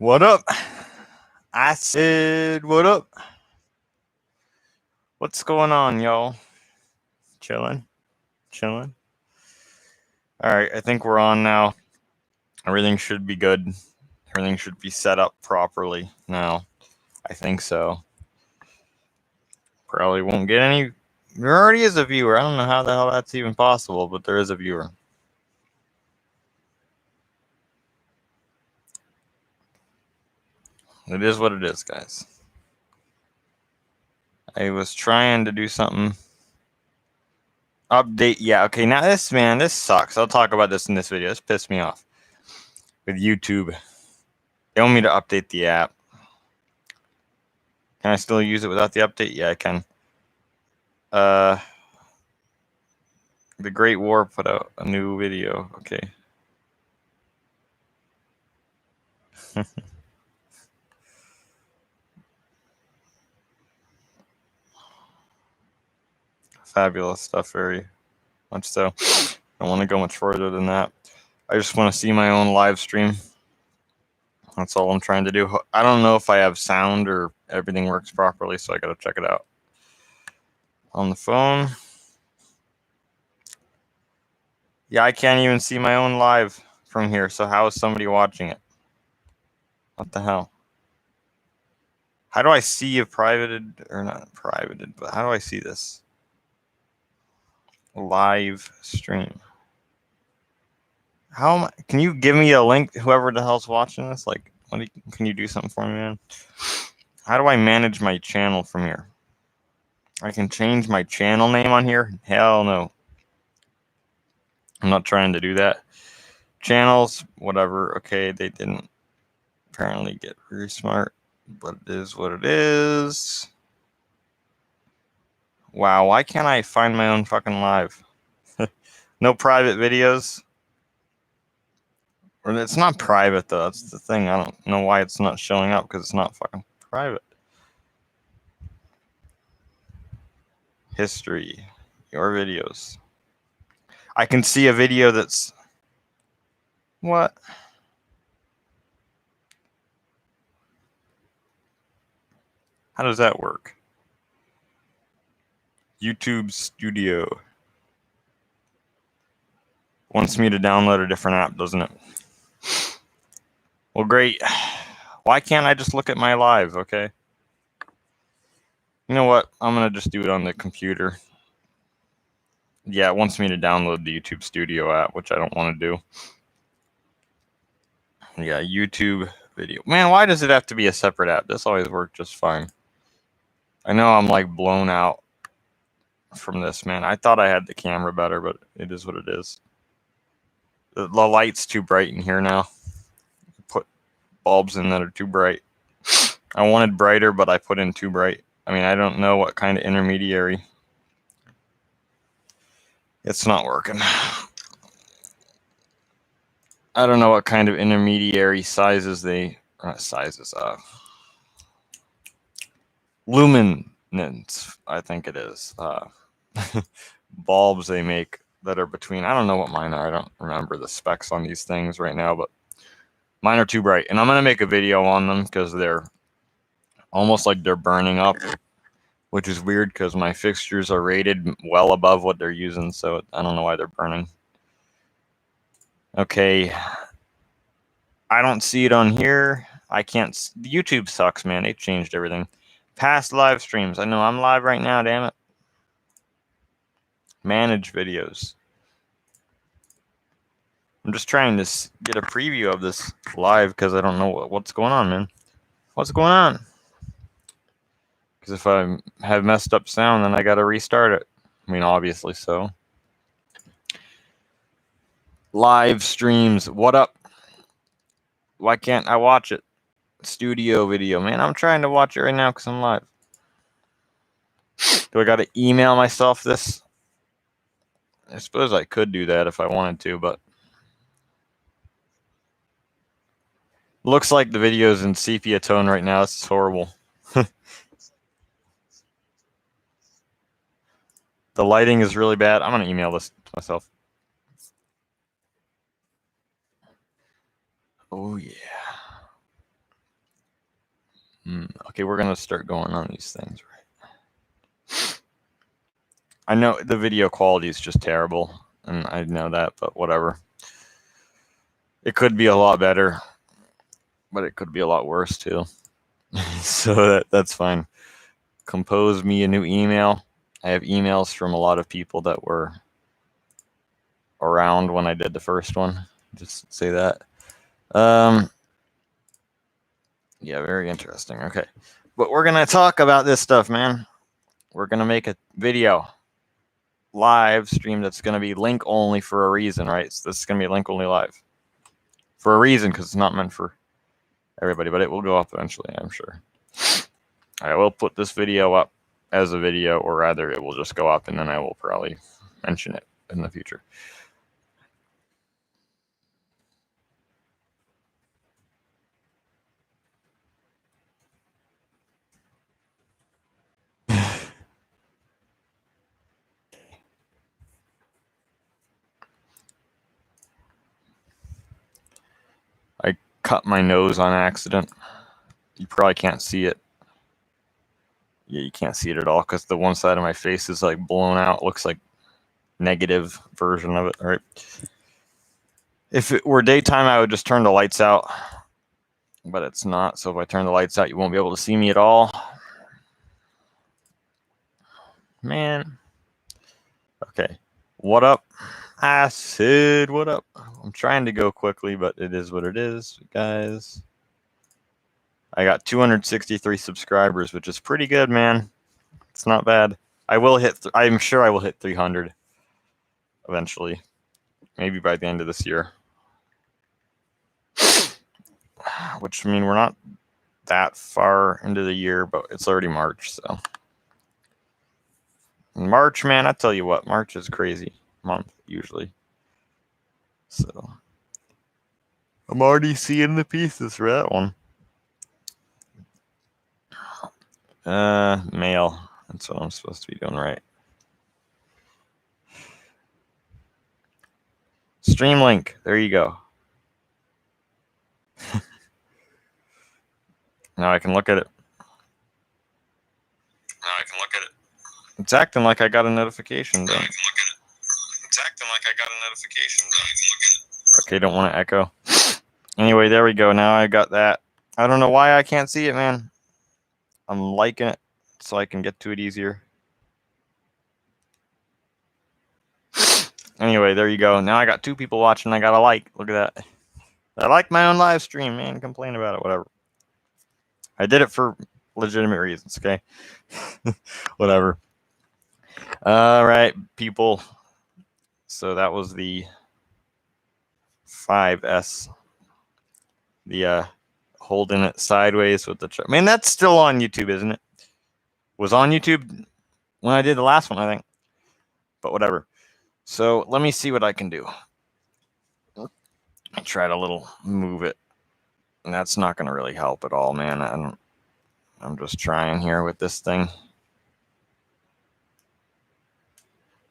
What up? I said, what up? What's going on, y'all? Chilling? Chilling? Alright, I think we're on now. Everything should be good. Everything should be set up properly now. I think so. Probably won't get any. There already is a viewer. I don't know how the hell that's even possible, but there is a viewer. It is what it is, guys. I was trying to do something. Update. Yeah, okay. Now this sucks. I'll talk about this in this video. This pissed me off. With YouTube. They want me to update the app. Can I still use it without the update? Yeah, I can. The Great War put out a new video. Okay. Fabulous stuff, very much so. I don't want to go much further than that. I just want to see my own live stream. That's all I'm trying to do. I don't know if I have sound or everything works properly, so I got to check it out. On the phone. Yeah, I can't even see my own live from here, so how is somebody watching it? What the hell? How do I see a privated, or not privated, but how do I see this? Live stream. How am I, can you give me a link, whoever the hell's watching this? Like, can you do something for me, man? How do I manage my channel from here? I can change my channel name on here? Hell no. I'm not trying to do that. Channels, whatever. Okay, they didn't apparently get very smart, but it is what it is. Wow, why can't I find my own fucking live? No private videos. Or it's not private, though. That's the thing. I don't know why it's not showing up, because it's not fucking private. History. Your videos. I can see a video that's... What? How does that work? YouTube Studio. Wants me to download a different app, doesn't it? Well, great. Why can't I just look at my live, okay? You know what? I'm going to just do it on the computer. Yeah, it wants me to download the YouTube Studio app, which I don't want to do. Yeah, YouTube video. Man, why does it have to be a separate app? This always worked just fine. I know I'm like blown out from this, man. I thought I had the camera better, but it is what it is. The light's too bright in here now. Put bulbs in that are too bright. I wanted brighter, but I put in too bright. I mean, I don't know what kind of intermediary. It's not working. I don't know what kind of intermediary sizes they... luminance, I think it is. Bulbs they make that are between... I don't know what mine are. I don't remember the specs on these things right now, but mine are too bright. And I'm going to make a video on them because they're almost like they're burning up, which is weird because my fixtures are rated well above what they're using, so I don't know why they're burning. Okay. I don't see it on here. I can't... YouTube sucks, man. They changed everything. Past live streams. I know I'm live right now, damn it. Manage videos. I'm just trying to get a preview of this live because I don't know what's going on, man. What's going on? Because if I have messed up sound, then I got to restart it. I mean, obviously so. Live streams. What up? Why can't I watch it? Studio video. Man, I'm trying to watch it right now because I'm live. Do I got to email myself this? I suppose I could do that if I wanted to, but... Looks like the video's in sepia tone right now. This is horrible. The lighting is really bad. I'm going to email this to myself. Oh, yeah. Okay, we're gonna start going on these things, right? I know the video quality is just terrible, and I know that, but whatever. It could be a lot better, but it could be a lot worse too. So that's fine. Compose me a new email. I have emails from a lot of people that were around when I did the first one. Just say that. Yeah, very interesting. Okay. But we're going to talk about this stuff, man. We're going to make a video live stream that's going to be link only for a reason, right? So this is going to be link only live for a reason, because it's not meant for everybody, but it will go up eventually, I'm sure. I will put this video up as a video, or rather it will just go up and then I will probably mention it in the future. I cut my nose on accident. You probably can't see it. Yeah, you can't see it at all because the one side of my face is like blown out. It looks like negative version of it. All right. If it were daytime, I would just turn the lights out, but it's not. So if I turn the lights out, you won't be able to see me at all. Man. Okay. What up? Acid, what up? I'm trying to go quickly, but it is what it is, guys. I got 263 subscribers, which is pretty good, man. It's not bad. I will hit. I'm sure I will hit 300 eventually, maybe by the end of this year. Which, I mean, we're not that far into the year, but it's already March, so. March, man, I tell you what, March is crazy month usually. So I'm already seeing the pieces for that one. Mail. That's what I'm supposed to be doing, right? Stream link. There you go. Now I can look at it. It's acting like I got a notification, though. Okay, don't want to echo. Anyway, there we go. Now I got that. I don't know why I can't see it, man. I'm liking it so I can get to it easier. Anyway, there you go. Now I got 2 people watching. I got a like. Look at that. I like my own live stream, man. Complain about it, whatever. I did it for legitimate reasons, okay? Whatever. All right, people. So that was the 5S. The holding it sideways with the truck. Man, that's still on YouTube, isn't it? Was on YouTube when I did the last one, I think. But whatever. So let me see what I can do. I try to little move it. And that's not going to really help at all, man. I'm just trying here with this thing.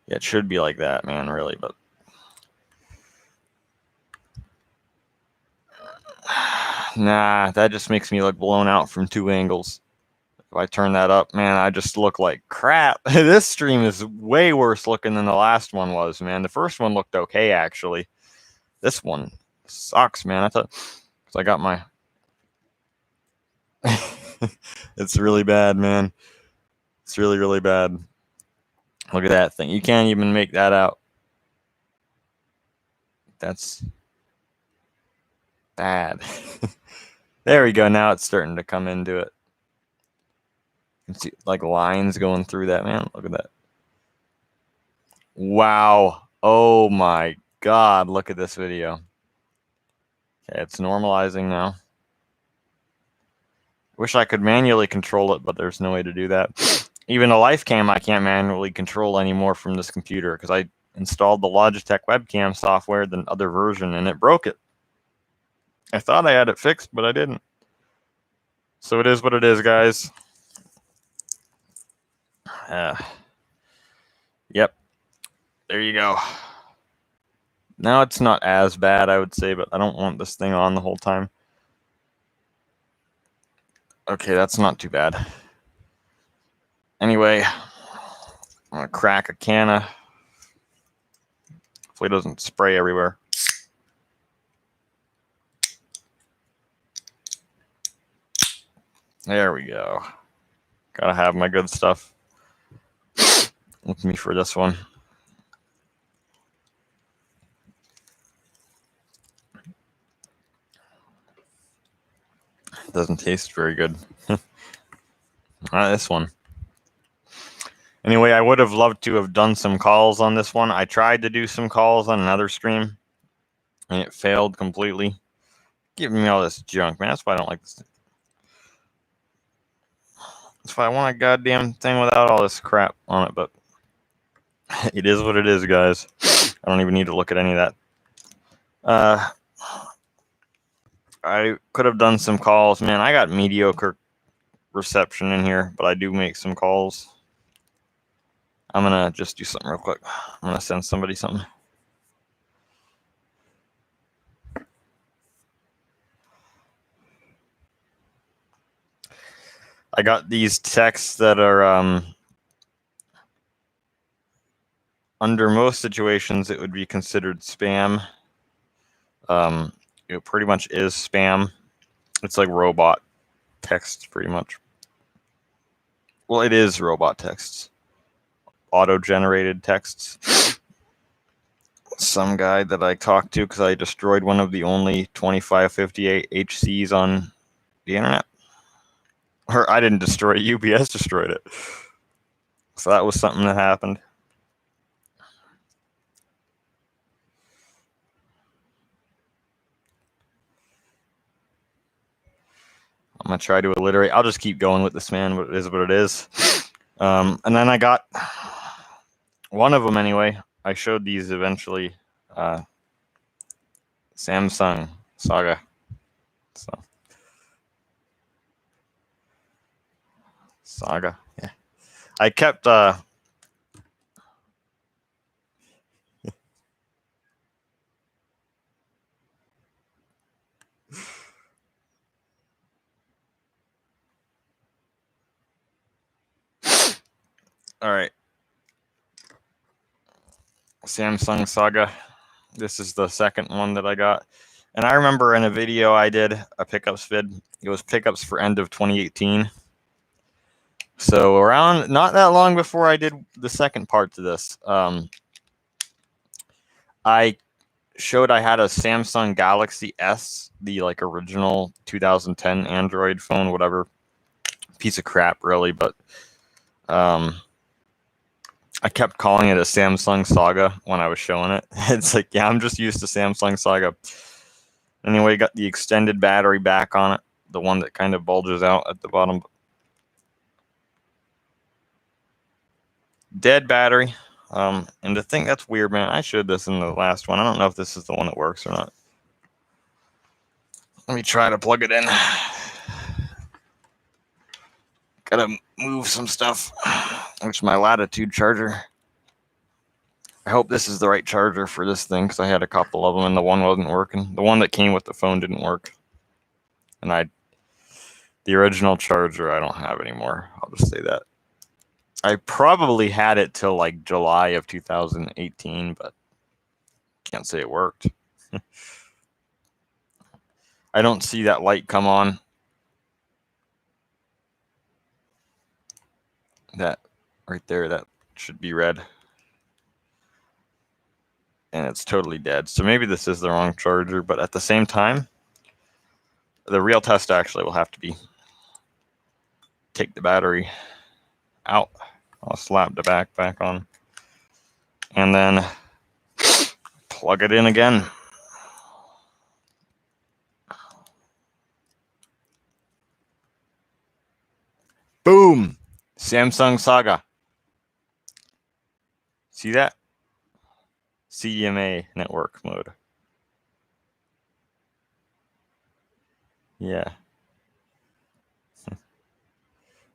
Yeah, it should be like that, man, really, but nah, that just makes me look blown out from 2 angles. If I turn that up, man, I just look like crap. This stream is way worse looking than the last one was, man. The first one looked okay, actually. This one sucks, man. I thought, cause I got my. It's really bad, man. It's really, really bad. Look at that thing. You can't even make that out. That's bad. There we go. Now it's starting to come into it. You can see like lines going through that, man. Look at that. Wow. Oh my God. Look at this video. Okay, it's normalizing now. Wish I could manually control it, but there's no way to do that. Even a live cam I can't manually control anymore from this computer because I installed the Logitech webcam software, the other version, and it broke it. I thought I had it fixed, but I didn't. So it is what it is, guys. Yep. There you go. Now it's not as bad, I would say, but I don't want this thing on the whole time. Okay, that's not too bad. Anyway, I'm gonna crack a can of. Hopefully it doesn't spray everywhere. There we go. Gotta have my good stuff with me for this one. Doesn't taste very good. Not this one. Anyway, I would have loved to have done some calls on this one. I tried to do some calls on another stream, and it failed completely. Giving me all this junk, man. That's why I don't like this. That's why I want a goddamn thing without all this crap on it, but it is what it is, guys. I don't even need to look at any of that. I could have done some calls. Man, I got mediocre reception in here, but I do make some calls. I'm going to just do something real quick. I'm going to send somebody something. I got these texts that are under most situations it would be considered spam. It pretty much is spam. It's like robot text, pretty much. Well, it is robot texts. Auto-generated texts. Some guy that I talked to because I destroyed one of the only 2558 HCs on the internet. Or I didn't destroy it, UPS destroyed it. So that was something that happened. I'm going to try to alliterate. I'll just keep going with this, man. What it is what it is. And then I got one of them anyway. I showed these eventually. Samsung Saga. So Saga. Yeah. I kept all right. Samsung Saga. This is the second one that I got. And I remember in a video I did, a pickups vid, it was pickups for end of 2018. So around, not that long before I did the second part to this, I showed I had a Samsung Galaxy S, the like original 2010 Android phone, whatever. Piece of crap, really, but I kept calling it a Samsung Saga when I was showing it. It's like, yeah, I'm just used to Samsung Saga. Anyway, got the extended battery back on it, the one that kind of bulges out at the bottom. Dead battery. And the thing that's weird, man, I showed this in the last one. I don't know if this is the one that works or not. Let me try to plug it in. Gotta move some stuff. Which my Latitude charger. I hope this is the right charger for this thing because I had a couple of them and the one wasn't working. The one that came with the phone didn't work. And the original charger I don't have anymore. I'll just say that. I probably had it till like July of 2018, but can't say it worked. I don't see that light come on. That right there, that should be red. And it's totally dead. So maybe this is the wrong charger, but at the same time, the real test actually will have to be take the battery out. I'll slap the back on. And then plug it in again. Boom! Samsung Saga. See that? CDMA network mode. Yeah.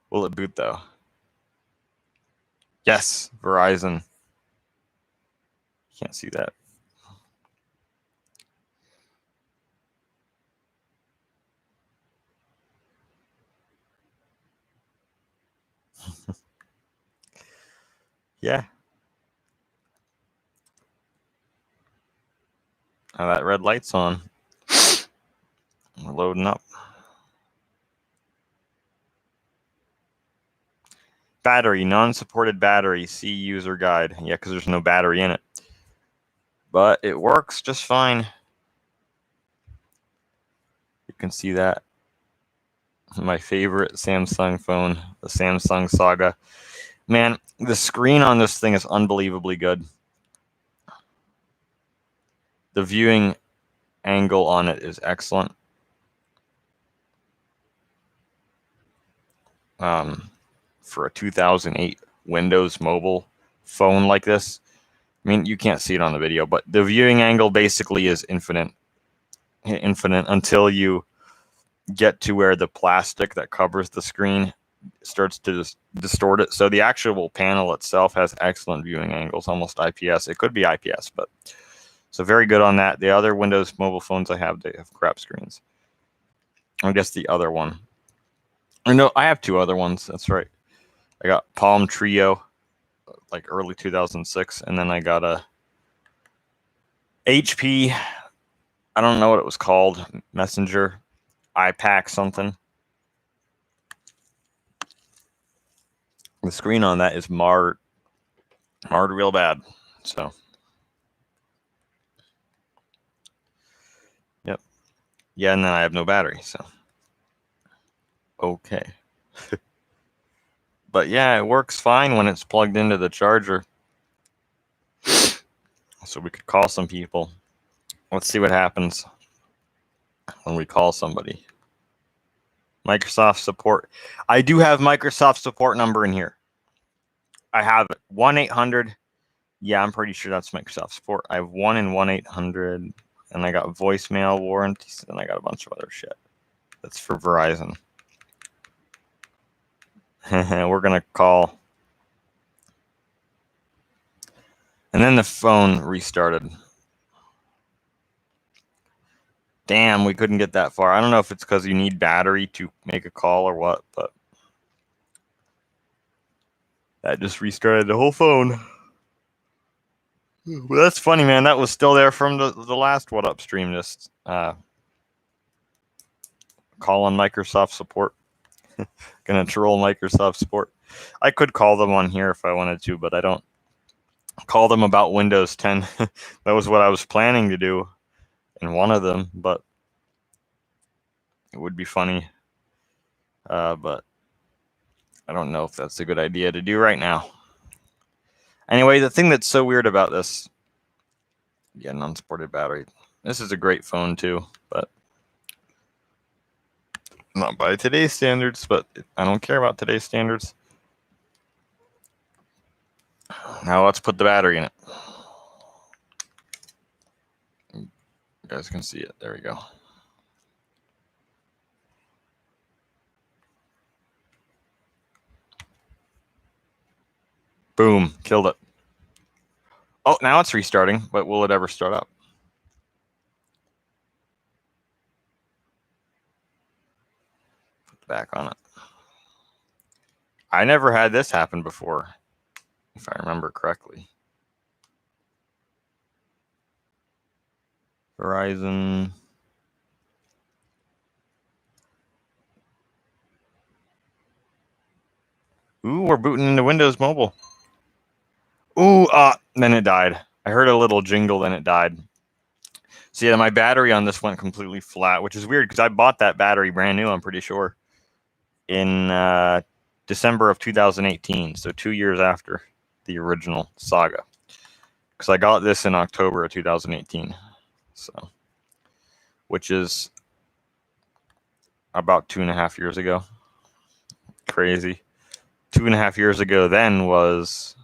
Will it boot though? Yes, Verizon. Can't see that. Yeah. Now that red light's on. We're loading up. Battery, non-supported battery. See user guide. Yeah, because there's no battery in it. But it works just fine. You can see that. My favorite Samsung phone, the Samsung Saga. Man, the screen on this thing is unbelievably good. The viewing angle on it is excellent. For a 2008 Windows Mobile phone like this, I mean, you can't see it on the video, but the viewing angle basically is infinite until you get to where the plastic that covers the screen starts to distort it. So the actual panel itself has excellent viewing angles, almost IPS. It could be IPS, but so very good on that. The other Windows mobile phones I have, they have crap screens. I guess the other one. Or no, I have two other ones. That's right. I got Palm Trio, like early 2006, and then I got a HP. I don't know what it was called. Messenger, iPac something. The screen on that is marred real bad. So, yep. Yeah, and then I have no battery. So, okay. But yeah, it works fine when it's plugged into the charger. So we could call some people. Let's see what happens when we call somebody. Microsoft support. I do have Microsoft support number in here. I have 1-800. Yeah, I'm pretty sure that's Microsoft support. I have 1 and 1-800, and I got voicemail warranties, and I got a bunch of other shit. That's for Verizon. We're gonna call. And then the phone restarted. Damn, we couldn't get that far. I don't know if it's because you need battery to make a call or what, but that just restarted the whole phone. Well, that's funny, man. That was still there from the last What Up stream. Just call on Microsoft support. Gonna troll Microsoft support. I could call them on here if I wanted to, but I don't call them about Windows 10. That was what I was planning to do in one of them, but it would be funny. But I don't know if that's a good idea to do right now. Anyway, the thing that's so weird about this, yeah, unsupported battery. This is a great phone too, but not by today's standards, but I don't care about today's standards. Now let's put the battery in it. You guys can see it. There we go. Boom, killed it. Oh, now it's restarting, but will it ever start up? Put the back on it. I never had this happen before, if I remember correctly. Verizon. Ooh, we're booting into Windows Mobile. Ooh, then it died. I heard a little jingle, then it died. So yeah, my battery on this went completely flat, which is weird because I bought that battery brand new, I'm pretty sure, in December of 2018, so 2 years after the original Saga. Because I got this in October of 2018, so which is about 2.5 years ago. Crazy. 2.5 years ago then was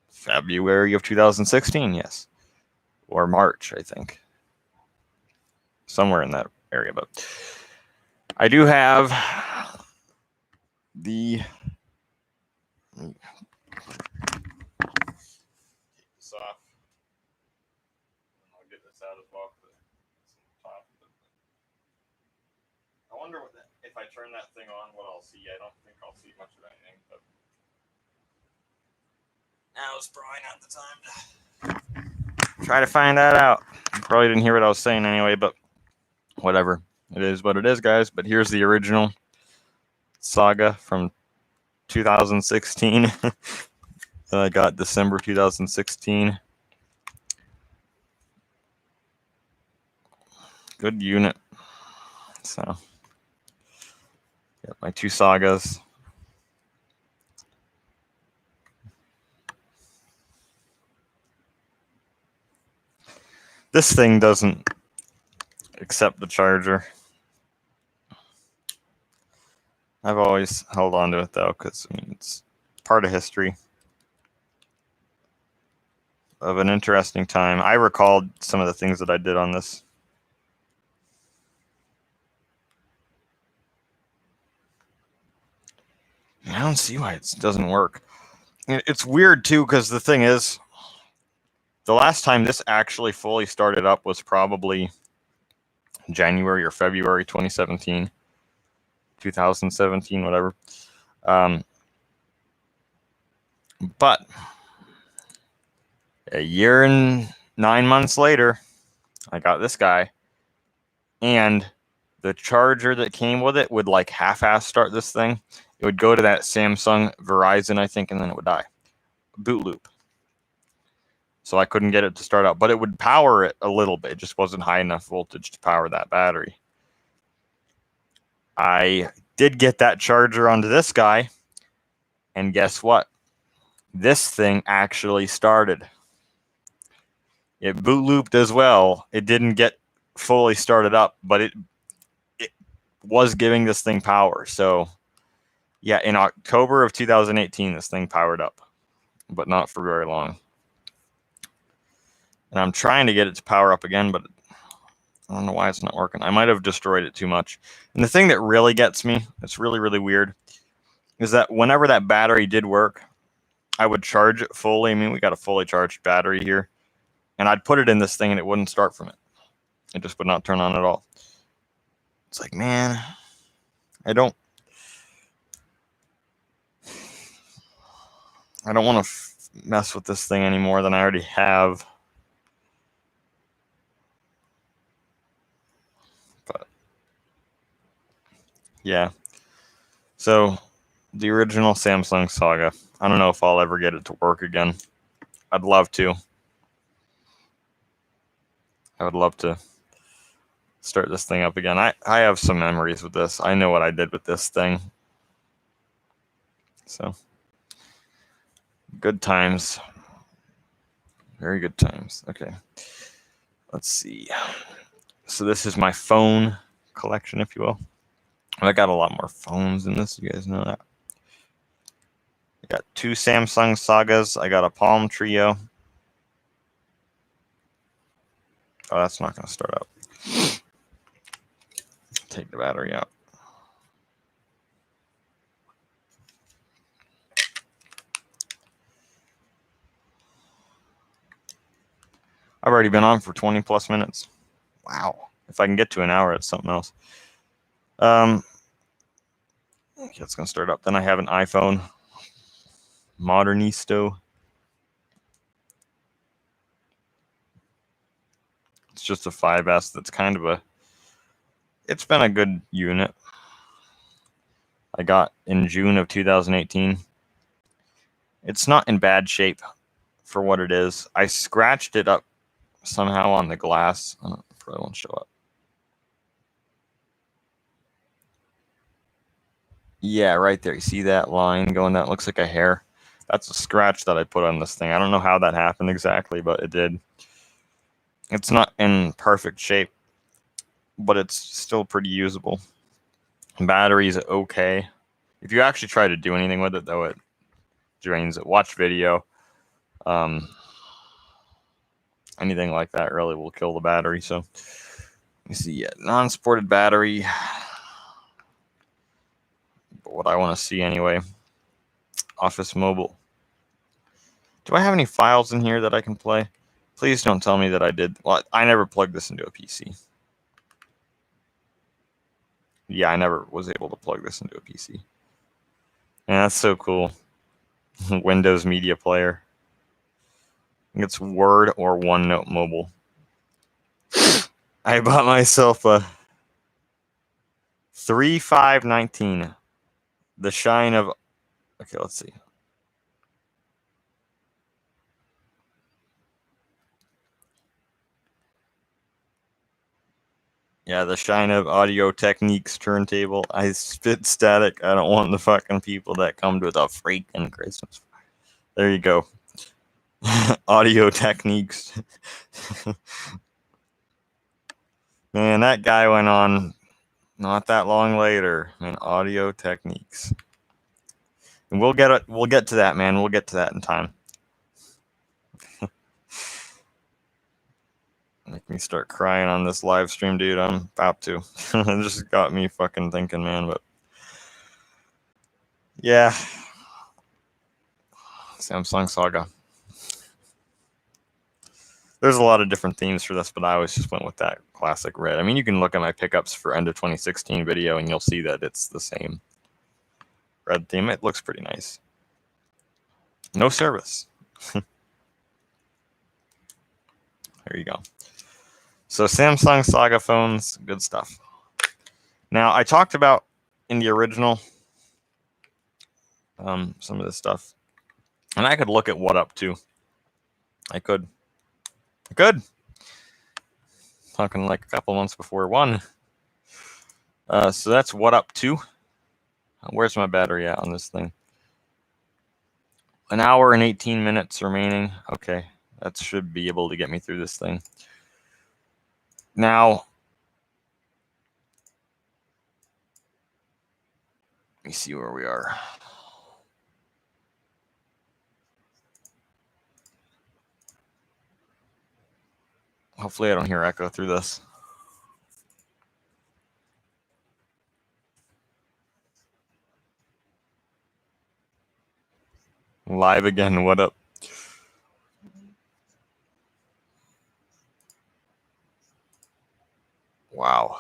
February of 2016, yes. Or March, I think. Somewhere in that area, but I do have the soft. I'll get this out as well. I wonder what if I turn that thing on, what I'll see. I don't think I'll see much of anything, but Now is probably not the time to try to find that out. You probably didn't hear what I was saying anyway, but whatever. It is what it is, guys. But here's the original Saga from 2016. that I got December 2016. Good unit. So, got my 2 Sagas. This thing doesn't accept the charger. I've always held on to it though, because I mean, it's part of history of an interesting time. I recalled some of the things that I did on this. I don't see why it doesn't work. It's weird too, because the thing is, the last time this actually fully started up was probably January or February 2017, whatever. But a year and 9 months later, I got this guy, and the charger that came with it would like half-ass start this thing. It would go to that Samsung Verizon, I think, and then it would die. Boot loop. So I couldn't get it to start up, but it would power it a little bit. It just wasn't high enough voltage to power that battery. I did get that charger onto this guy, and guess what? This thing actually started. It boot looped as well. It didn't get fully started up, but it was giving this thing power. So yeah, in October of 2018, this thing powered up, but not for very long. And I'm trying to get it to power up again, but I don't know why it's not working. I might have destroyed it too much. And the thing that really gets me, it's really, really weird, is that whenever that battery did work, I would charge it fully. I mean, we got a fully charged battery here. And I'd put it in this thing and it wouldn't start from it. It just would not turn on at all. It's like, man, I don't want to mess with this thing any more than I already have. But yeah. So the original Samsung Saga. I don't know if I'll ever get it to work again. I'd love to. I would love to start this thing up again. I have some memories with this. I know what I did with this thing. So good times. Very good times. Okay. Let's see. So this is my phone collection, if you will. I got a lot more phones in this. You guys know that. I got 2 Samsung Sagas. I got a Palm Trio. Oh, that's not going to start up. Take the battery out. I've already been on for 20 plus minutes. Wow. If I can get to an hour, it's something else. Okay, it's going to start up. Then I have an iPhone Modernisto. It's just a 5S that's kind of it's been a good unit. I got in June of 2018. It's not in bad shape for what it is. I scratched it up somehow on the glass. I don't know, it probably won't show up. Yeah, right there. You see that line going? That looks like a hair. That's a scratch that I put on this thing. I don't know how that happened exactly, but it did. It's not in perfect shape, but it's still pretty usable. Battery's okay. If you actually try to do anything with it, though, it drains it. Watch video. Anything like that really will kill the battery. So, let me see. Yeah, non-sported battery. But what I want to see anyway. Office Mobile. Do I have any files in here that I can play? Please don't tell me that I did. Well, I never plugged this into a PC. Yeah, I never was able to plug this into a PC. Yeah, that's so cool. Windows Media Player. think it's Word or OneNote Mobile. I bought myself a 3519. The Shine of. Okay, let's see. Yeah, the Shine of Audio Techniques turntable. I spit static. I don't want the fucking people that come with a freaking Christmas. There you go. Audio Techniques. Man, that guy went on not that long later. Man, Audio Techniques. And we'll get to that, man. We'll get to that in time. Make me start crying on this live stream, dude. I'm about to. It just got me fucking thinking, man. But yeah, Samsung Saga. There's a lot of different themes for this, but I always just went with that classic red. I mean, you can look at my pickups for end of 2016 video, and you'll see that it's the same red theme. It looks pretty nice. No service. There you go. So Samsung Saga phones, good stuff. Now, I talked about in the original some of this stuff, and I could look at What Up too. I could. Talking like a couple months before one. So that's What Up 2. Where's my battery at on this thing? 1 hour and 18 minutes remaining. Okay, that should be able to get me through this thing. Now, let me see where we are. Hopefully I don't hear echo through this. Live again, what up? Wow.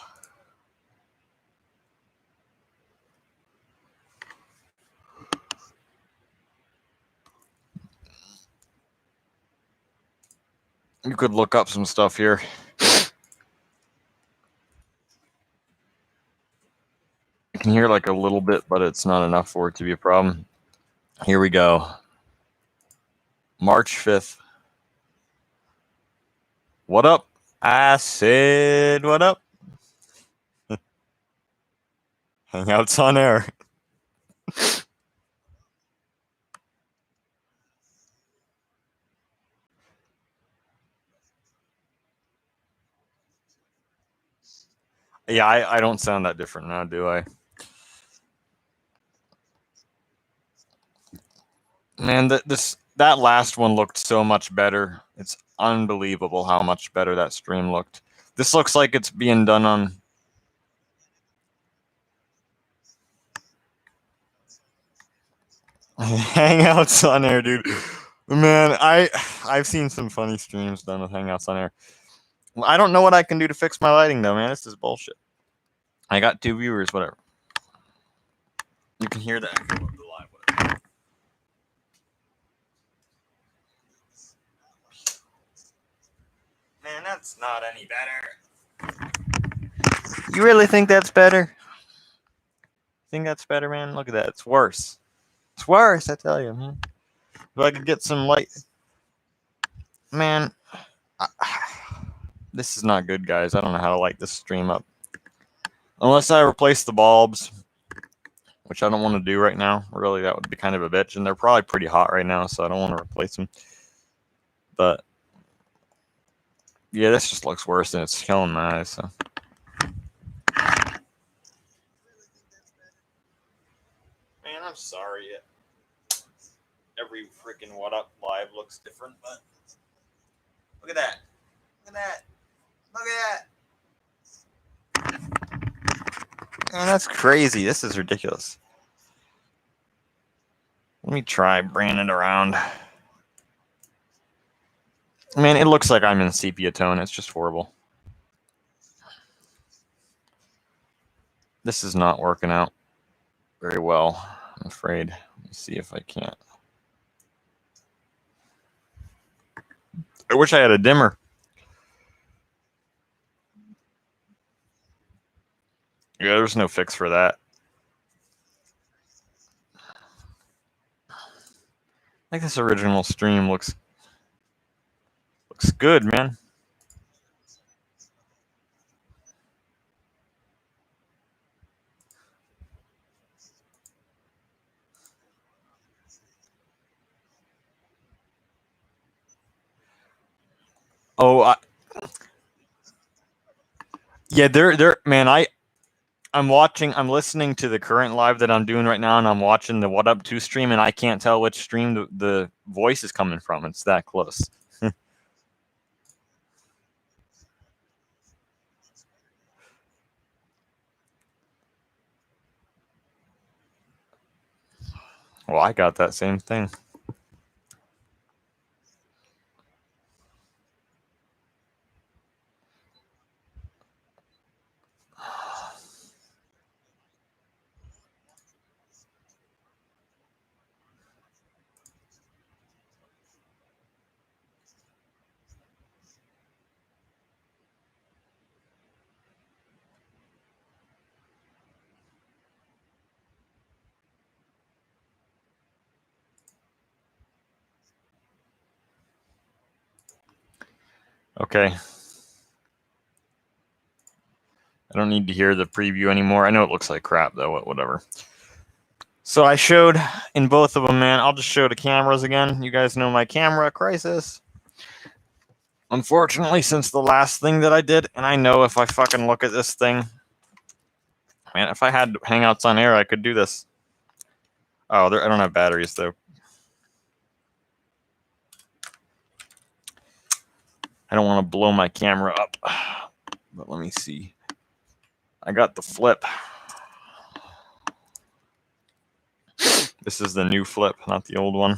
You could look up some stuff here. You can hear like a little bit, but it's not enough for it to be a problem. Here we go. March 5th. What up? I said, what up? Hangouts on air. Yeah, I don't sound that different now, do I? Man, that last one looked so much better. It's unbelievable how much better that stream looked. This looks like it's being done on... Hangouts on air, dude. Man, I've seen some funny streams done with Hangouts on air. I don't know what I can do to fix my lighting, though, man. This is bullshit. I got 2 viewers, whatever. You can hear that. Man, that's not any better. You really think that's better? Think that's better, man? Look at that. It's worse. It's worse, I tell you, man. If I could get some light... Man, this is not good, guys. I don't know how to light this stream up. Unless I replace the bulbs, which I don't want to do right now. Really, that would be kind of a bitch. And they're probably pretty hot right now, so I don't want to replace them. But, yeah, this just looks worse, and it's killing my eyes, so... Man, I'm sorry. Every freaking What Up live looks different, but... Look at that. Look at that. Look at that. Man, that's crazy. This is ridiculous. Let me try bringing it around. Man, it looks like I'm in sepia tone. It's just horrible. This is not working out very well, I'm afraid. Let me see if I can't I wish I had a dimmer. Yeah, there's no fix for that. I think this original stream looks good, man. Oh, yeah, man, I'm listening to the current live that I'm doing right now, and I'm watching the What Up 2 stream, and I can't tell which stream the voice is coming from. It's that close. Well, I got that same thing. Okay. I don't need to hear the preview anymore. I know it looks like crap, though. Whatever. So I showed in both of them, man. I'll just show the cameras again. You guys know my camera crisis. Unfortunately, since the last thing that I did, and I know if I fucking look at this thing, man, if I had Hangouts on air, I could do this. Oh, I don't have batteries, though. I don't want to blow my camera up. But let me see. I got the flip. This is the new flip, not the old one.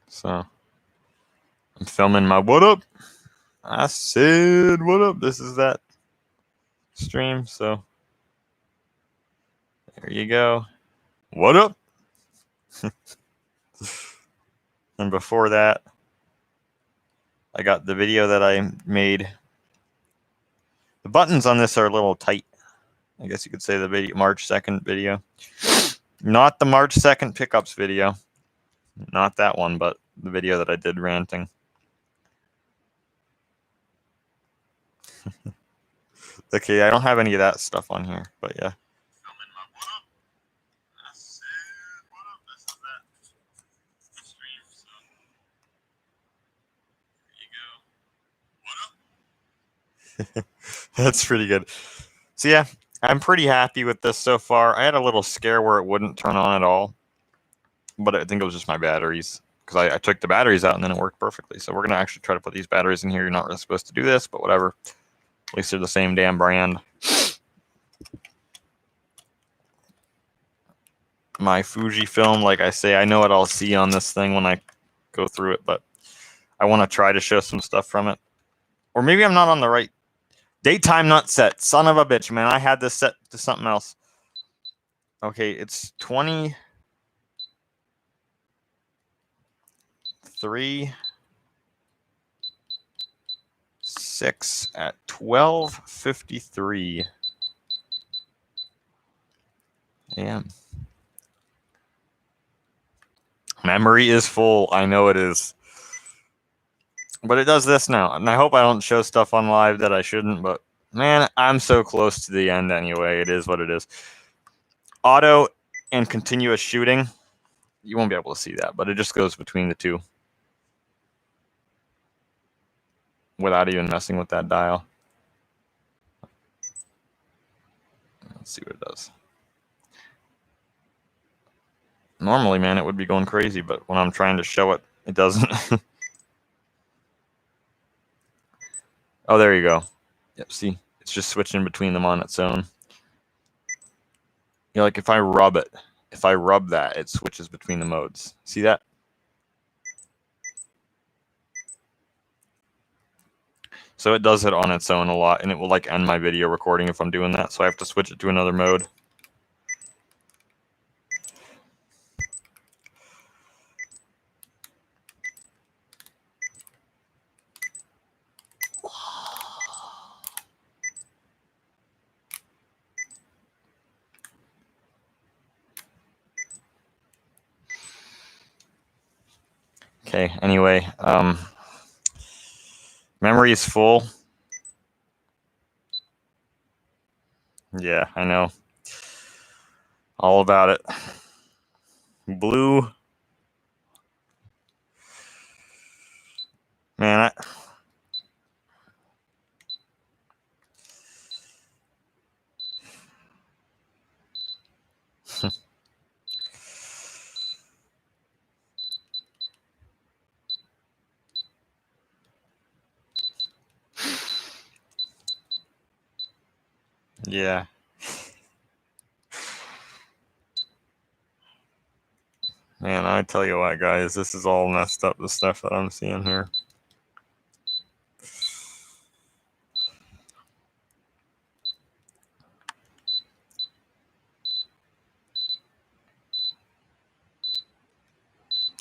So I'm filming my what up. I said what up. This is that stream. So there you go. What up? And before that, I got the video that I made. The buttons on this are a little tight. I guess you could say the video, March 2nd video. Not the March 2nd pickups video. Not that one, but the video that I did ranting. Okay, I don't have any of that stuff on here, but yeah. That's pretty good. So yeah, I'm pretty happy with this so far. I had a little scare where it wouldn't turn on at all, but I think it was just my batteries, because I took the batteries out and then it worked perfectly. So we're going to actually try to put these batteries in here. You're not really supposed to do this, but whatever. At least they're the same damn brand. My Fujifilm, like I say, I know what I'll see on this thing when I go through it, but I want to try to show some stuff from it. Or maybe I'm not on the right. Daytime not set. Son of a bitch, man. I had this set to something else. Okay, it's 23:06 at 12:53 a.m. Memory is full. I know it is. But it does this now. And I hope I don't show stuff on live that I shouldn't. But, man, I'm so close to the end anyway. It is what it is. Auto and continuous shooting. You won't be able to see that. But it just goes between the two. Without even messing with that dial. Let's see what it does. Normally, man, it would be going crazy. But when I'm trying to show it, it doesn't. Oh, there you go. Yep, see? It's just switching between them on its own. You know, like if I rub that, it switches between the modes. See that? So it does it on its own a lot, and it will like end my video recording if I'm doing that. So I have to switch it to another mode. Okay, anyway, memory is full. Yeah, I know. All about it. Blue. Man, yeah. Man, I tell you what, guys, this is all messed up, the stuff that I'm seeing here.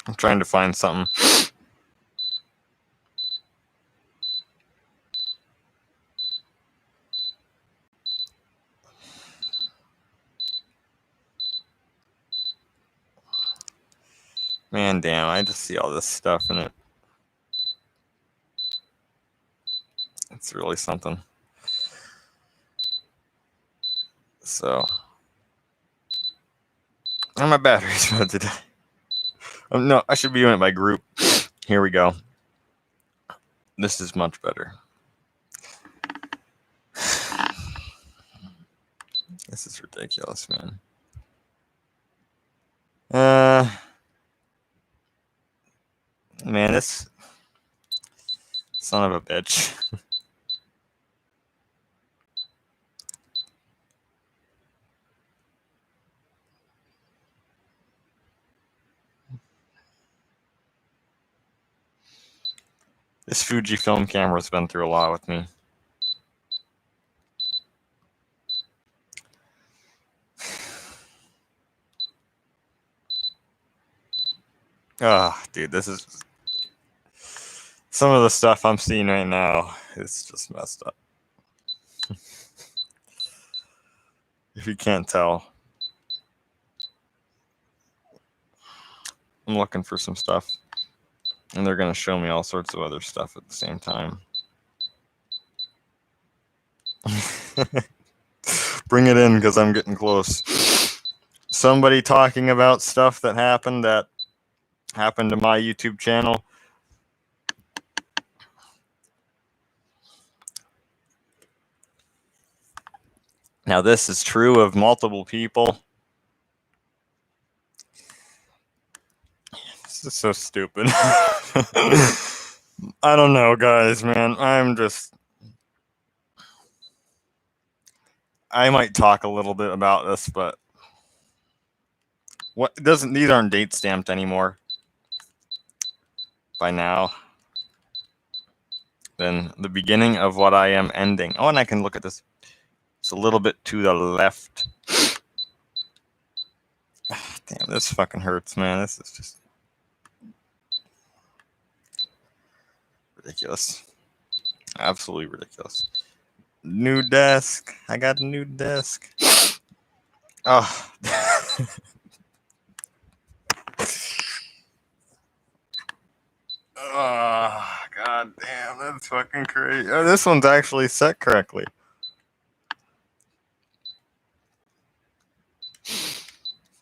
I'm trying to find something. Man, damn, I just see all this stuff in it. It's really something. So, and my battery's about to die. No, I should be doing it by group. Here we go. This is much better. This is ridiculous, man. Man, this son of a bitch. This Fujifilm camera's been through a lot with me. Oh, dude, this is some of the stuff I'm seeing right now. It's just messed up. If you can't tell, I'm looking for some stuff, and they're gonna show me all sorts of other stuff at the same time. Bring it in, because I'm getting close. Somebody talking about stuff that happened to my YouTube channel. Now, this is true of multiple people. This is so stupid. I don't know, guys, man. I might talk a little bit about this, but these aren't date stamped anymore by now. Then the beginning of what I am ending. Oh, and I can look at this. It's a little bit to the left. Damn, this fucking hurts, man. This is just ridiculous. Absolutely ridiculous. New desk. I got a new desk. Oh. Oh, god damn, that's fucking crazy. Oh, this one's actually set correctly.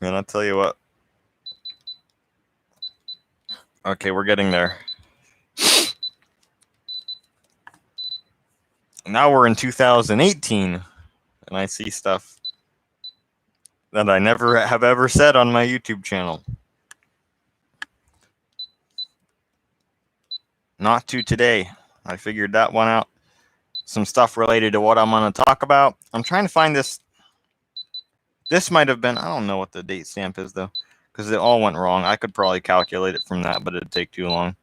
Man, I'll tell you what. Okay, we're getting there. Now we're in 2018, and I see stuff that I never have ever said on my YouTube channel. Not to today. I figured that one out. Some stuff related to what I'm going to talk about. I'm trying to find this. This might have been, I don't know what the date stamp is, though, because it all went wrong. I could probably calculate it from that, but it'd take too long.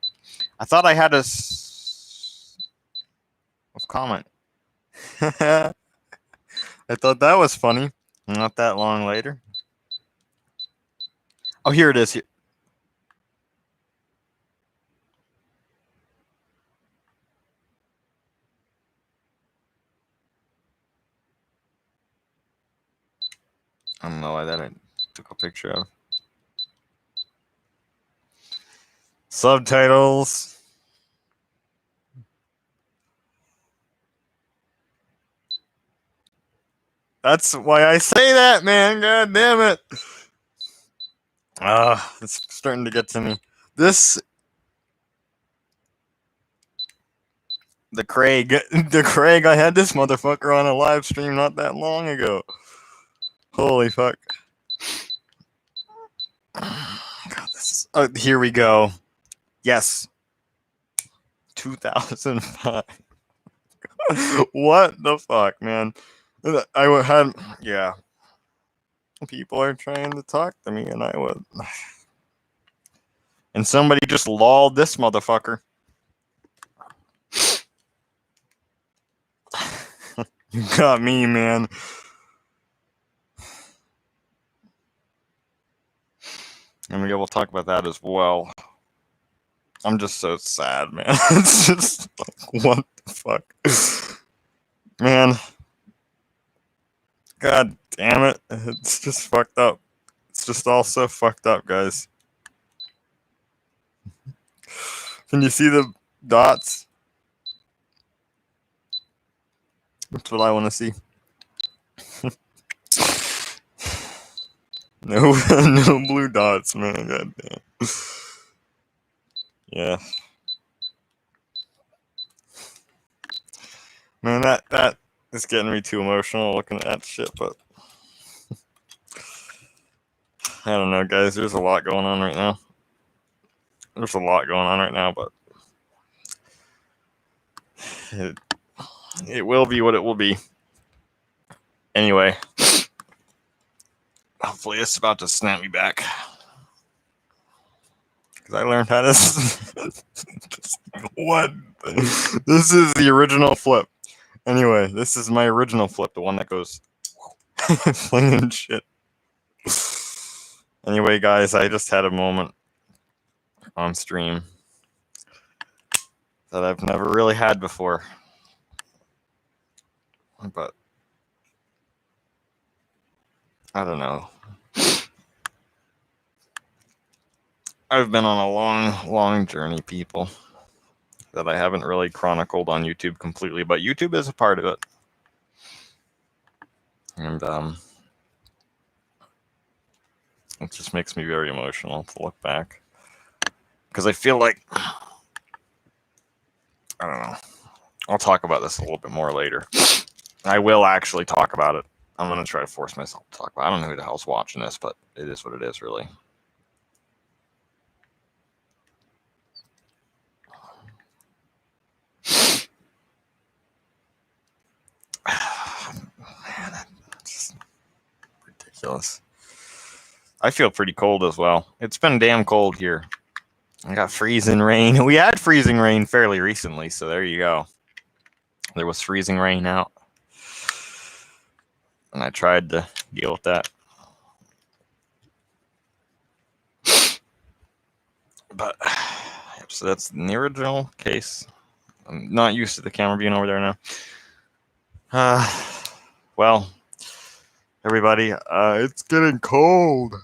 I thought I had a comment. I thought that was funny. Not that long later. Oh, here it is. I don't know why that I took a picture of. Subtitles. That's why I say that, man. God damn it. It's starting to get to me. The Craig, I had this motherfucker on a live stream not that long ago. Holy fuck. God, here we go. Yes. 2005. What the fuck, man? Yeah. People are trying to talk to me, and I would. And somebody just lolled this motherfucker. You got me, man. And we'll talk about that as well. I'm just so sad, man. It's just like, what the fuck? Man. God damn it. It's just fucked up. It's just all so fucked up, guys. Can you see the dots? That's what I want to see. No, no blue dots, man. God damn. Yeah. Man, that is getting me too emotional looking at that shit, but I don't know, guys. There's a lot going on right now. But it will be what it will be. Anyway, hopefully it's about to snap me back. Because I learned how to... What? This is the original flip. Anyway, this is my original flip, the one that goes flinging shit. Anyway, guys, I just had a moment on stream that I've never really had before. But I don't know. I've been on a long, long journey, people, that I haven't really chronicled on YouTube completely, but YouTube is a part of it. And it just makes me very emotional to look back. Because I feel like, I don't know. I'll talk about this a little bit more later. I will actually talk about it. I'm going to try to force myself to talk about it. I don't know who the hell's watching this, but it is what it is, really. Man, that's just ridiculous. I feel pretty cold as well. It's been damn cold here. I got freezing rain. We had freezing rain fairly recently, so there you go. There was freezing rain out. And I tried to deal with that. But, so that's the original case. I'm not used to the camera being over there now. Well, everybody, it's getting cold.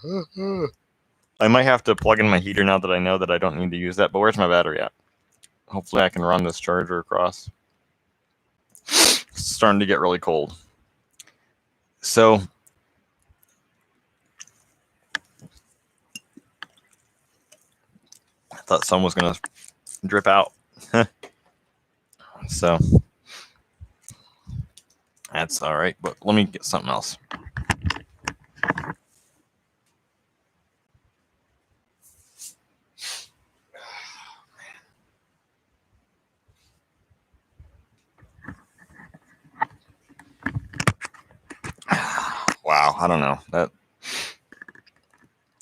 I might have to plug in my heater now that I know that I don't need to use that. But where's my battery at? Hopefully I can run this charger across. It's starting to get really cold. So I thought sun was going to drip out. So that's all right. But let me get something else. Wow, I don't know.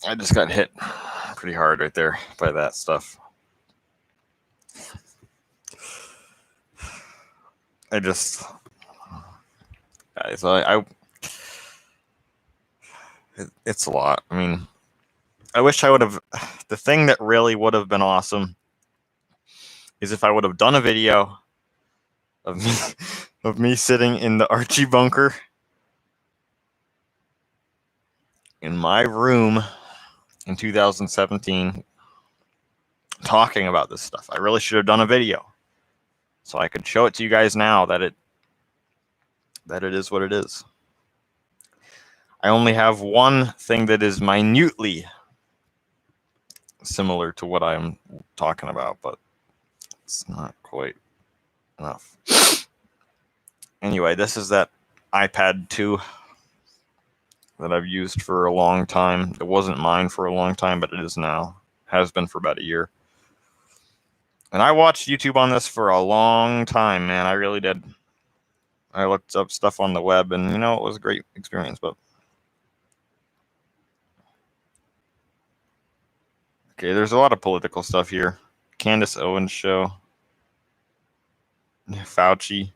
I just got hit pretty hard right there by that stuff. Guys, it's a lot. I mean, I wish I would have. The thing that really would have been awesome is if I would have done a video of me sitting in the Archie bunker in my room in 2017, talking about this stuff. I really should have done a video so I could show it to you guys now that it is what it is. I only have one thing that is minutely similar to what I'm talking about, but it's not quite enough. Anyway, this is that iPad 2 that I've used for a long time. It wasn't mine for a long time, but it is now. Has been for about a year. And I watched YouTube on this for a long time, man. I really did. I looked up stuff on the web, and, it was a great experience, but... Okay, there's a lot of political stuff here. Candace Owens show. Fauci.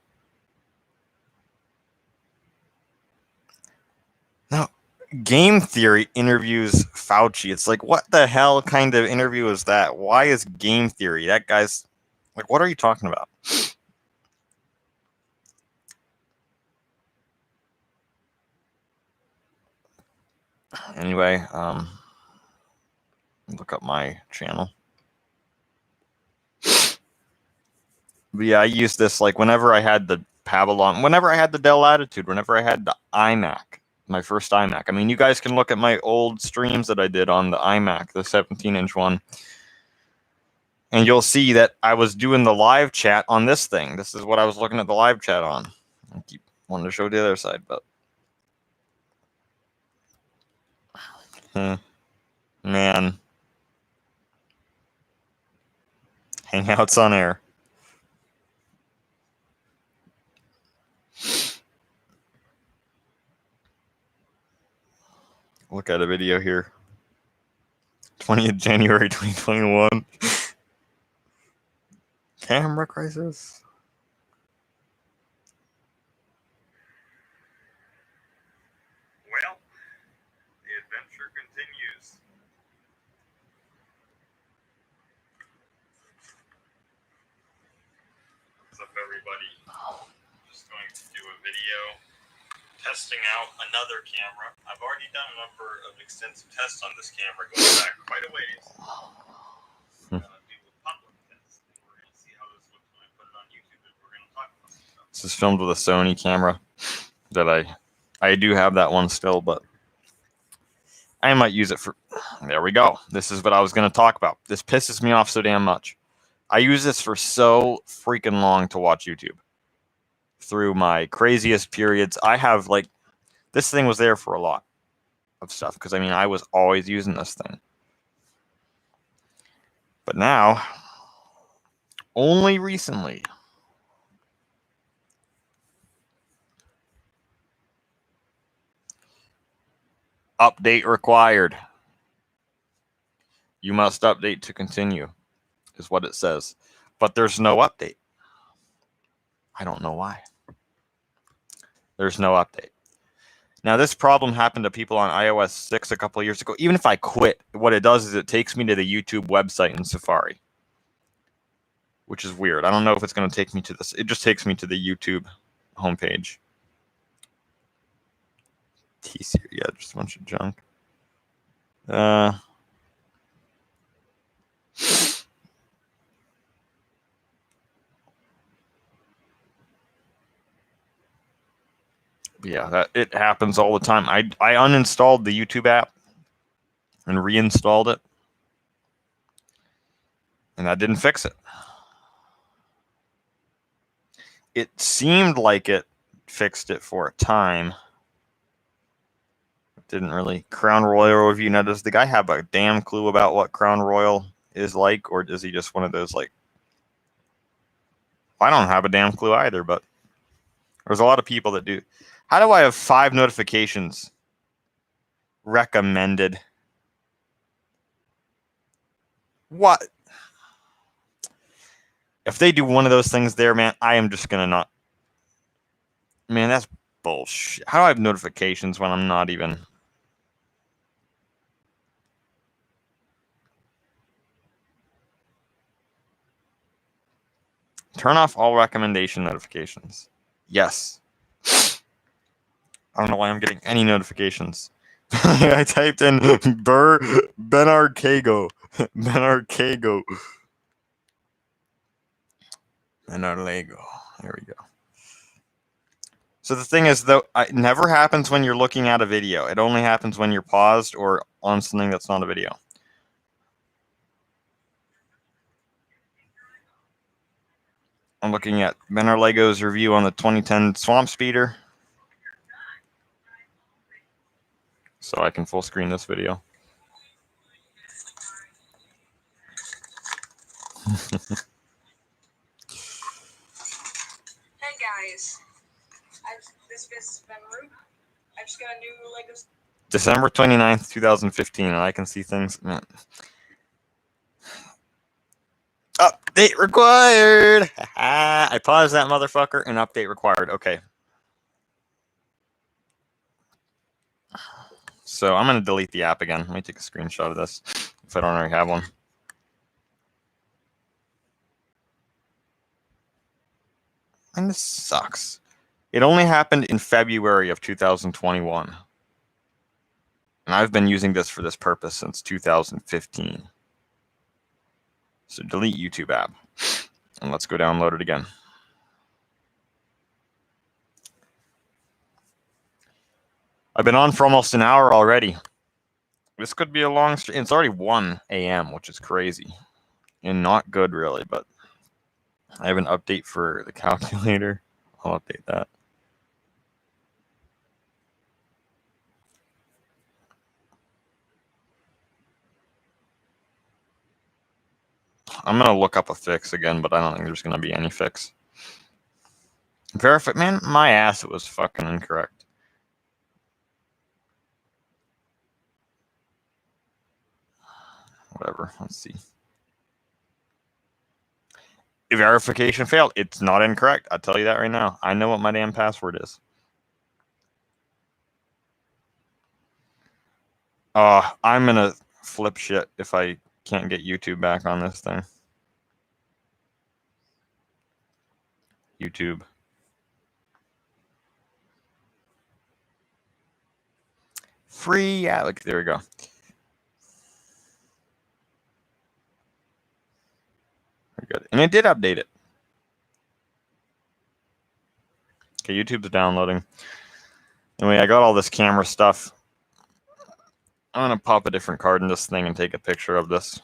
Now, Game Theory interviews Fauci. It's like, what the hell kind of interview is that? Why is Game Theory? That guy's... Like, what are you talking about? Anyway, look up my channel. But yeah, I used this like whenever I had the Pavilion, whenever I had the Dell Latitude, whenever I had the iMac, my first iMac. I mean, you guys can look at my old streams that I did on the iMac, the 17-inch one. And you'll see that I was doing the live chat on this thing. This is what I was looking at the live chat on. I keep wanting to show the other side, but... Man. Hangouts on air. Look at a video here. 20th January 2021. Camera crisis. Well, the adventure continues. What's up, everybody? Just going to do a video testing out another camera. I've already done a number of extensive tests on this camera going back quite a ways. We're going to do a pop-up test. We're going to see how this looks when I put it on YouTube, and we're going to talk about some stuff. This is filmed with a Sony camera that I do have that one still, but I might use it for... There we go. This is what I was going to talk about. This pisses me off so damn much. I use this for so freaking long to watch YouTube. Through my craziest periods. I have, like... This thing was there for a lot of stuff. Because, I mean, I was always using this thing. But now... Only recently... Update required. You must update to continue, is what it says. But there's no update. I don't know why. There's no update. Now, this problem happened to people on iOS 6 a couple of years ago. Even if I quit, what it does is it takes me to the YouTube website in Safari, which is weird. I don't know if it's going to take me to this. It just takes me to the YouTube homepage. T-Series, yeah, just a bunch of junk. Yeah, that it happens all the time. I uninstalled the YouTube app and reinstalled it, and that didn't fix it. It seemed like it fixed it for a time. Didn't really. Crown Royal review. Now, does the guy have a damn clue about what Crown Royal is like, or is he just one of those, like... I don't have a damn clue either, but there's a lot of people that do. How do I have 5 notifications recommended? What? If they do one of those things there, man, I am just going to not... Man, that's bullshit. How do I have notifications when I'm not even... Turn off all recommendation notifications. Yes. I don't know why I'm getting any notifications. I typed in Bernard Kago. Bernard Kago. Bernard Lego. There we go. So the thing is, though, it never happens when you're looking at a video. It only happens when you're paused or on something that's not a video. I'm looking at Bernard Lego's review on the 2010 Swamp Speeder. So I can full screen this video. Hey guys, this has been Root. I just got a new Lego. December 29th, 2015, and I can see things. Man. Update required. I paused that motherfucker and update required. Okay. So I'm going to delete the app again. Let me take a screenshot of this if I don't already have one. And this sucks. It only happened in February of 2021. And I've been using this for this purpose since 2015. So delete YouTube app. And let's go download it again. I've been on for almost an hour already. This could be a long stream. It's already 1 a.m., which is crazy. And not good, really, but I have an update for the calculator. I'll update that. I'm going to look up a fix again, but I don't think there's going to be any fix. Verify, man, my ass, it was fucking incorrect. Whatever, let's see. Verification failed. It's not incorrect. I'll tell you that right now. I know what my damn password is. I'm going to flip shit if I can't get YouTube back on this thing. YouTube. Free, yeah, look, there we go. Very good. And it did update it. Okay, YouTube's downloading. Anyway, I got all this camera stuff. I'm going to pop a different card in this thing and take a picture of this.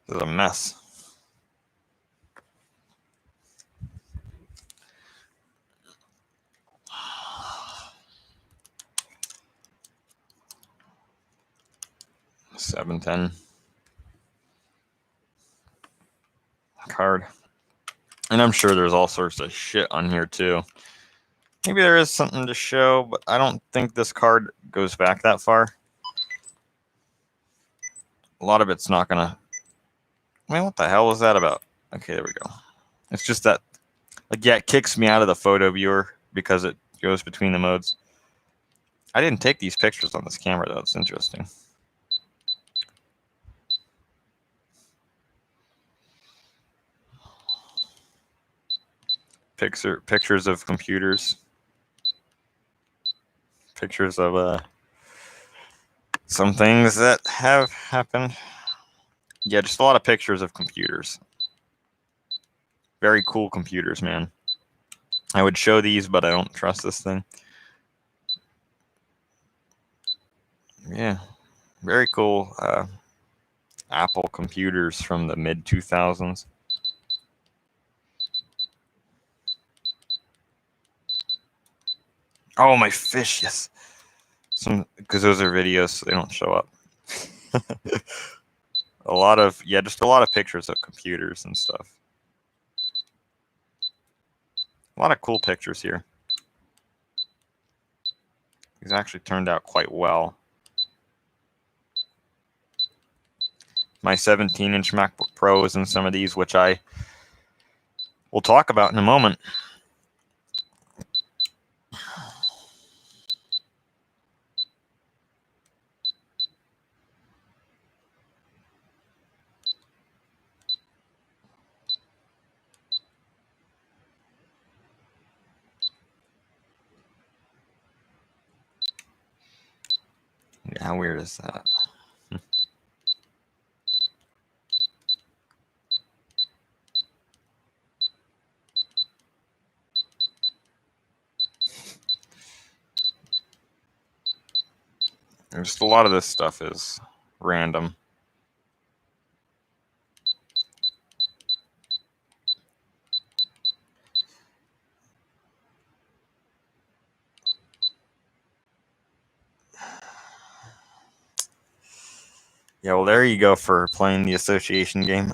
This is a mess. $7.10 card. And I'm sure there's all sorts of shit on here too. Maybe there is something to show, but I don't think this card goes back that far. A lot of it's not gonna. Man, what the hell was that about? Okay, there we go. It's just that, like, yeah, it kicks me out of the photo viewer because it goes between the modes. I didn't take these pictures on this camera though. It's interesting. Pictures of computers. Pictures of some things that have happened. Yeah, just a lot of pictures of computers. Very cool computers, man. I would show these, but I don't trust this thing. Yeah, very cool Apple computers from the mid-2000s. Oh, my fish, yes. Because those are videos, so they don't show up. Just a lot of pictures of computers and stuff. A lot of cool pictures here. These actually turned out quite well. My 17-inch MacBook Pro is in some of these, which I will talk about in a moment. Yeah, how weird is that? Just a lot of this stuff is random. Yeah, well, there you go for playing the association game.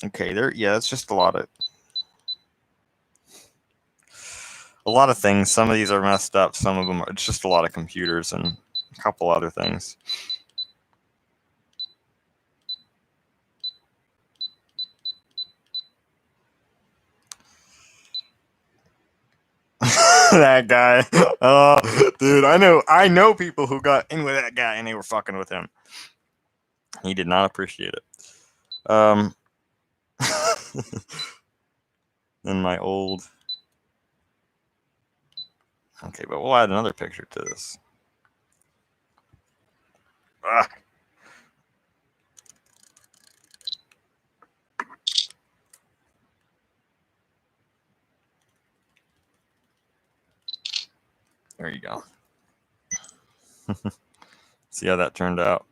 Okay, it's just a lot of things. Some of these are messed up. Some of them it's just a lot of computers and a couple other things. That guy. Oh, dude, I know people who got in with that guy and they were fucking with him. He did not appreciate it. In my old. Okay, but we'll add another picture to this. Ah. There you go. See how that turned out.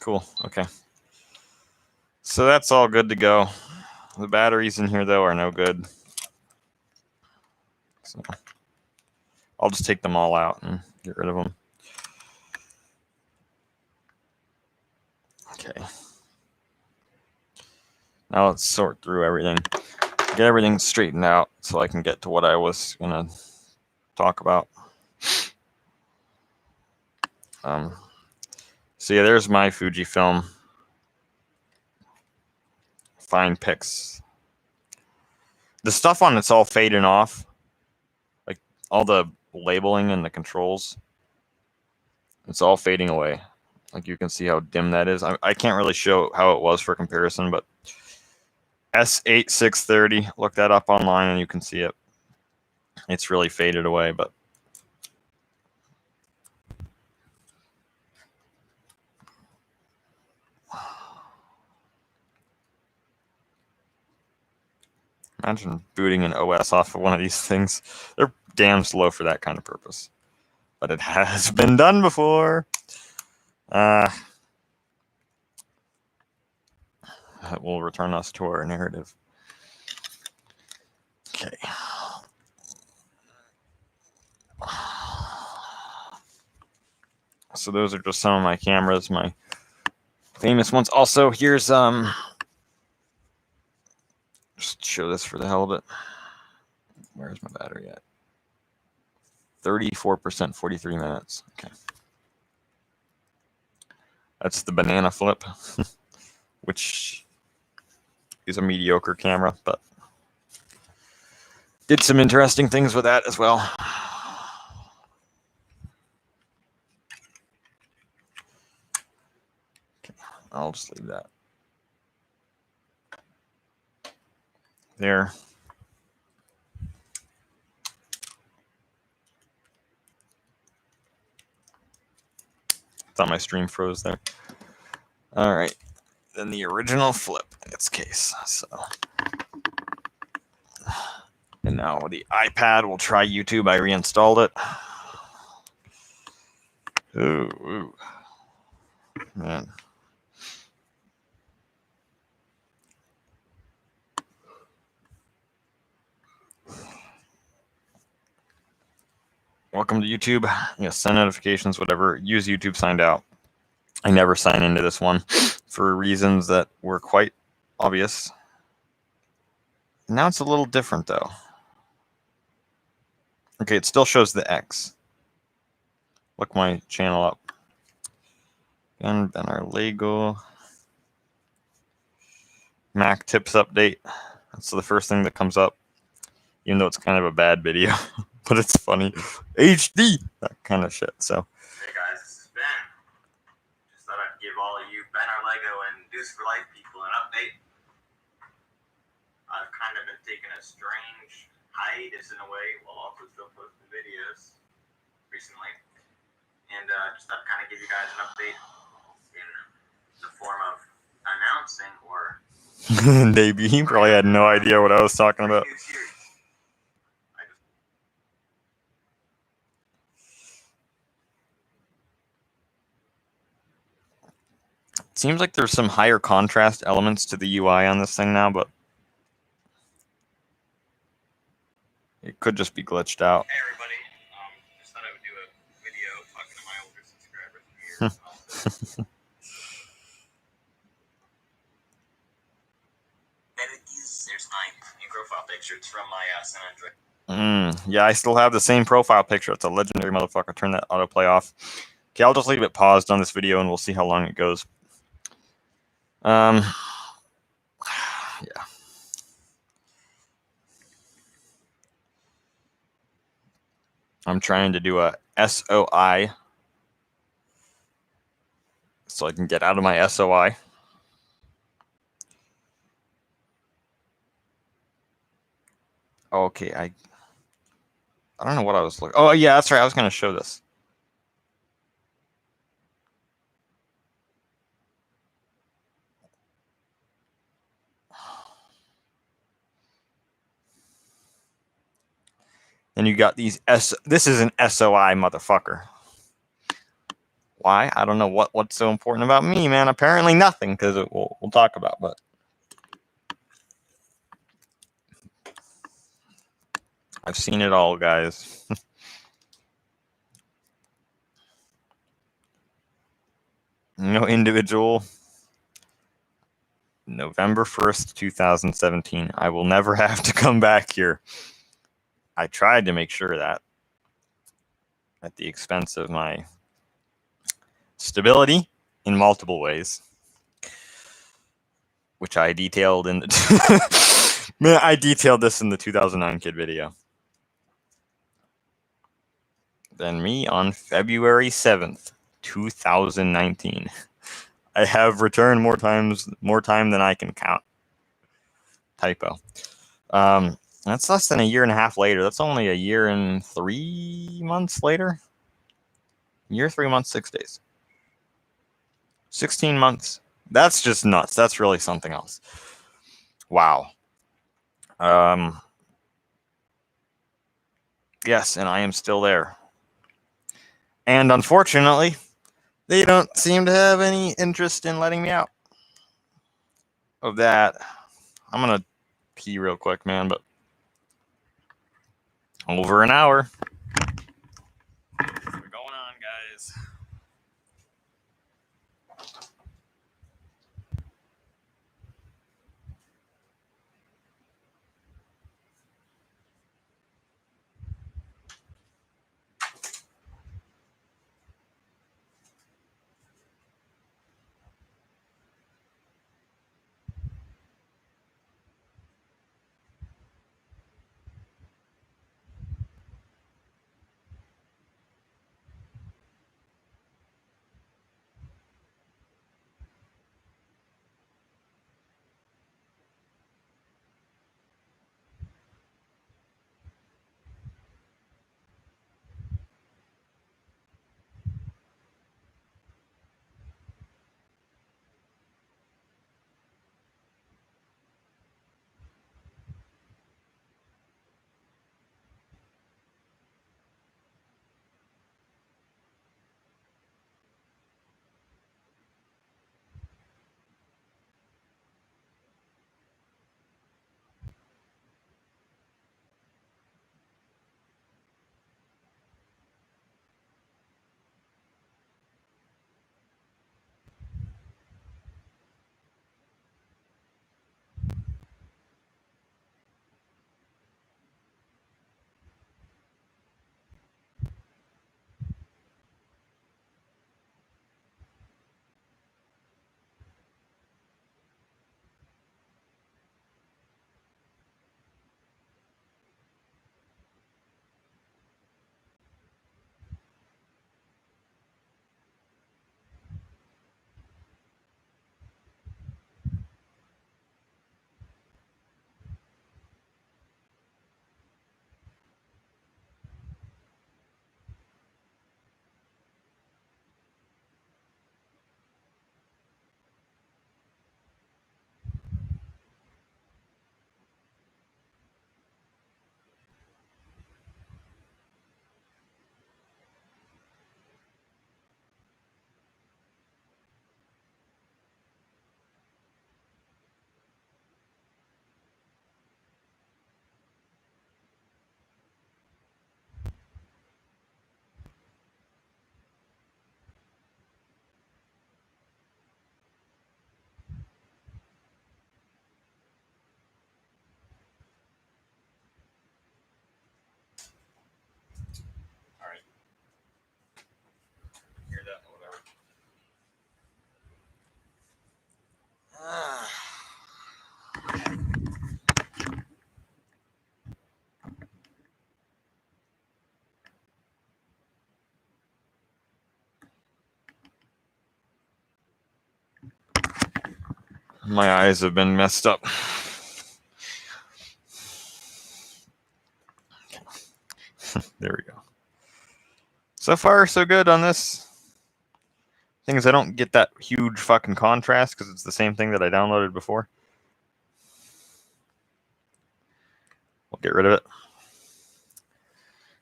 Cool. Okay. So that's all good to go. The batteries in here, though, are no good. So I'll just take them all out and get rid of them. Okay. Now let's sort through everything. Get everything straightened out so I can get to what I was going to talk about. So yeah, there's my Fujifilm fine pics. The stuff on it's all fading off. Like all the labeling and the controls. It's all fading away. Like you can see how dim that is. I can't really show how it was for comparison, but S8630, look that up online and you can see it. It's really faded away, but imagine booting an OS off of one of these things. They're damn slow for that kind of purpose. But it has been done before. That will return us to our narrative. Okay. So those are just some of my cameras, my famous ones. Also, here's just show this for the hell of it. Where's my battery at? 34%, 43 minutes. Okay. That's the banana flip, which is a mediocre camera, but did some interesting things with that as well. Okay, I'll just leave that there. Thought my stream froze there. All right, then the original flip in its case. So, and now the iPad will try YouTube. I reinstalled it. Ooh, man. welcome to YouTube. Yes, send notifications, whatever. Use YouTube signed out. I never sign into this one for reasons that were quite obvious. Now it's a little different though. Okay, it still shows the X. Look my channel up. And then our Lego Mac tips update. That's the first thing that comes up, even though it's kind of a bad video, but it's funny. HD, that kind of shit. So, hey guys, this is Ben. Just thought I'd give all of you Ben our Lego and Deuce for Life people an update. I've kind of been taking a strange hiatus in a way, while also still posting videos recently, and just thought I'd kind of give you guys an update in the form of announcing or. Maybe he probably had no idea what I was talking about. It seems like there's some higher contrast elements to the UI on this thing now, but it could just be glitched out. Hey everybody, just thought I would do a video talking to my older subscribers here. There's my new profile picture. It's from my San Andreas. Yeah, I still have the same profile picture. It's a legendary motherfucker. Turn that autoplay off. Okay, I'll just leave it paused on this video and we'll see how long it goes. Yeah. I'm trying to do a SOI so I can get out of my SOI. Okay, I don't know what I was looking. Oh yeah, that's right. I was going to show this. Then you got these this is an SOI motherfucker. Why? I don't know what's so important about me, man. Apparently nothing, because we'll talk about, but I've seen it all, guys. No individual. November 1st, 2017. I will never have to come back here. I tried to make sure of that at the expense of my stability in multiple ways, which I detailed in the man, I detailed this in the 2009 kid video. Then me on February 7th, 2019. I have returned more time than I can count. Typo. That's less than a year and a half later. That's only a year and 3 months later. Year, 3 months, 6 days. 16 months. That's just nuts. That's really something else. Wow. Yes, and I am still there. And unfortunately, they don't seem to have any interest in letting me out of that. I'm going to pee real quick, man, but over an hour. What's going on, guys? My eyes have been messed up. There we go. So far, so good on this. Thing is, I don't get that huge fucking contrast because it's the same thing that I downloaded before. We'll get rid of it.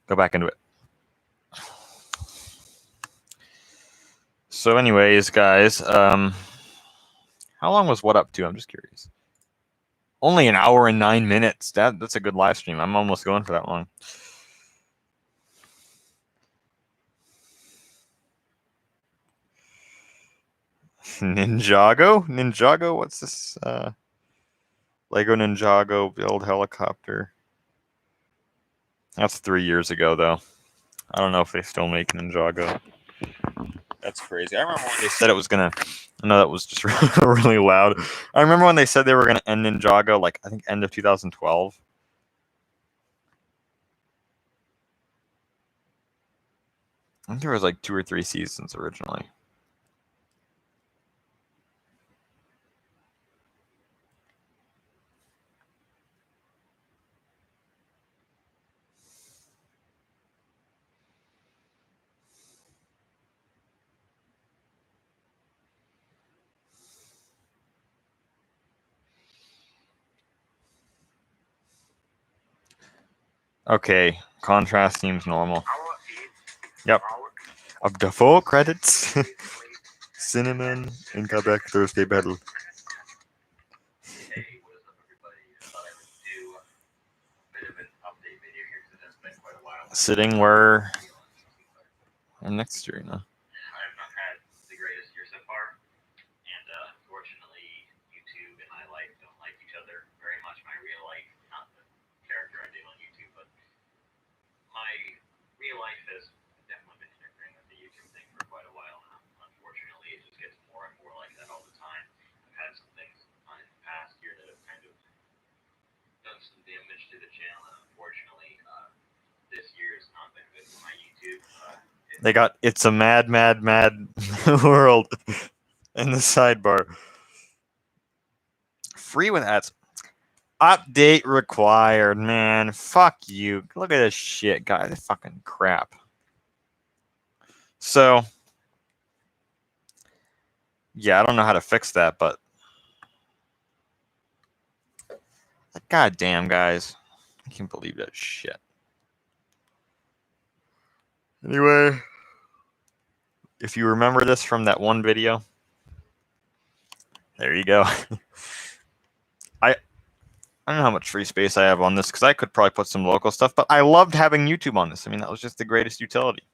Go back into it. So anyways, guys, how long was What Up To? I'm just curious. Only an hour and 9 minutes. That's a good live stream. I'm almost going for that long. Ninjago? Ninjago? What's this? Lego Ninjago build helicopter. That's 3 years ago, though. I don't know if they still make Ninjago. That's crazy. I remember when they said it was gonna. I know that was just really loud. I remember when they said they were gonna end Ninjago, like I think end of 2012. I think there was like 2 or 3 seasons originally. Okay, contrast seems normal. Yep. Of the 4 credits, Cinnamon in Quebec Thursday battle. Sitting where I'm next to you now. I've not had the greatest year so far, and unfortunately, YouTube and my life don't like each other very much. My real life, not the character I do on YouTube, but my real life has definitely been interfering with the YouTube thing for quite a while now. Unfortunately, it just gets more and more like that all the time. I've had some things on in the past year that have kind of done some damage to the channel, and unfortunately, this year has not been good for my YouTube. They got It's a Mad, Mad, Mad World in the sidebar. Free with ads. Update required, man. Fuck you. Look at this shit, guys. This fucking crap. So, yeah, I don't know how to fix that, but god damn, guys. I can't believe that shit. Anyway, if you remember this from that one video, there you go. I don't know how much free space I have on this because I could probably put some local stuff, but I loved having YouTube on this. I mean, that was just the greatest utility.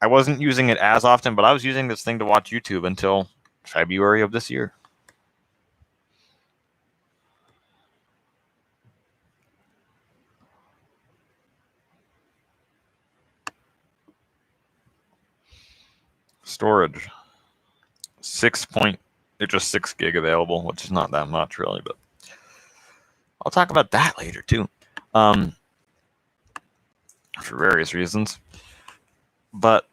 I wasn't using it as often, but I was using this thing to watch YouTube until February of this year. Storage. It's just 6 gig available, which is not that much really, but I'll talk about that later too. For various reasons. But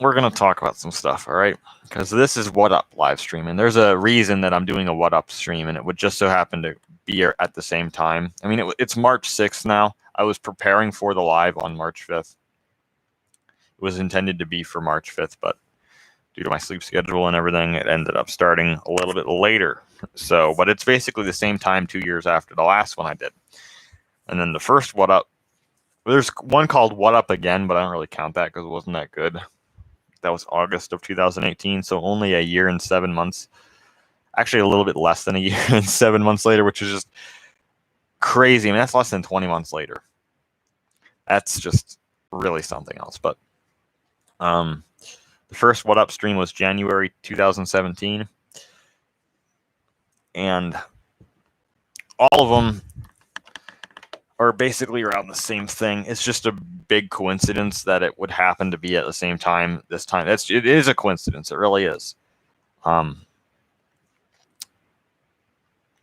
we're going to talk about some stuff, all right? Because this is What Up live stream, and there's a reason that I'm doing a What Up stream, and it would just so happen to be at the same time. I mean, it's March 6th now. I was preparing for the live on March 5th. It was intended to be for March 5th, but due to my sleep schedule and everything, it ended up starting a little bit later. So, but it's basically the same time 2 years after the last one I did. And then the first What Up, there's one called What Up Again, but I don't really count that because it wasn't that good. That was August of 2018, so only a year and 7 months. Actually, a little bit less than a year and 7 months later, which is just crazy. I mean, that's less than 20 months later. That's just really something else. But the first What Up stream was January 2017. And all of them are basically around the same thing. It's just a big coincidence that it would happen to be at the same time this time. It is a coincidence. It really is.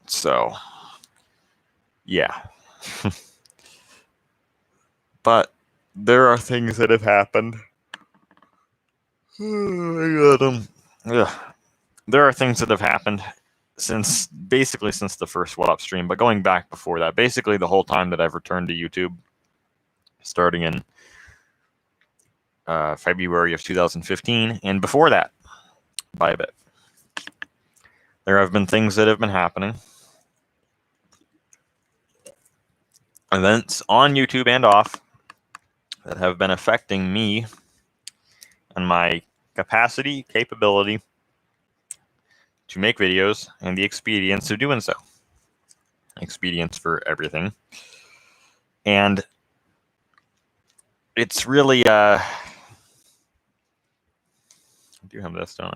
So, yeah. But there are things that have happened. I got them. there are things that have happened since the first What Up stream, but going back before that, basically the whole time that I've returned to YouTube, starting in February of 2015, and before that by a bit. There have been things that have been happening, events on YouTube and off, that have been affecting me and my capacity, capability to make videos, and the expedience of doing so. Expedience for everything. And it's really, I do have this, don't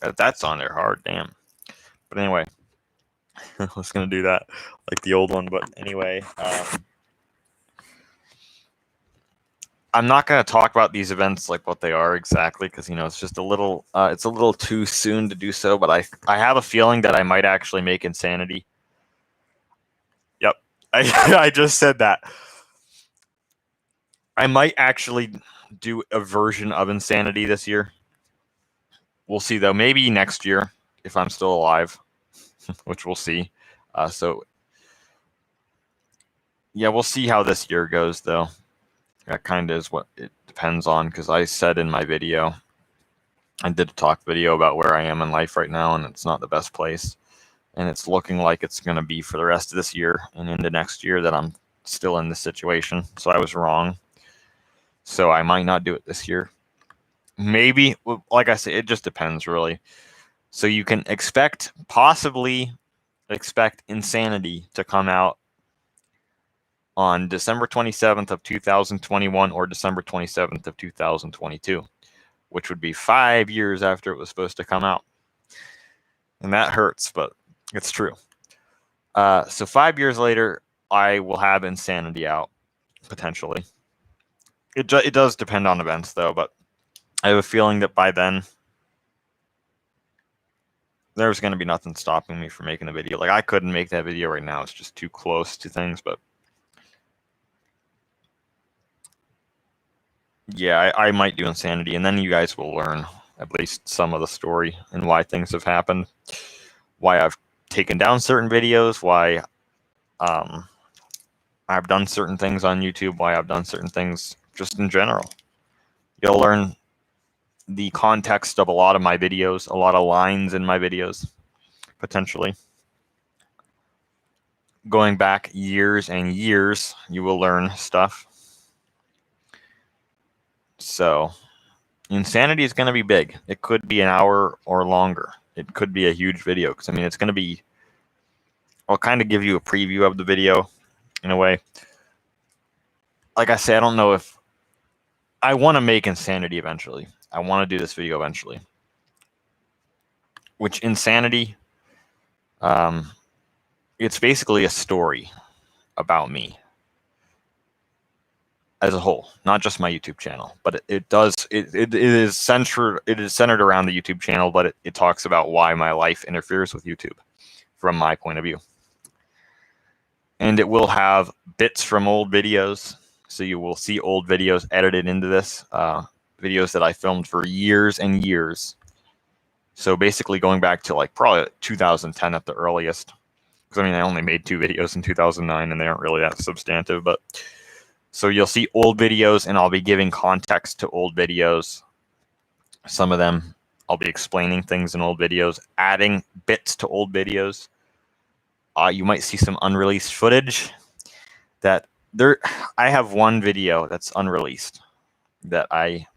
I? That's on there hard, damn. But anyway, I was going to do that like the old one, but anyway, I'm not going to talk about these events like what they are exactly, because it's just a little too soon to do so. But I have a feeling that I might actually make Insanity. Yep, I just said that. I might actually do a version of Insanity this year. We'll see though. Maybe next year if I'm still alive, which we'll see. So yeah, we'll see how this year goes though. That kind of is what it depends on, because I said in my video, I did a talk video about where I am in life right now, and it's not the best place. And it's looking like it's going to be for the rest of this year and into next year that I'm still in this situation. So I was wrong. So I might not do it this year. Maybe, like I said, it just depends really. So you can possibly expect Insanity to come out on December 27th of 2021 or December 27th of 2022, which would be 5 years after it was supposed to come out. And that hurts, but it's true. So 5 years later, I will have Insanity out, potentially. It does depend on events, though, but I have a feeling that by then, there's going to be nothing stopping me from making a video. Like, I couldn't make that video right now. It's just too close to things, but yeah, I might do Insanity, and then you guys will learn at least some of the story and why things have happened, why I've taken down certain videos, why I've done certain things on YouTube, why I've done certain things just in general. You'll learn the context of a lot of my videos, a lot of lines in my videos, potentially. Going back years and years, you will learn stuff. So, Insanity is going to be big. It could be an hour or longer. It could be a huge video, because, it's going to be... I'll kind of give you a preview of the video, in a way. Like I said, I don't know if... I want to make Insanity eventually. I want to do this video eventually. Which Insanity... it's basically a story about me as a whole, not just my YouTube channel, but it is centered around the YouTube channel, but it talks about why my life interferes with YouTube from my point of view. And it will have bits from old videos, so you will see old videos edited into this, videos that I filmed for years and years. So basically going back to like probably 2010 at the earliest. Because I only made 2 videos in 2009 and they aren't really that substantive. But so you'll see old videos, and I'll be giving context to old videos. Some of them I'll be explaining things in old videos, adding bits to old videos. You might see some unreleased footage that I have one video that's unreleased that I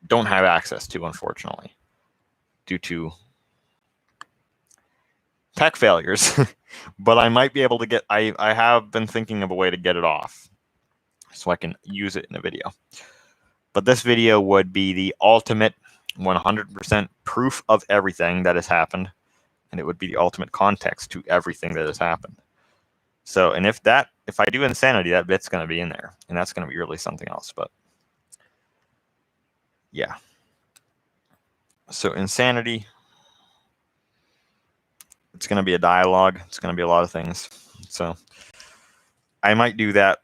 don't have access to, unfortunately, due to tech failures. But I might be able to get... I have been thinking of a way to get it off so I can use it in a video. But this video would be the ultimate 100% proof of everything that has happened, and it would be the ultimate context to everything that has happened. So, and if I do Insanity, that bit's going to be in there, and that's going to be really something else. But yeah. So Insanity, it's going to be a dialogue. It's going to be a lot of things. So I might do that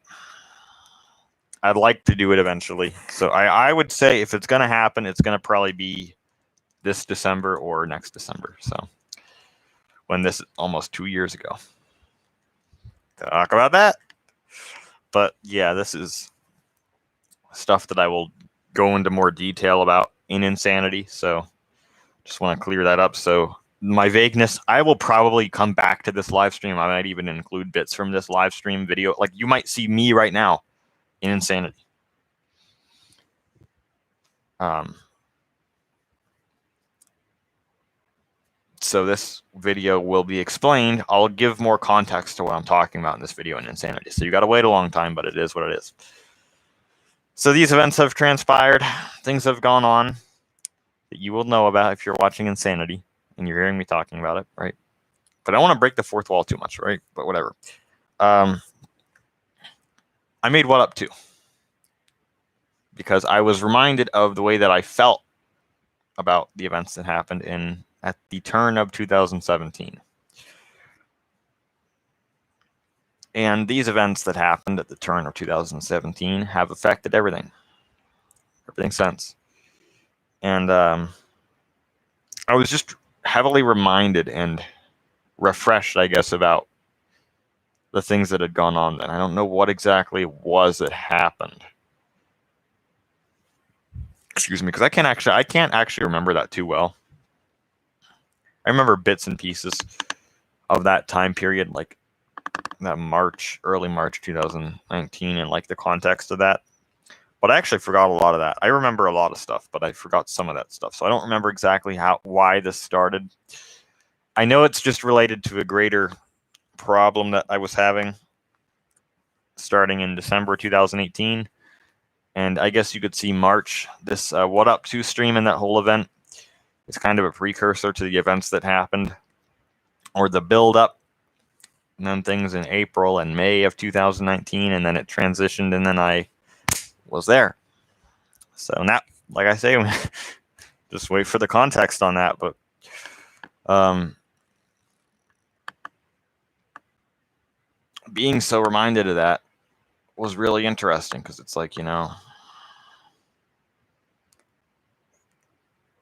I'd like to do it eventually. So I would say if it's going to happen, it's going to probably be this December or next December. So when this almost 2 years ago. Talk about that. But yeah, this is stuff that I will go into more detail about in Insanity. So just want to clear that up. So my vagueness, I will probably come back to this live stream. I might even include bits from this live stream video. Like you might see me right now in Insanity. So this video will be explained. I'll give more context to what I'm talking about in this video in Insanity. So you got to wait a long time, but it is what it is. So these events have transpired. Things have gone on that you will know about if you're watching Insanity and you're hearing me talking about it, right? But I don't want to break the fourth wall too much, right? But whatever. I made What Up 2 because I was reminded of the way that I felt about the events that happened at the turn of 2017. And these events that happened at the turn of 2017 have affected everything since. And I was just heavily reminded and refreshed, I guess, about the things that had gone on then. I don't know what exactly it was that happened. Excuse me, because I can't actually remember that too well. I remember bits and pieces of that time period, like that early March 2019, and like the context of that. But I actually forgot a lot of that. I remember a lot of stuff, but I forgot some of that stuff. So I don't remember exactly why this started. I know it's just related to a greater problem that I was having starting in December 2018. And I guess you could see March, this What Up 2 stream and that whole event is kind of a precursor to the events that happened, or the build up, and then things in April and May of 2019, and then it transitioned, and then I was there. So now, like I say, just wait for the context on that. But being so reminded of that was really interesting because it's like,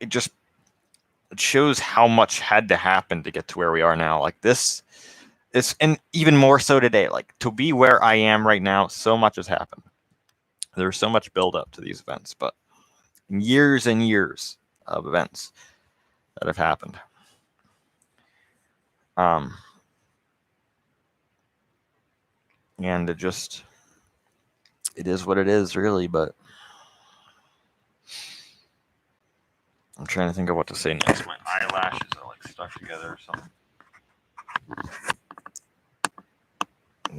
it shows how much had to happen to get to where we are now. Like this is, and even more so today, like to be where I am right now, so much has happened. There's so much build up to these events, but years and years of events that have happened. And it is what it is, really, but I'm trying to think of what to say next. My eyelashes are like stuck together or something.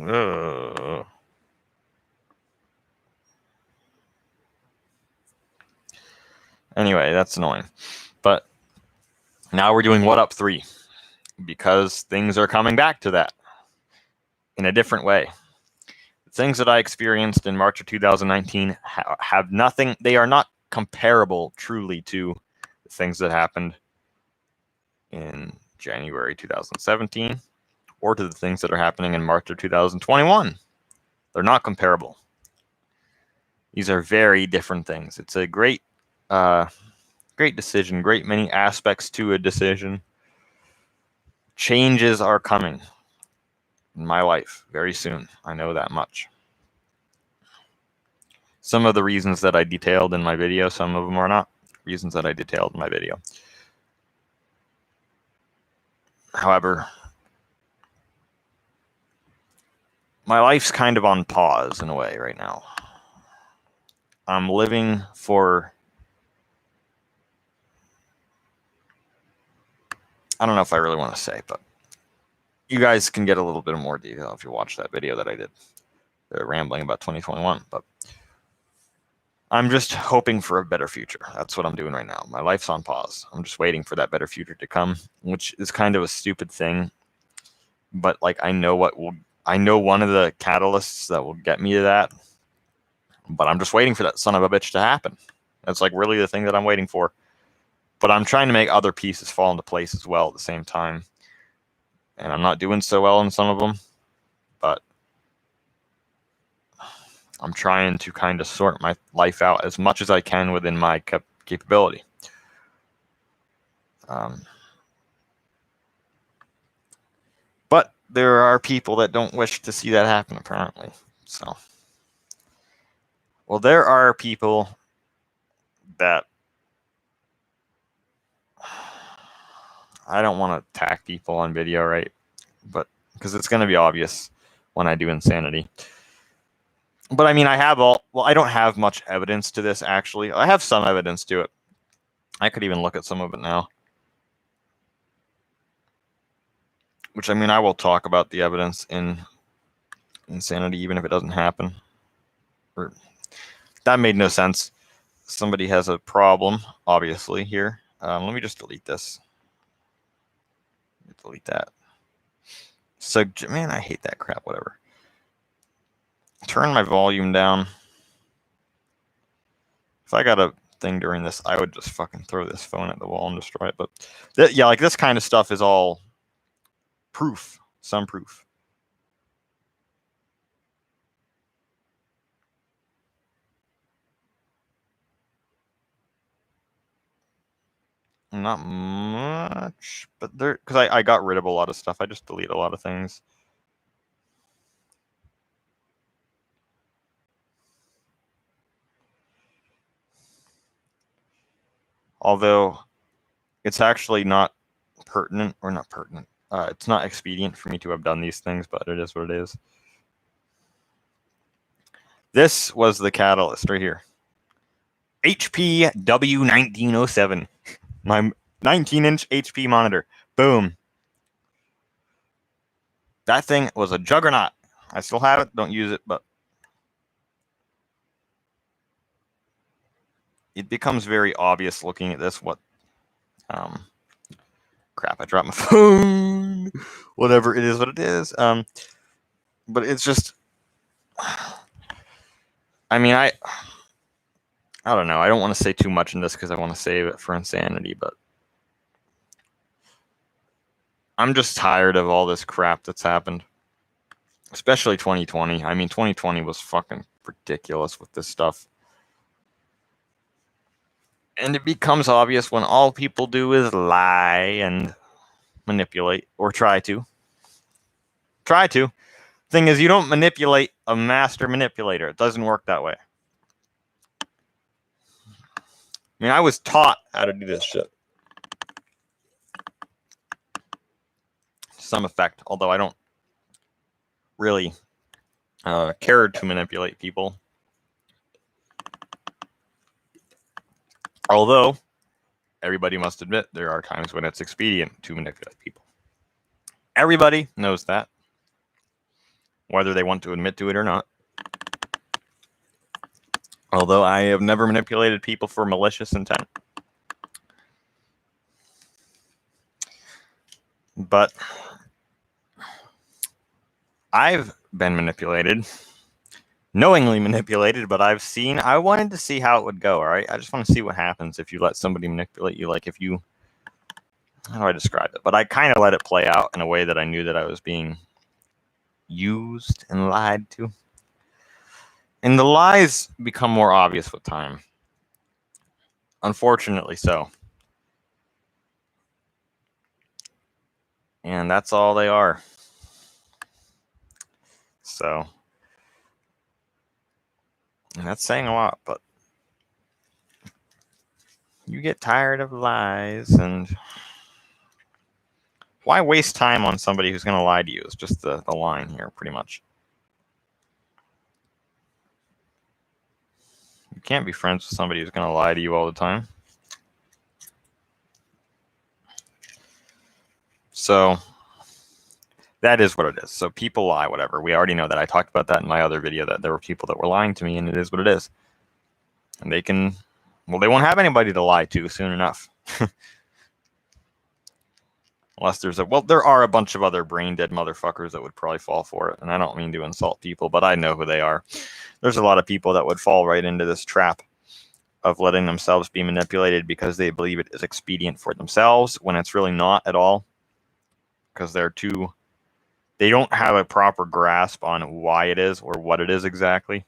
Ugh. Anyway, that's annoying. But now we're doing What Up 3 because things are coming back to that in a different way. The things that I experienced in March of 2019 have nothing, they are not comparable truly to the things that happened in January 2017 or to the things that are happening in March of 2021. They're not comparable. These are very different things. It's a great decision, great many aspects to a decision. Changes are coming in my life very soon. I know that much. Some of the reasons that I detailed in my video, some of them are not reasons that I detailed in my video. However, my life's kind of on pause in a way right now. I'm living for, I don't know if I really want to say, but you guys can get a little bit more detail if you watch that video that I did. They're rambling about 2021, but I'm just hoping for a better future. That's what I'm doing right now. My life's on pause. I'm just waiting for that better future to come, which is kind of a stupid thing. But like, I know one of the catalysts that will get me to that. But I'm just waiting for that son of a bitch to happen. That's like really the thing that I'm waiting for. But I'm trying to make other pieces fall into place as well at the same time. And I'm not doing so well in some of them. But I'm trying to kind of sort my life out as much as I can within my capability. But there are people that don't wish to see that happen, apparently. So, well, there are people that I don't want to attack people on video, right? But because it's going to be obvious when I do insanity. But I mean, I don't have much evidence to this, actually. I have some evidence to it. I could even look at some of it now. Which, I mean, I will talk about the evidence in insanity, even if it doesn't happen. That made no sense. Somebody has a problem, obviously, here. Let me just delete this. Delete that. So, man, I hate that crap, whatever. Turn my volume down. If I got a thing during this, I would just fucking throw this phone at the wall and destroy it. But, yeah, like this kind of stuff is all proof. Some proof. Not much, but there, because I got rid of a lot of stuff. I just delete a lot of things. Although it's actually not pertinent, or not pertinent. It's not expedient for me to have done these things, but it is what it is. This was the catalyst right here. HP W1907. My 19-inch HP monitor. Boom. That thing was a juggernaut. I still have it. Don't use it, but it becomes very obvious looking at this what crap, I dropped my phone. Whatever, it is what it is. But it's just, I mean, I don't know. I don't want to say too much in this because I want to save it for insanity, but I'm just tired of all this crap that's happened. Especially 2020. I mean, 2020 was fucking ridiculous with this stuff. And it becomes obvious when all people do is lie and manipulate, or try to. Try to. Thing is, you don't manipulate a master manipulator. It doesn't work that way. I mean, I was taught how to do this shit. To some effect, although I don't really care to manipulate people. Although, everybody must admit there are times when it's expedient to manipulate people. Everybody knows that, whether they want to admit to it or not. Although I have never manipulated people for malicious intent. But I've been manipulated. Knowingly manipulated, but I wanted to see how it would go, all right? I just want to see what happens if you let somebody manipulate you. Like if you, how do I describe it? But I kind of let it play out in a way that I knew that I was being used and lied to. And the lies become more obvious with time. Unfortunately so. And that's all they are. So, and that's saying a lot, but you get tired of lies, and why waste time on somebody who's going to lie to you? It's just the line here, pretty much. You can't be friends with somebody who's going to lie to you all the time. So, that is what it is. So people lie, whatever. We already know that. I talked about that in my other video, that there were people that were lying to me, and it is what it is. And they can, well, they won't have anybody to lie to soon enough. Unless there's there are a bunch of other brain dead motherfuckers that would probably fall for it. And I don't mean to insult people, but I know who they are. There's a lot of people that would fall right into this trap of letting themselves be manipulated because they believe it is expedient for themselves when it's really not at all. Because they don't have a proper grasp on why it is or what it is exactly.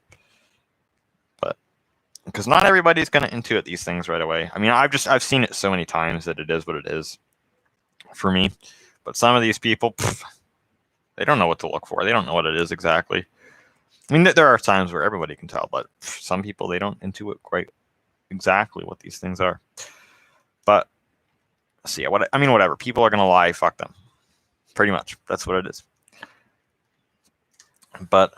because not everybody's going to intuit these things right away. I mean, I've seen it so many times that it is what it is for me. But some of these people, they don't know what to look for. They don't know what it is exactly. I mean, there are times where everybody can tell, but some people, they don't intuit quite exactly what these things are. But so yeah, whatever. People are going to lie. Fuck them. Pretty much. That's what it is. But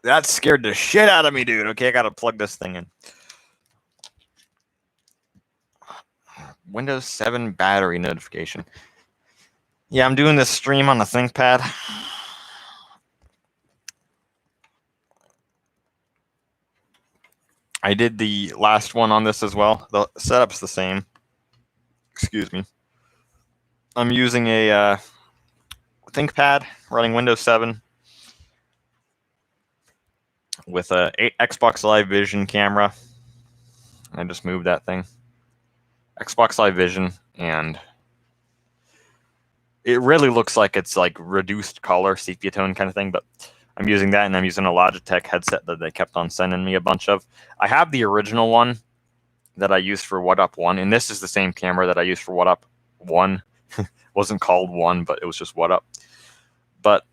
that scared the shit out of me, dude. Okay, I got to plug this thing in. Windows 7 battery notification. Yeah, I'm doing this stream on the ThinkPad. I did the last one on this as well. The setup's the same. Excuse me. I'm using a ThinkPad running Windows 7 with a Xbox Live Vision camera. I just moved that thing. Xbox Live Vision, and it really looks like it's like reduced color, sepia tone kind of thing, but I'm using that, and I'm using a Logitech headset that they kept on sending me a bunch of. I have the original one that I used for What Up 1, and this is the same camera that I used for What Up 1. Wasn't called 1, but it was just What Up. But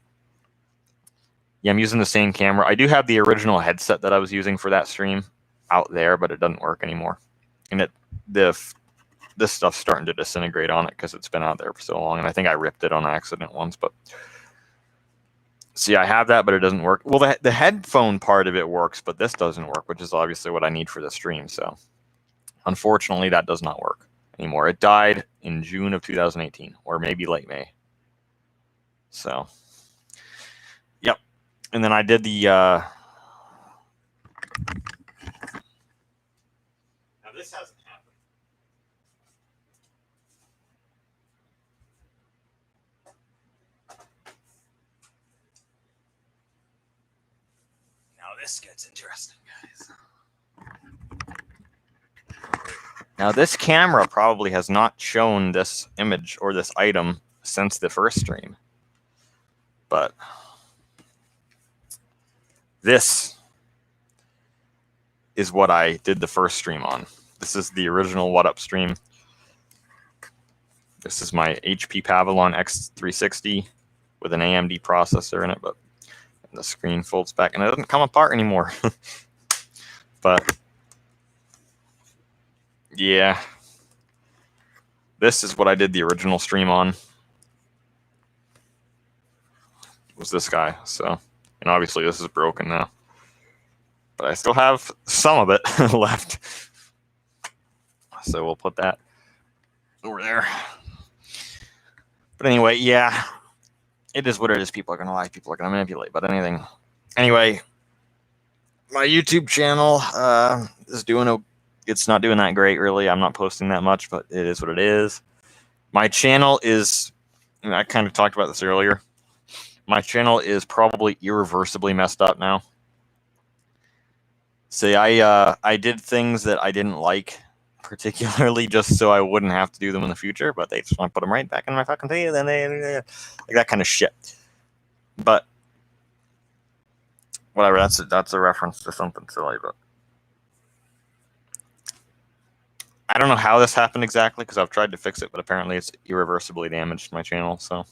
yeah, I'm using the same camera. I do have the original headset that I was using for that stream out there, but it doesn't work anymore. And this stuff's starting to disintegrate on it because it's been out there for so long, and I think I ripped it on accident once. But see, I have that, but it doesn't work. Well, the headphone part of it works, but this doesn't work, which is obviously what I need for the stream. So unfortunately, that does not work anymore. It died in June of 2018, or maybe late May. So, yep. And then I did the now this hasn't happened. Now this gets interesting, guys. Now this camera probably has not shown this image or this item since the first stream. But this is what I did the first stream on. This is the original What Up stream. This is my HP Pavilion X360 with an AMD processor in it, but the screen folds back and it doesn't come apart anymore. But yeah, this is what I did the original stream on. Was this guy. So, and obviously this is broken now, but I still have some of it left. So we'll put that over there. But anyway, yeah, it is what it is. People are going to lie. People are going to manipulate. But anyway, my YouTube channel is doing it's not doing that great, really. I'm not posting that much, but it is what it is. My channel is, and I kind of talked about this earlier, my channel is probably irreversibly messed up now. See, I did things that I didn't like particularly just so I wouldn't have to do them in the future, but they just want to put them right back in my fucking teeth, and they like that kind of shit. But whatever, that's a reference to something silly, but I don't know how this happened exactly because I've tried to fix it, but apparently it's irreversibly damaged my channel, so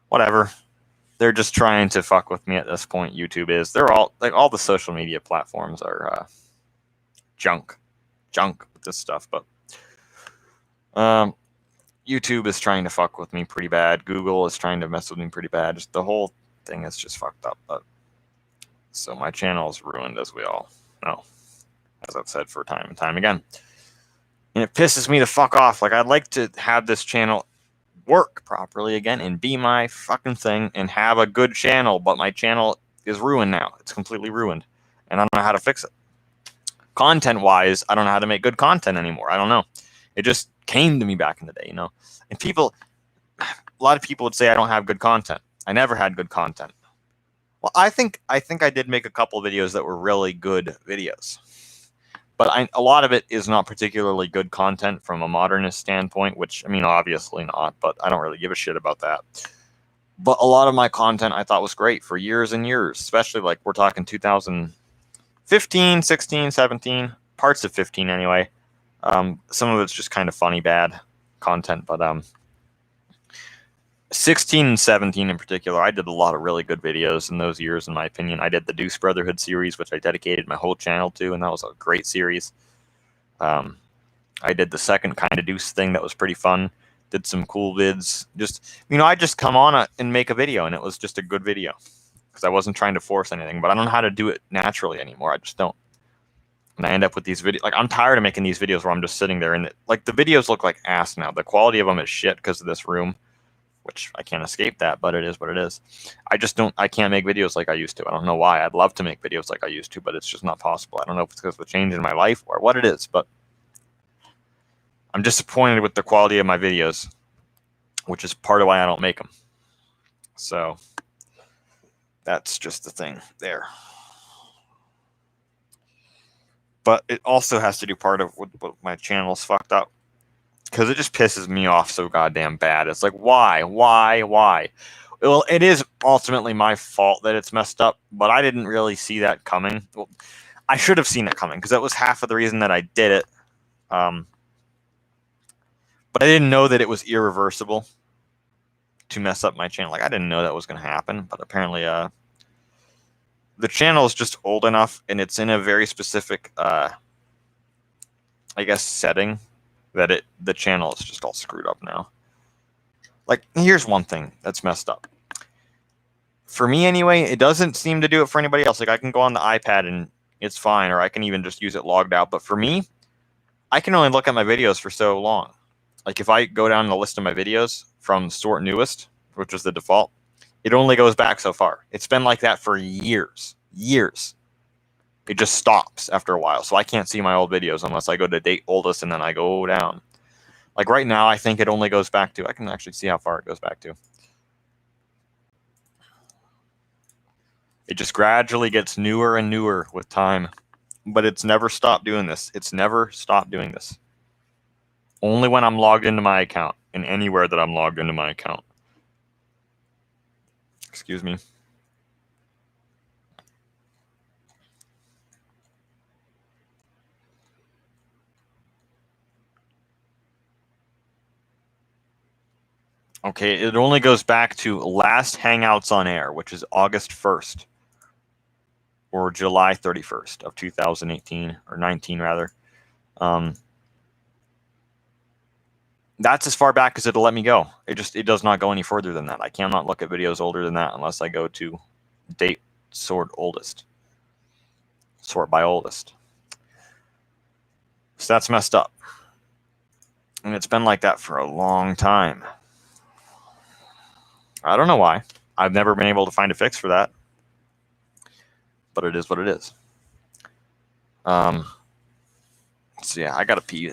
whatever. They're just trying to fuck with me at this point. YouTube is. They're all like all the social media platforms are junk with this stuff, but YouTube is trying to fuck with me pretty bad. Google is trying to mess with me pretty bad. Just the whole thing is just fucked up. But so my channel is ruined, as we all know, as I've said for time and time again. And it pisses me the fuck off. Like, I'd like to have this channel work properly again and be my fucking thing and have a good channel, but my channel is ruined now. It's completely ruined, and I don't know how to fix it. Content-wise, I don't know how to make good content anymore. I don't know. It just came to me back in the day, you know? And a lot of people would say I don't have good content. I never had good content. Well, I think I did make a couple of videos that were really good videos. But a lot of it is not particularly good content from a modernist standpoint, which, I mean, obviously not, but I don't really give a shit about that. But a lot of my content I thought was great for years and years, especially like we're talking 2000, 15, 16, 17, parts of 15 anyway. Some of it's just kind of funny, bad content, but 16 and 17 in particular, I did a lot of really good videos in those years, in my opinion. I did the Deuce Brotherhood series, which I dedicated my whole channel to, and that was a great series. I did the second kind of Deuce thing that was pretty fun. Did some cool vids. Just, I just come on and make a video, and it was just a good video because I wasn't trying to force anything, but I don't know how to do it naturally anymore. I just don't. And I end up with these videos. Like, I'm tired of making these videos where I'm just sitting there, and like the videos look like ass now. The quality of them is shit because of this room, which I can't escape that, but it is what it is. I can't make videos like I used to. I don't know why. I'd love to make videos like I used to, but it's just not possible. I don't know if it's because of the change in my life or what it is, but I'm disappointed with the quality of my videos, which is part of why I don't make them. So that's just the thing there. But it also has to do part of what my channel's fucked up, because it just pisses me off so goddamn bad. It's like, why? Well, it is ultimately my fault that it's messed up, but I didn't really see that coming. Well, I should have seen it coming, because that was half of the reason that I did it. But I didn't know that it was irreversible to mess up my channel. Like, I didn't know that was going to happen, but apparently the channel is just old enough, and it's in a very specific, I guess, setting that the channel is just all screwed up now. Like, here's one thing that's messed up. For me, anyway, it doesn't seem to do it for anybody else. Like, I can go on the iPad and it's fine, or I can even just use it logged out. But for me, I can only look at my videos for so long. Like, if I go down the list of my videos from sort newest, which is the default, it only goes back so far. It's been like that for years. It just stops after a while. So I can't see my old videos unless I go to date oldest and then I go down. Like right now, I think it only goes back to, I can actually see how far it goes back to. It just gradually gets newer and newer with time. But it's never stopped doing this. It's never stopped doing this. Only when I'm logged into my account, and anywhere that I'm logged into my account. Excuse me. Okay, it only goes back to last Hangouts on Air, which is August 1st. Or July 31st of 2018, or 19 rather. That's as far back as it'll let me go. It does not go any further than that. I cannot look at videos older than that unless I go to date sort oldest. Sort by oldest. So that's messed up. And it's been like that for a long time. I don't know why. I've never been able to find a fix for that. But it is what it is. So yeah, I gotta pee.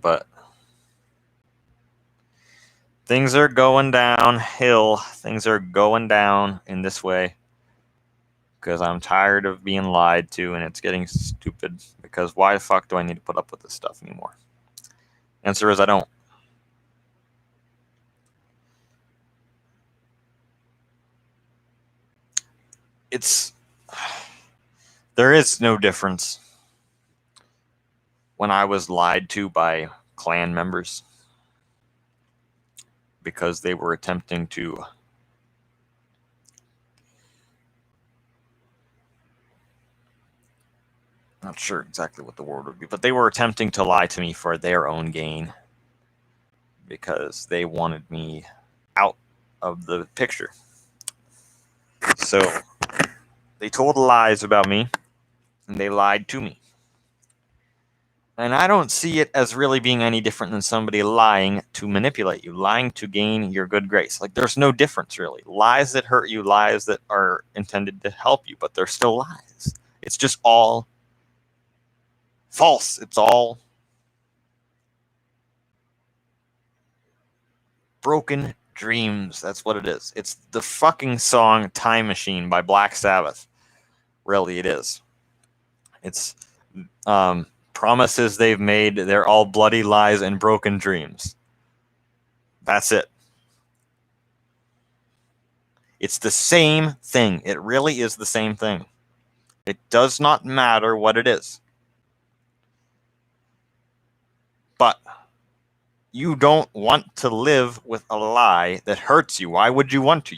But things are going downhill. Things are going down in this way because I'm tired of being lied to, and it's getting stupid because why the fuck do I need to put up with this stuff anymore? Answer is I don't. There is no difference when I was lied to by clan members because they were attempting to not sure exactly what the word would be, but they were attempting to lie to me for their own gain because they wanted me out of the picture. So they told lies about me and they lied to me. And I don't see it as really being any different than somebody lying to manipulate you, lying to gain your good grace. Like, there's no difference, really. Lies that hurt you, lies that are intended to help you, but they're still lies. It's just all false. It's all broken dreams. That's what it is. It's the fucking song Time Machine by Black Sabbath. Really, it is. It's promises they've made. They're all bloody lies and broken dreams. That's it. It's the same thing. It really is the same thing. It does not matter what it is. But you don't want to live with a lie that hurts you. Why would you want to?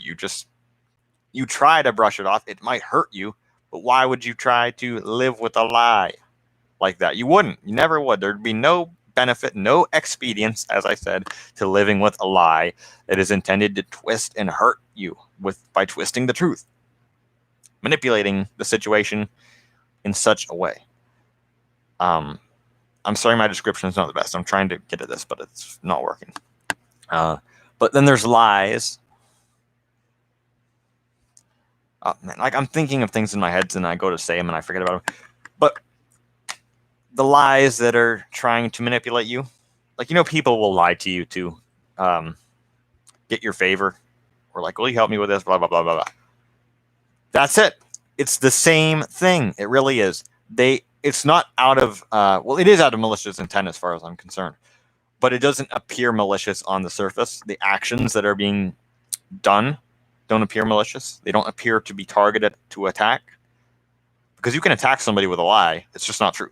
You try to brush it off. It might hurt you, but why would you try to live with a lie like that? You wouldn't. You never would. There'd be no benefit, no expedience, as I said, to living with a lie that is intended to twist and hurt you by twisting the truth, manipulating the situation in such a way. I'm sorry my description is not the best. I'm trying to get at this, but it's not working. But then there's lies. Oh, man, like I'm thinking of things in my head and I go to say them and I forget about them. But the lies that are trying to manipulate you, like, people will lie to you to get your favor, or like, will you help me with this? Blah, blah, blah, blah, blah. That's it. It's the same thing. It really is. It's not out of, it is out of malicious intent as far as I'm concerned, but it doesn't appear malicious on the surface. The actions that are being done don't appear malicious. They don't appear to be targeted to attack, because you can attack somebody with a lie. It's just not true.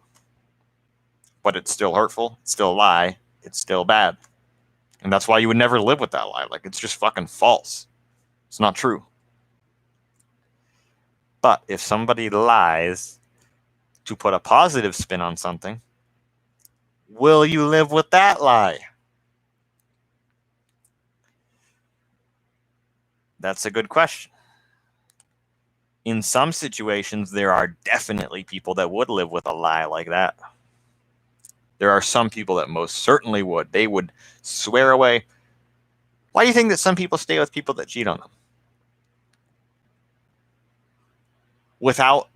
But it's still hurtful. It's still a lie. It's still bad. And that's why you would never live with that lie. Like, it's just fucking false. It's not true. But if somebody lies to put a positive spin on something, will you live with that lie? That's a good question. In some situations, there are definitely people that would live with a lie like that. There are some people that most certainly would. They would swear away. Why do you think that some people stay with people that cheat on them? Without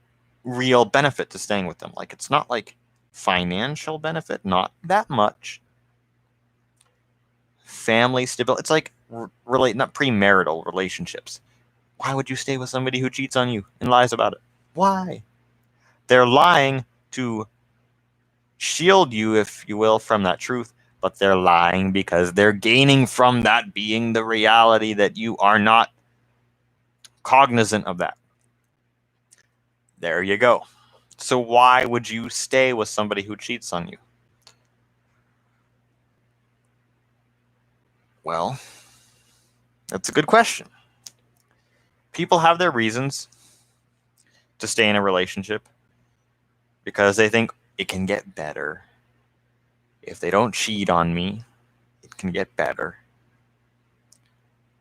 real benefit to staying with them. Like, it's not like financial benefit, not that much. Family stability. It's like not premarital relationships. Why would you stay with somebody who cheats on you and lies about it? Why? They're lying to shield you, if you will, from that truth, but they're lying because they're gaining from that being the reality that you are not cognizant of that. There you go. So why would you stay with somebody who cheats on you? Well, that's a good question. People have their reasons to stay in a relationship because they think it can get better. If they don't cheat on me, it can get better.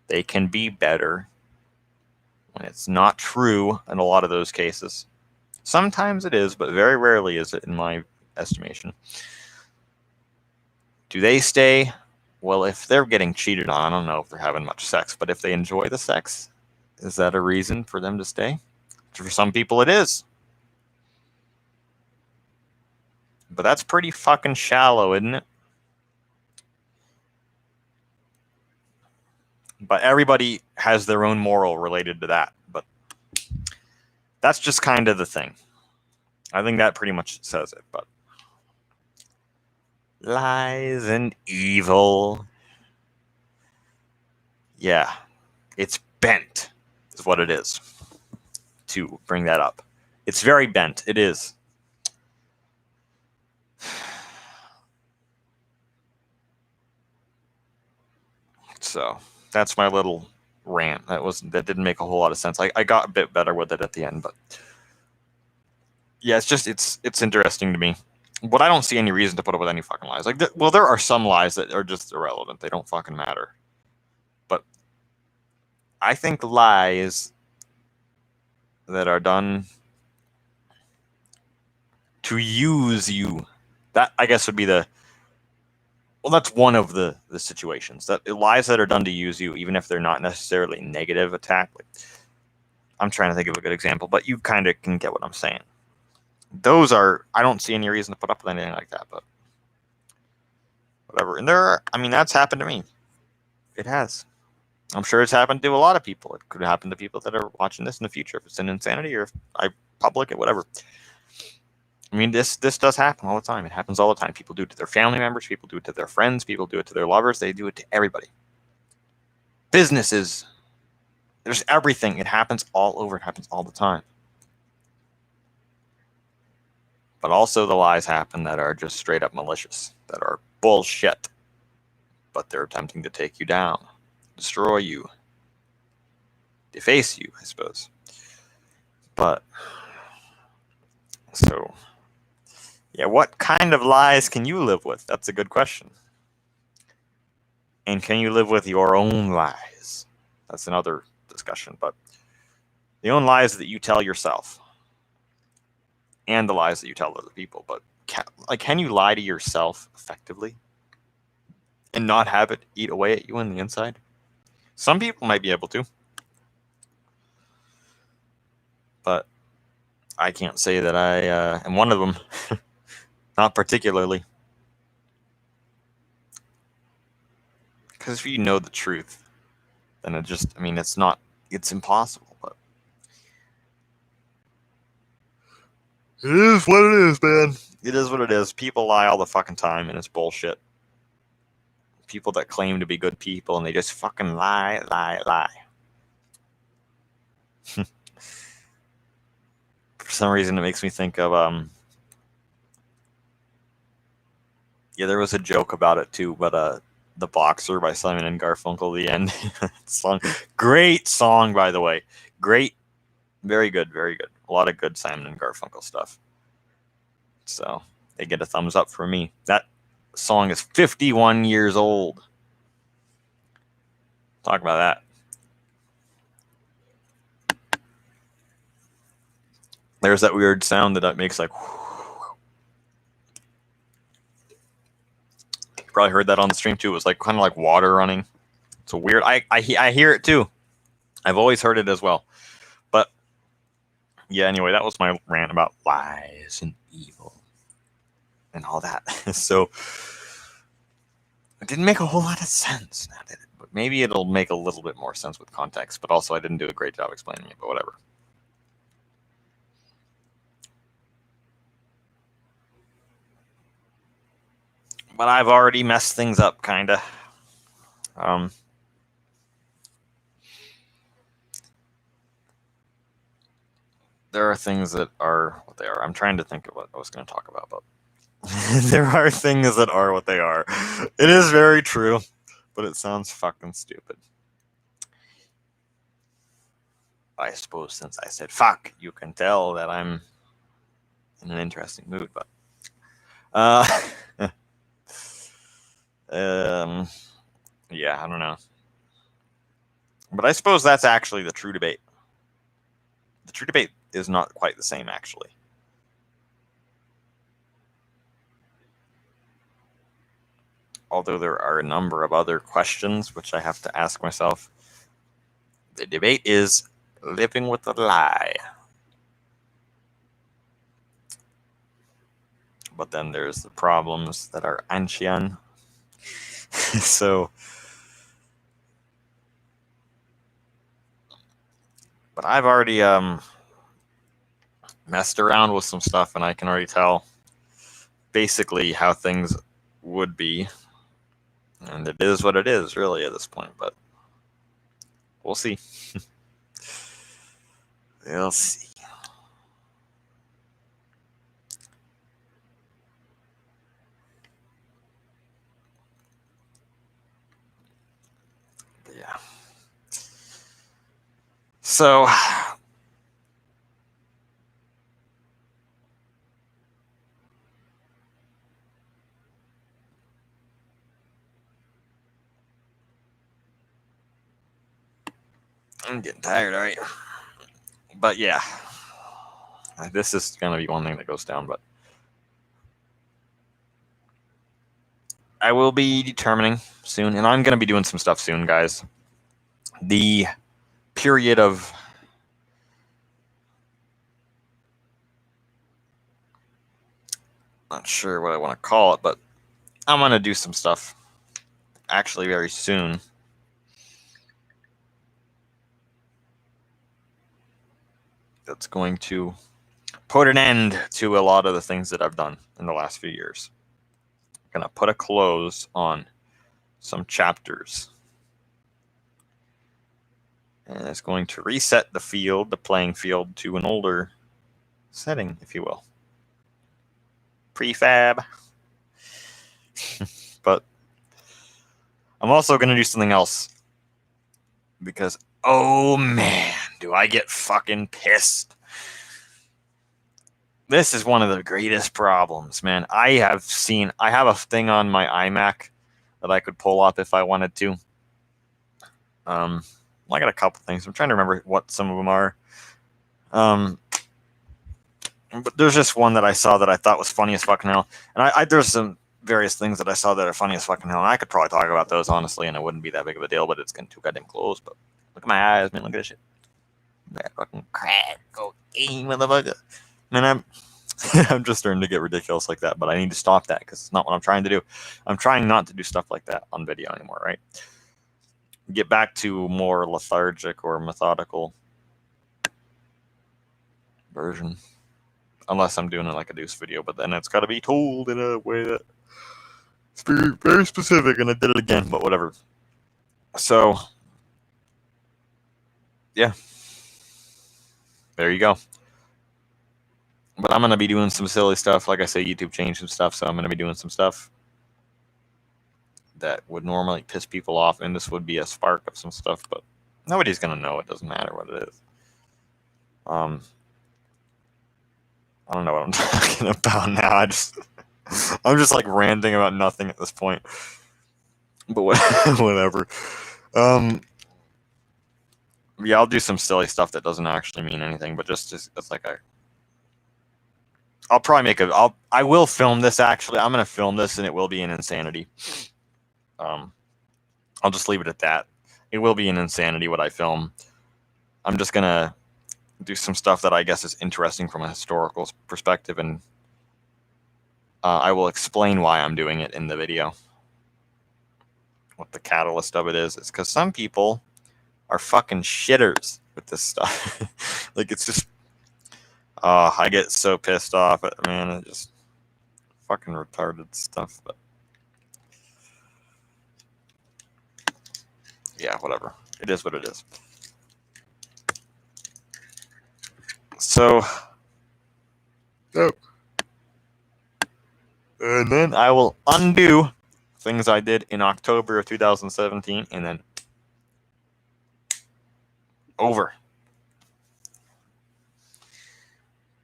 They can be better when it's not true in a lot of those cases. Sometimes it is, but very rarely is it, in my estimation. Do they stay? Well, if they're getting cheated on, I don't know if they're having much sex, but if they enjoy the sex, is that a reason for them to stay? For some people, it is. But that's pretty fucking shallow, isn't it? But everybody has their own moral related to that. But that's just kind of the thing. I think that pretty much says it. But lies and evil. Yeah, it's bent, is what it is. To bring that up, it's very bent. It is. So that's my little rant. That didn't make a whole lot of sense. I got a bit better with it at the end, but yeah, it's interesting to me. But I don't see any reason to put up with any fucking lies. Like, there are some lies that are just irrelevant. They don't fucking matter. But I think lies that are done to use you, that I guess would be that's one of the situations. That lies that are done to use you, even if they're not necessarily negative attack. Like, I'm trying to think of a good example, but you kind of can get what I'm saying. Those are, I don't see any reason to put up with anything like that, but whatever. And that's happened to me. It has. I'm sure it's happened to a lot of people. It could happen to people that are watching this in the future, if it's an insanity or if I public it, whatever. I mean, this does happen all the time. It happens all the time. People do it to their family members. People do it to their friends. People do it to their lovers. They do it to everybody. Businesses. There's everything. It happens all over. It happens all the time. But also the lies happen that are just straight up malicious, that are bullshit. But they're attempting to take you down, destroy you, deface you, I suppose. But, so, yeah, what kind of lies can you live with? That's a good question. And can you live with your own lies? That's another discussion. But the own lies that you tell yourself and the lies that you tell other people. But can you lie to yourself effectively and not have it eat away at you on the inside? Some people might be able to. But I can't say that I am one of them. Not particularly. Because if you know the truth, then it's impossible. But it is what it is, man. It is what it is. People lie all the fucking time, and it's bullshit. People that claim to be good people, and they just fucking lie. For some reason, it makes me think of there was a joke about it too, but The Boxer by Simon and Garfunkel, the end song. Great song, by the way. Great. Very good. A lot of good Simon and Garfunkel stuff. So they get a thumbs up from me. That song is 51 years old. Talk about that. There's that weird sound that makes like. You probably heard that on the stream too. It was like kind of like water running. It's a weird. I hear it too. I've always heard it as well. But yeah, anyway, that was my rant about lies and evil and all that. So it didn't make a whole lot of sense, now did it? But maybe it'll make a little bit more sense with context. But also, I didn't do a great job explaining it. But whatever. But I've already messed things up, kind of. There are things that are what they are. I'm trying to think of what I was going to talk about, but there are things that are what they are. It is very true, but it sounds fucking stupid. I suppose since I said fuck, you can tell that I'm in an interesting mood, but yeah, I don't know. But I suppose that's actually the true debate. The true debate is not quite the same, actually. Although there are a number of other questions which I have to ask myself. The debate is living with a lie. But then there's the problems that are ancient. So But I've already messed around with some stuff, and I can already tell basically how things would be. And it is what it is, really, at this point. But we'll see. We'll see. But yeah. So I'm getting tired, all right. But yeah, this is going to be one thing that goes down, but I will be determining soon, and I'm going to be doing some stuff soon, guys. The period of not sure what I want to call it, but I'm going to do some stuff actually very soon. That's going to put an end to a lot of the things that I've done in the last few years. I'm going to put a close on some chapters. And it's going to reset the playing field, to an older setting, if you will. Prefab. But I'm also going to do something else. Because, oh man, do I get fucking pissed. This is one of the greatest problems, man. I have a thing on my iMac that I could pull up if I wanted to. I got a couple things. I'm trying to remember what some of them are. But there's just one that I saw that I thought was funny as fucking hell. And there's some various things that I saw that are funny as fucking hell. And I could probably talk about those, honestly, and it wouldn't be that big of a deal, but it's getting too goddamn close. But look at my eyes, man. Look at this shit. That fucking crack cocaine, motherfucker. Man, I'm just starting to get ridiculous like that, but I need to stop that because it's not what I'm trying to do. I'm trying not to do stuff like that on video anymore, right? Get back to more lethargic or methodical version. Unless I'm doing it like a Deuce video, but then it's got to be told in a way that it's very, very specific, and I did it again, but whatever. So, yeah. There you go. But I'm going to be doing some silly stuff. Like I say, YouTube changed some stuff, so I'm going to be doing some stuff that would normally piss people off, and this would be a spark of some stuff, but nobody's going to know. It doesn't matter what it is. I don't know what I'm talking about now. I'm just like ranting about nothing at this point. But whatever. Yeah, I'll do some silly stuff that doesn't actually mean anything, but just it's like I'll probably I will film this actually. I'm gonna film this, and it will be an insanity. I'll just leave it at that. It will be an insanity what I film. I'm just gonna do some stuff that I guess is interesting from a historical perspective, and I will explain why I'm doing it in the video. What the catalyst of it is. It's because some people are fucking shitters with this stuff. Like, it's just, I get so pissed off at, man, it's just fucking retarded stuff. But yeah, whatever. It is what it is. So, and then I will undo things I did in October of 2017, and then over.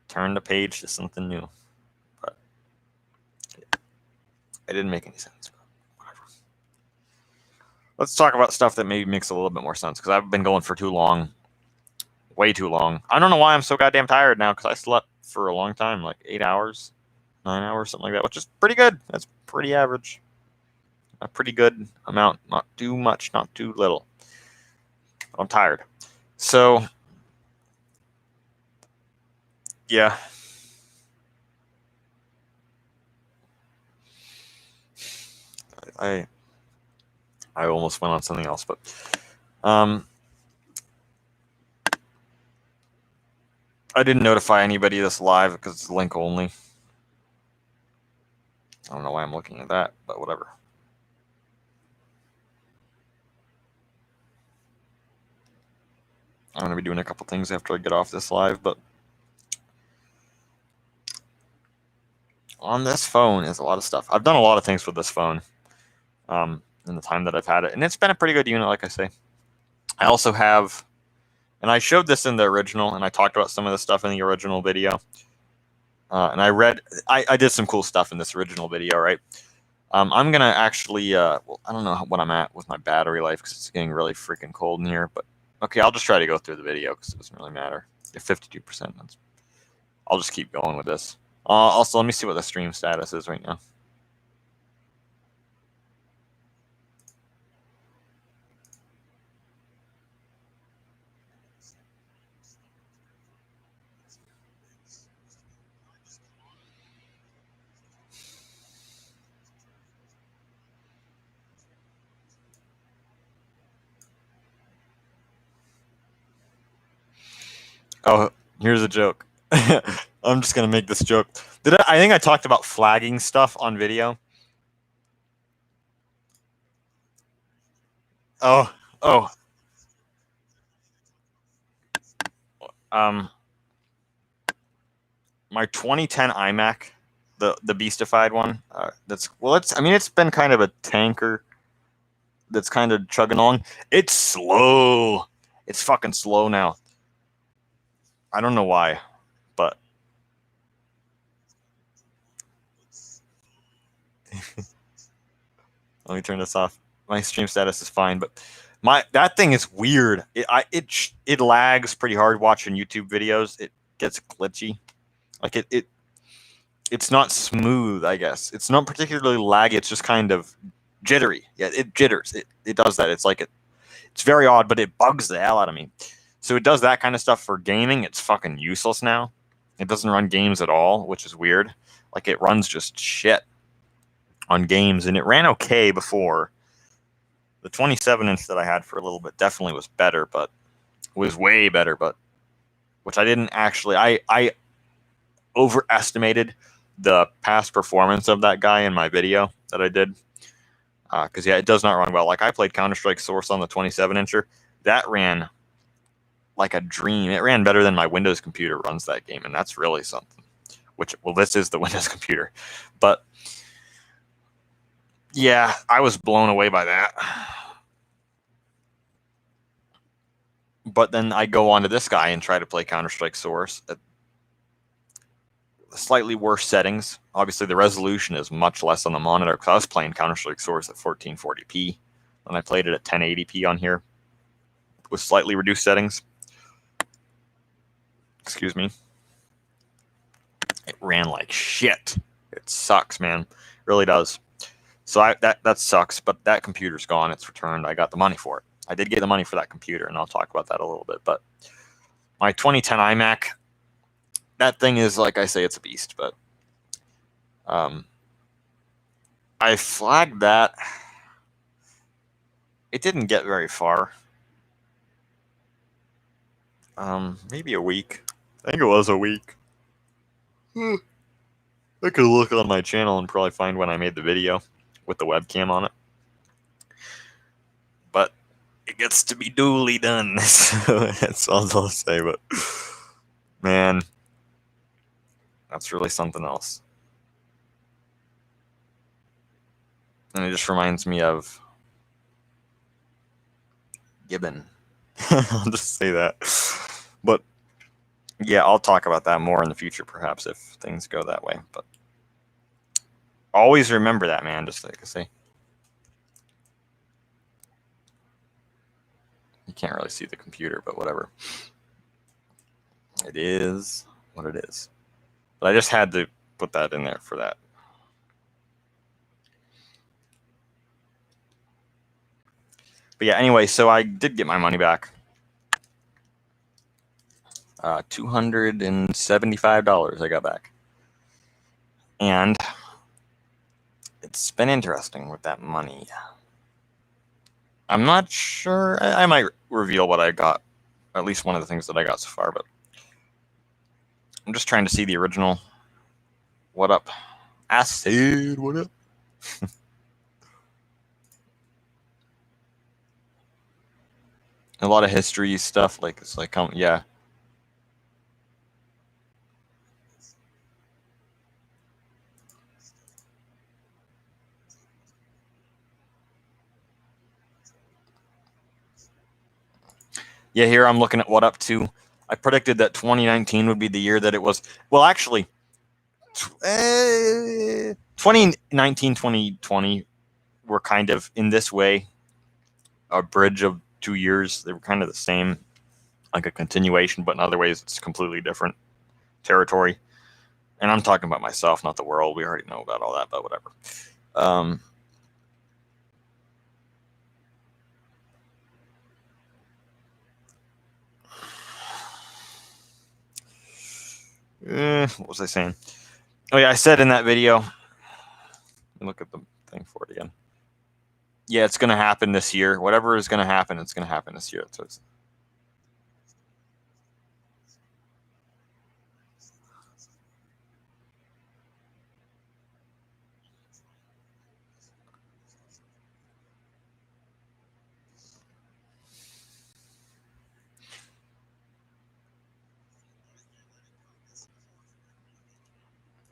Turn the page to something new. But it didn't make any sense. But whatever. Let's talk about stuff that maybe makes a little bit more sense, because I've been going for too long. Way too long. I don't know why I'm so goddamn tired now, because I slept for a long time, like 8 hours, 9 hours, something like that, which is pretty good. That's pretty average. A pretty good amount. Not too much, not too little. But I'm tired. So, yeah. I almost went on something else, but I didn't notify anybody this live because it's link only. I don't know why I'm looking at that, but whatever. I'm going to be doing a couple things after I get off this live, but on this phone is a lot of stuff. I've done a lot of things with this phone in the time that I've had it, and it's been a pretty good unit, like I say. I also have, and I showed this in the original, and I talked about some of the stuff in the original video. And I did some cool stuff in this original video, right? I'm going to actually, well, I don't know what I'm at with my battery life because it's getting really freaking cold in here, but okay, I'll just try to go through the video because it doesn't really matter. At 52%, I'll just keep going with this. Also, let me see what the stream status is right now. Oh, here's a joke. I'm just gonna make this joke. I think I talked about flagging stuff on video. Oh. My 2010 iMac, the beastified one. It's been kind of a tanker. That's kind of chugging along. It's slow. It's fucking slow now. I don't know why, but let me turn this off. My stream status is fine, but that thing is weird. It lags pretty hard watching YouTube videos. It gets glitchy. Like it's not smooth, I guess. It's not particularly laggy. It's just kind of jittery. Yeah, it jitters. It does that. It's very odd, but it bugs the hell out of me. So it does that kind of stuff for gaming. It's fucking useless now. It doesn't run games at all, which is weird. Like it runs just shit on games, and it ran okay before. The 27-inch that I had for a little bit definitely was better, but was way better, but which I didn't actually. I overestimated the past performance of that guy in my video that I did. Because, it does not run well. Like, I played Counter-Strike Source on the 27-incher. That ran like a dream. It ran better than my Windows computer runs that game, and that's really something. This is the Windows computer. But, yeah, I was blown away by that. But then I go on to this guy and try to play Counter-Strike Source at slightly worse settings. Obviously, the resolution is much less on the monitor because I was playing Counter-Strike Source at 1440p, and I played it at 1080p on here with slightly reduced settings. Excuse me. It ran like shit. It sucks, man. It really does. So that sucks, but that computer's gone. It's returned. I got the money for it. I did get the money for that computer, and I'll talk about that a little bit. But my 2010 iMac, that thing is, like I say, it's a beast. But I flagged that. It didn't get very far. Maybe a week. I think it was a week. I could look on my channel and probably find when I made the video with the webcam on it. But it gets to be duly done. So that's all I'll say. But man, that's really something else. And it just reminds me of Gibbon. I'll just say that. But yeah, I'll talk about that more in the future, perhaps, if things go that way. But always remember that, man, just like I say. You can't really see the computer, but whatever. It is what it is. But I just had to put that in there for that. But yeah, anyway, so I did get my money back. $275 I got back. And it's been interesting with that money. I'm not sure. I might reveal what I got. At least one of the things that I got so far. But I'm just trying to see the original. What up? Acid, what up? A lot of history stuff, like it's like yeah. Yeah, here I'm looking at what up to. I predicted that 2019 would be the year that it was. Well, actually, 2019, 2020 were kind of in this way a bridge of 2 years. They were kind of the same, like a continuation, but in other ways it's completely different territory. And I'm talking about myself, not the world. We already know about all that, but whatever. What was I saying? Oh yeah, I said in that video. Let me look at the thing for it again. Yeah, it's going to happen this year. Whatever is going to happen, it's going to happen this year. That's what it's...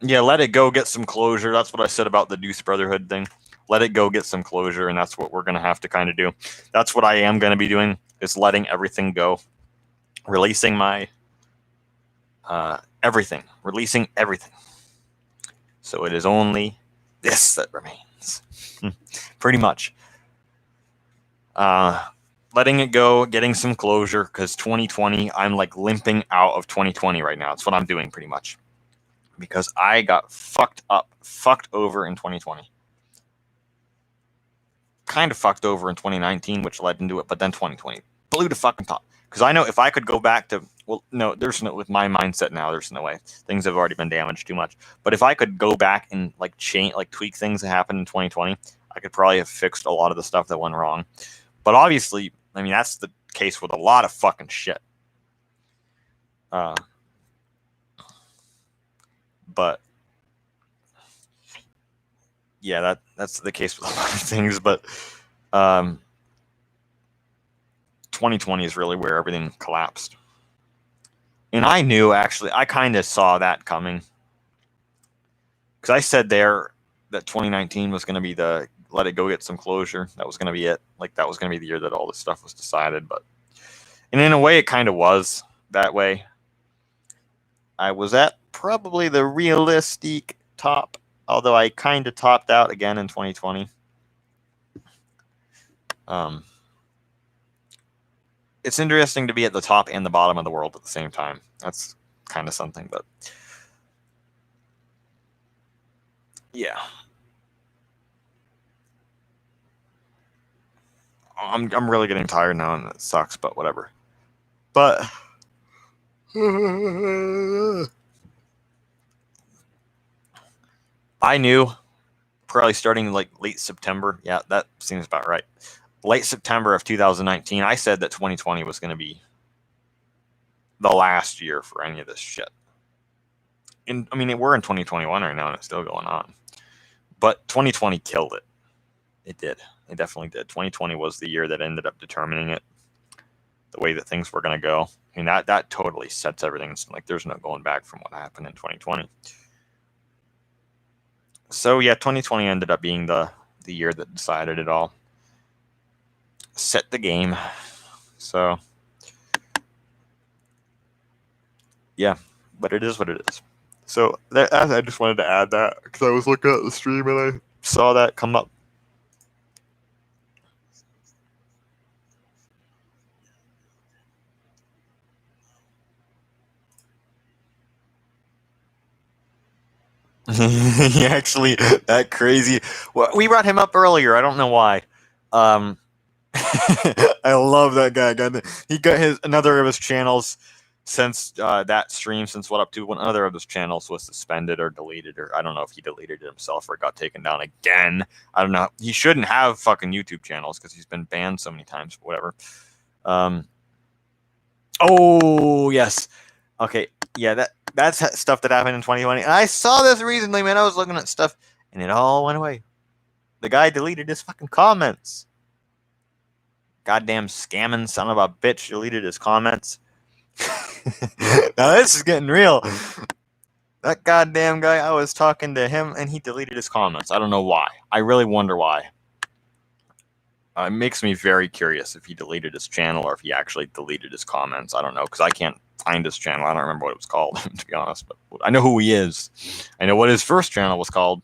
Yeah, let it go, get some closure. That's what I said about the Deuce Brotherhood thing. Let it go, get some closure, and that's what we're going to have to kind of do. That's what I am going to be doing, is letting everything go. Releasing my everything. Releasing everything. So it is only this that remains. Pretty much. Letting it go, getting some closure, because 2020, I'm like limping out of 2020 right now. That's what I'm doing pretty much. Because I got fucked over in 2020. Kind of fucked over in 2019, which led into it, but then 2020 blew the fucking top. Because I know if I could go back to, well, no, there's no, with my mindset now, there's no way. Things have already been damaged too much. But if I could go back and like change, like tweak things that happened in 2020, I could probably have fixed a lot of the stuff that went wrong. But obviously, I mean, that's the case with a lot of fucking shit. But yeah, that's the case with a lot of things. But 2020 is really where everything collapsed. And I knew, actually, I kind of saw that coming. Because I said there that 2019 was going to be the let it go, get some closure. That was going to be it. Like, that was going to be the year that all this stuff was decided. And in a way, it kind of was that way. I was at probably the realistic top, although I kind of topped out again in 2020. It's interesting to be at the top and the bottom of the world at the same time. That's kind of something, but yeah. I'm really getting tired now, and it sucks, but whatever. But I knew probably starting like late September. Yeah, that seems about right. Late September of 2019, I said that 2020 was going to be the last year for any of this shit. And I mean, we're in 2021 right now, and it's still going on. But 2020 killed it. It did. It definitely did. 2020 was the year that ended up determining it, the way that things were going to go. I mean, that totally sets everything. Like, there's no going back from what happened in 2020. So yeah, 2020 ended up being the year that decided it all. Set the game. So yeah, but it is what it is. So I just wanted to add that because I was looking at the stream and I saw that come up. He actually, that crazy. Well, we brought him up earlier. I don't know why. I love that guy. He got another of his channels since that stream. Since What Up To, another of his channels was suspended or deleted, or I don't know if he deleted it himself or got taken down again. I don't know. He shouldn't have fucking YouTube channels because he's been banned so many times. Whatever. Oh yes. Okay. yeah, that's stuff that happened in 2020. And I saw this recently, man. I was looking at stuff, and it all went away. The guy deleted his fucking comments. Goddamn scamming son of a bitch deleted his comments. Now this is getting real. That goddamn guy, I was talking to him, and he deleted his comments. I don't know why. I really wonder why. It makes me very curious if he deleted his channel or if he actually deleted his comments. I don't know, because I can't find his channel. I don't remember what it was called, to be honest. But I know who he is. I know what his first channel was called.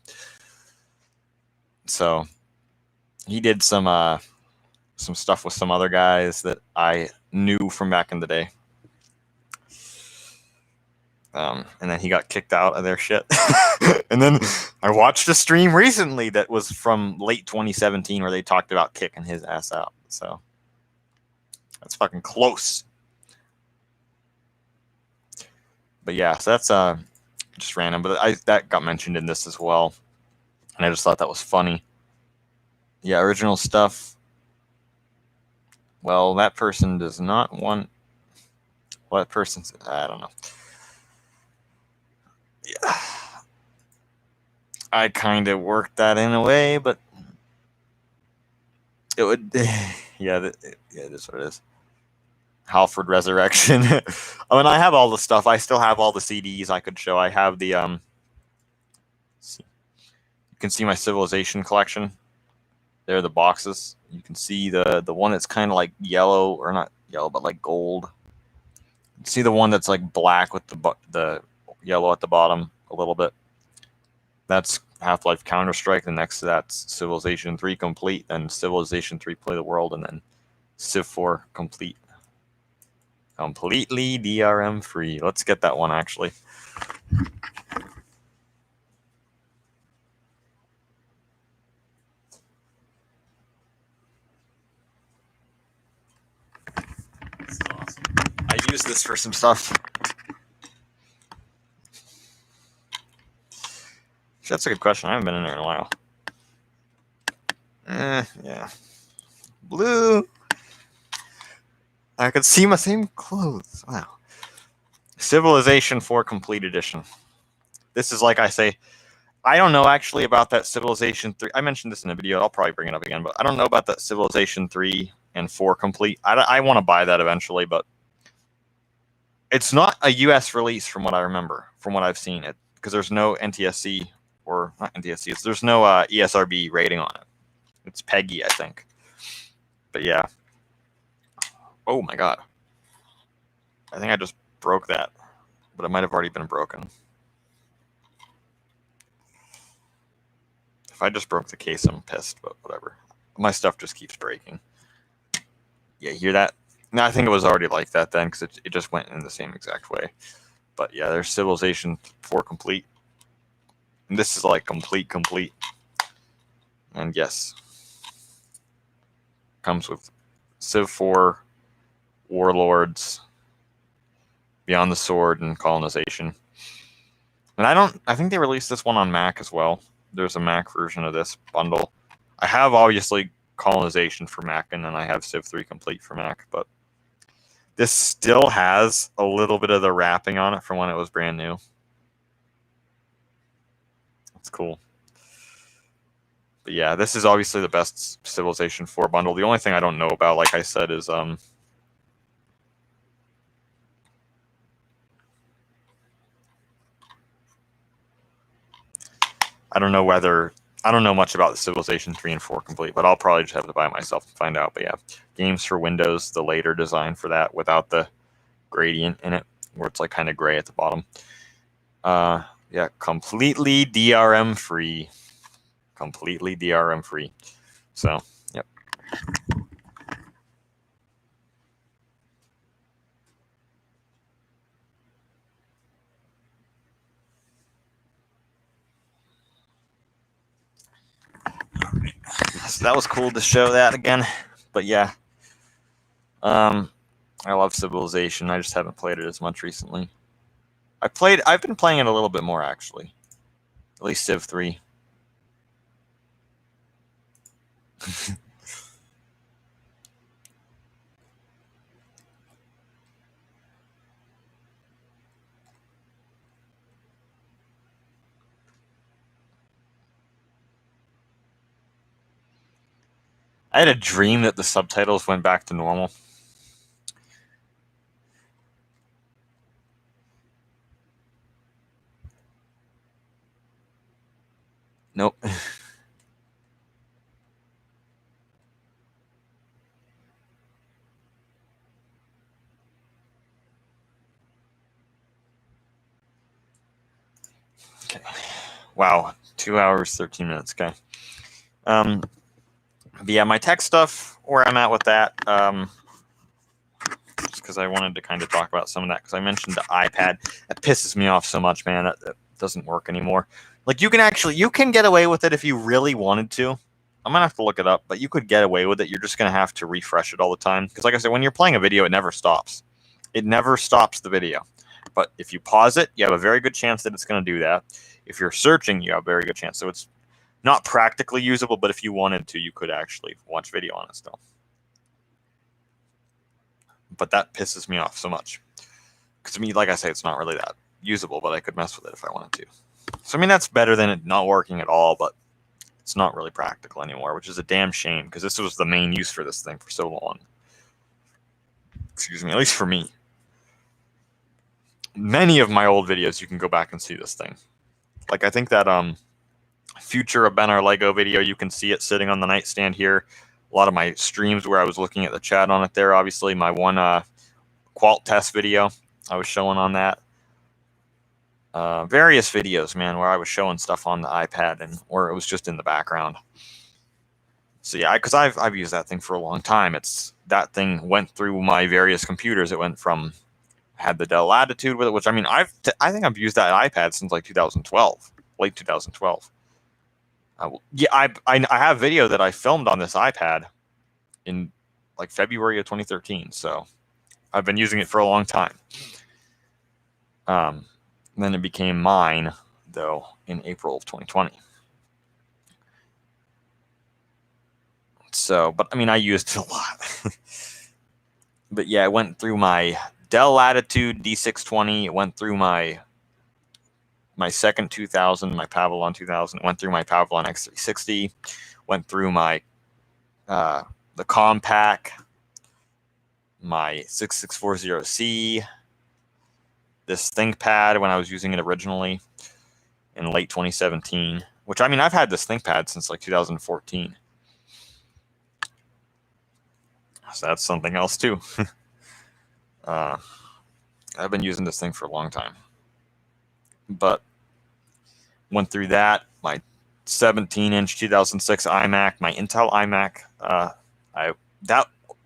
So he did some stuff with some other guys that I knew from back in the day. And then he got kicked out of their shit. And then I watched a stream recently that was from late 2017 where they talked about kicking his ass out. So that's fucking close. But yeah, so that's just random. But that got mentioned in this as well. And I just thought that was funny. Yeah, original stuff. Well, that person does not want... Well, that person's... I don't know. Yeah. I kind of worked that in a way, but it would... Yeah, it is what it is. Halford Resurrection. I mean, I have all the stuff. I still have all the CDs I could show. I have the... You can see my Civilization collection. There are the boxes. You can see the one that's kind of like yellow, or not yellow, but like gold. You see the one that's like black with the yellow at the bottom a little bit. That's Half-Life Counter-Strike. The next to that's Civilization 3 Complete, then Civilization 3 Play the World, and then Civ 4 Complete. Completely DRM free. Let's get that one actually. This is awesome. I use this for some stuff. That's a good question. I haven't been in there in a while. Yeah. Blue. I could see my same clothes. Wow. Civilization 4 Complete Edition. This is like I say, I don't know actually about that Civilization 3. I mentioned this in a video. I'll probably bring it up again, but I don't know about that Civilization 3 and 4 Complete. I want to buy that eventually, but it's not a US release from what I remember, from what I've seen it, because there's no NTSC, or not NTSC, there's no ESRB rating on it. It's PEGI, I think. But yeah. Oh my god. I think I just broke that, but it might have already been broken. If I just broke the case, I'm pissed, but whatever. My stuff just keeps breaking. Yeah, hear that? No, I think it was already like that then, because it just went in the same exact way. But yeah, there's Civilization 4 Complete. And this is like complete. And yes. Comes with Civ 4, Warlords, Beyond the Sword, and Colonization. And I think they released this one on Mac as well. There's a Mac version of this bundle. I have obviously Colonization for Mac, and then I have Civ 3 Complete for Mac, but this still has a little bit of the wrapping on it from when it was brand new. That's cool. But yeah, this is obviously the best Civilization 4 bundle. The only thing I don't know about, like I said, is I don't know much about the Civilization 3 and 4 Complete, but I'll probably just have to buy it myself and find out. But yeah, games for Windows, the later design for that without the gradient in it, where it's like kind of gray at the bottom. Yeah, completely DRM free. Completely DRM free. So, yep. So that was cool to show that again. But yeah. I love Civilization. I just haven't played it as much recently. I've been playing it a little bit more actually. At least Civ 3. I had a dream that the subtitles went back to normal. Nope. Okay. Wow. 2 hours, 13 minutes. Okay. But yeah, my tech stuff, where I'm at with that, just because I wanted to kind of talk about some of that, because I mentioned the iPad. That pisses me off so much, man. It doesn't work anymore. Like, you can get away with it if you really wanted to. I'm gonna have to look it up, but you could get away with it. You're just gonna have to refresh it all the time. Because like I said, when you're playing a video, it never stops. It never stops the video. But if you pause it, you have a very good chance that it's gonna do that. If you're searching, you have a very good chance. So it's not practically usable, but if you wanted to, you could actually watch video on it still. But that pisses me off so much. Because to me, like I say, it's not really that usable, but I could mess with it if I wanted to. So I mean, that's better than it not working at all, but it's not really practical anymore, which is a damn shame, because this was the main use for this thing for so long. Excuse me, at least for me. Many of my old videos, you can go back and see this thing. Like, I think that Future of Ben Our Lego video, you can see it sitting on the nightstand here. A lot of my streams where I was looking at the chat on it there, obviously. My one Qualt test video, I was showing on that. Various videos, man, where I was showing stuff on the iPad and or it was just in the background. So yeah, because I've used that thing for a long time. That thing went through my various computers. It went from had the Dell Latitude with it, which I mean I think I've used that iPad since like 2012, late 2012. I have video that I filmed on this iPad in like February of 2013. So I've been using it for a long time. Then it became mine though in April of 2020. So, but I mean, I used it a lot. But yeah, it went through my Dell Latitude D620. It went through my second 2000, my Pavilion 2000. It went through my Pavilion X360. Went through my the Compaq, my 6640C, this ThinkPad when I was using it originally in late 2017. Which I mean, I've had this ThinkPad since like 2014. So that's something else too. I've been using this thing for a long time. But went through that, my 17-inch 2006 iMac, my Intel iMac.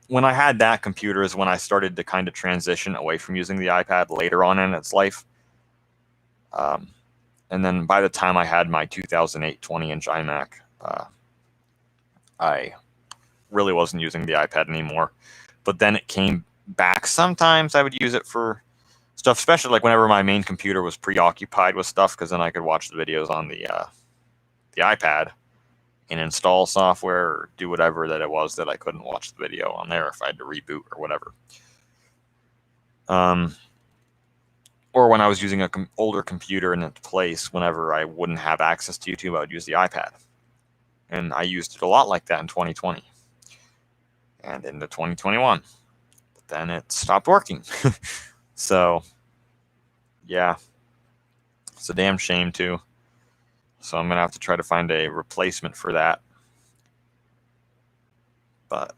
When I had that computer is when I started to kind of transition away from using the iPad later on in its life. And then by the time I had my 2008 20-inch iMac, I really wasn't using the iPad anymore. But then it came back. Sometimes I would use it for stuff, especially like whenever my main computer was preoccupied with stuff, because then I could watch the videos on the iPad and install software or do whatever that it was that I couldn't watch the video on there if I had to reboot or whatever. Or when I was using an older computer in its place, whenever I wouldn't have access to YouTube, I would use the iPad. And I used it a lot like that in 2020 and into 2021. But then it stopped working. So, yeah, it's a damn shame too. So I'm going to have to try to find a replacement for that. But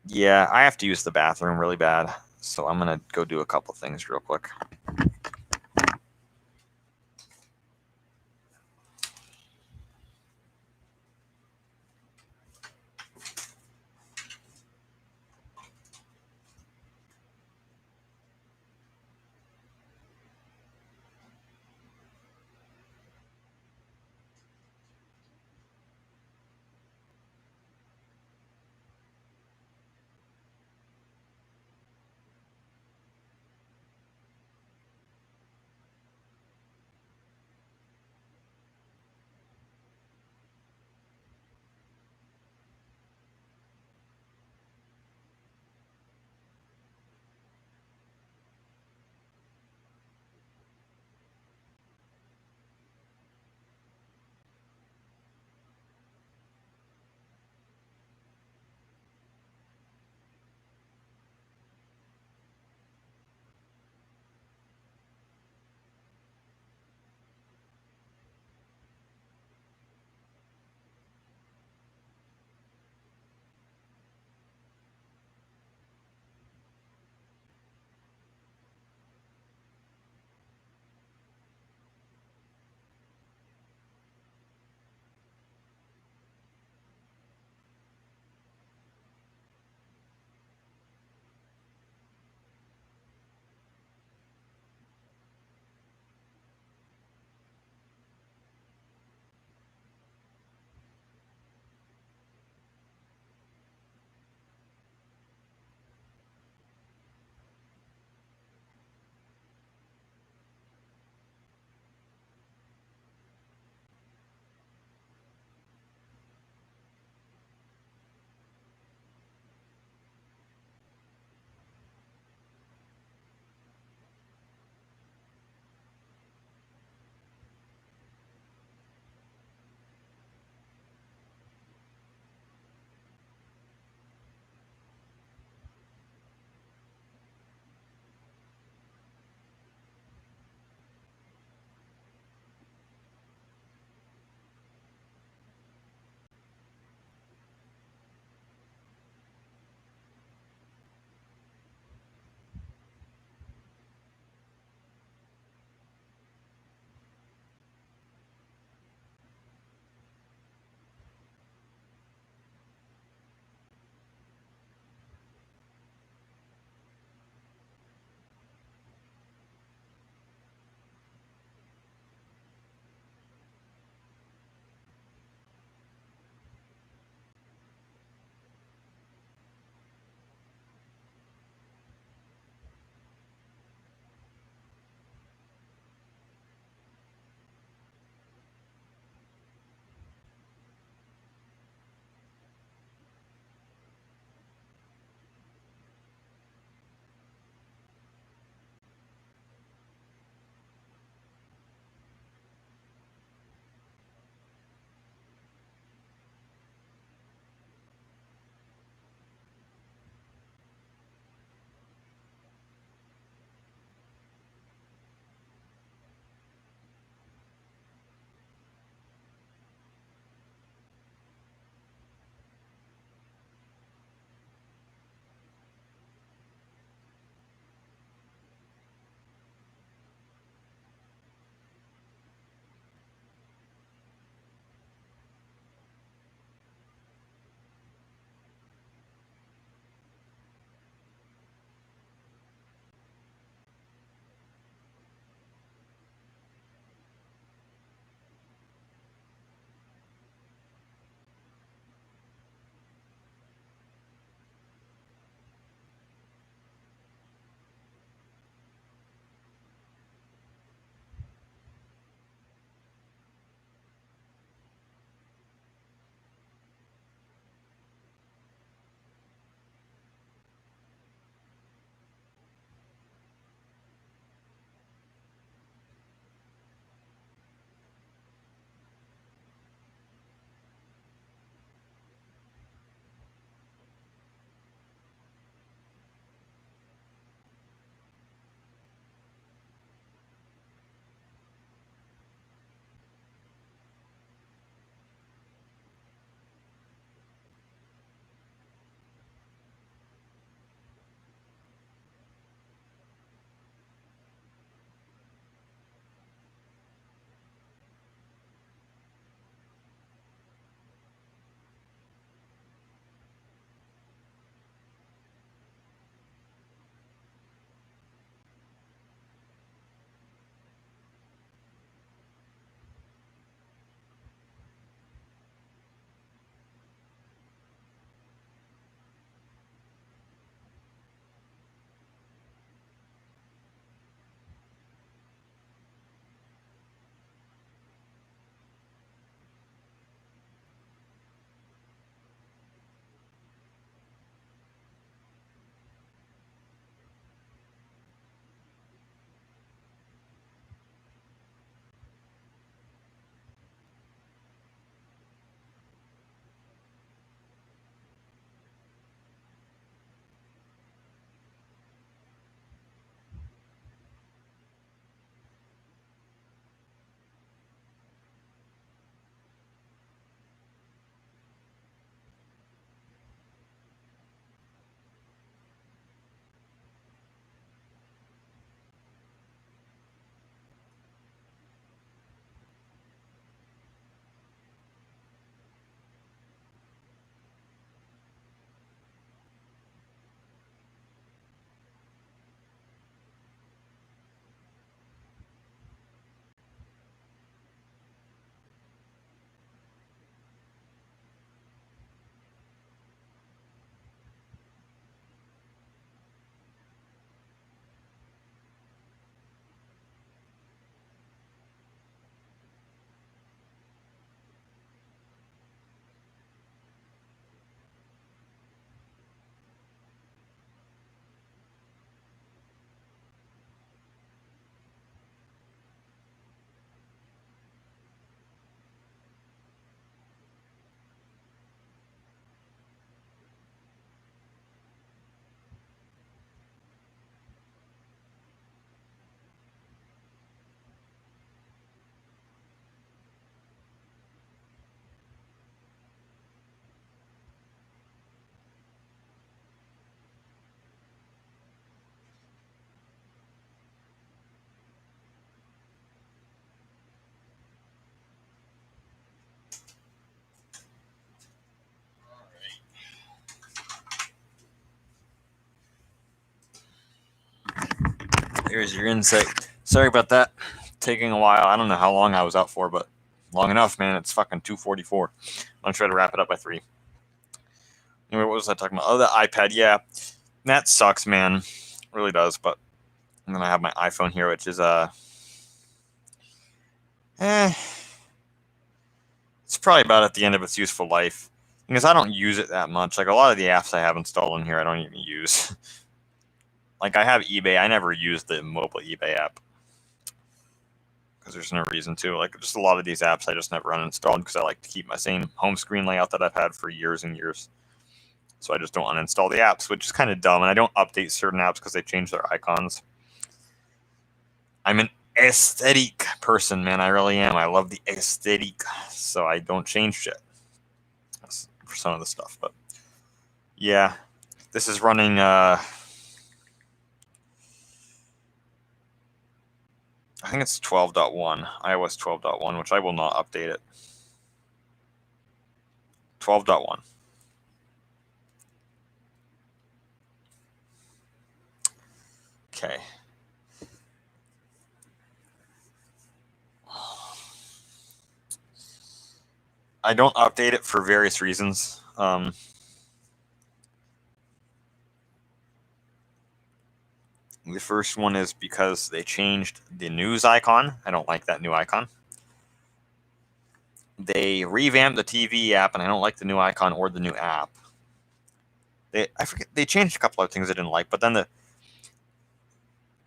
yeah, I have to use the bathroom really bad. So I'm going to go do a couple things real quick. There's your insight. Sorry about that. Taking a while. I don't know how long I was out for, but long enough, man. It's fucking 2:44. I'm gonna try to wrap it up by 3. Anyway, what was I talking about? Oh, the iPad. Yeah, that sucks, man. It really does. But and then I have my iPhone here, which is it's probably about at the end of its useful life because I don't use it that much. Like a lot of the apps I have installed in here, I don't even use. Like I have eBay. I never use the mobile eBay app because there's no reason to. Like just a lot of these apps I just never uninstalled because I like to keep my same home screen layout that I've had for years and years. So I just don't uninstall the apps, which is kind of dumb. And I don't update certain apps because they change their icons. I'm an aesthetic person, man. I really am. I love the aesthetic. So I don't change shit for some of the stuff. But yeah, this is running I think it's 12.1, iOS 12.1, which I will not update it. 12.1. Okay. I don't update it for various reasons. The first one is because they changed the news icon. I don't like that new icon. They revamped the TV app, and I don't like the new icon or the new app. I forget they changed a couple of things I didn't like, but then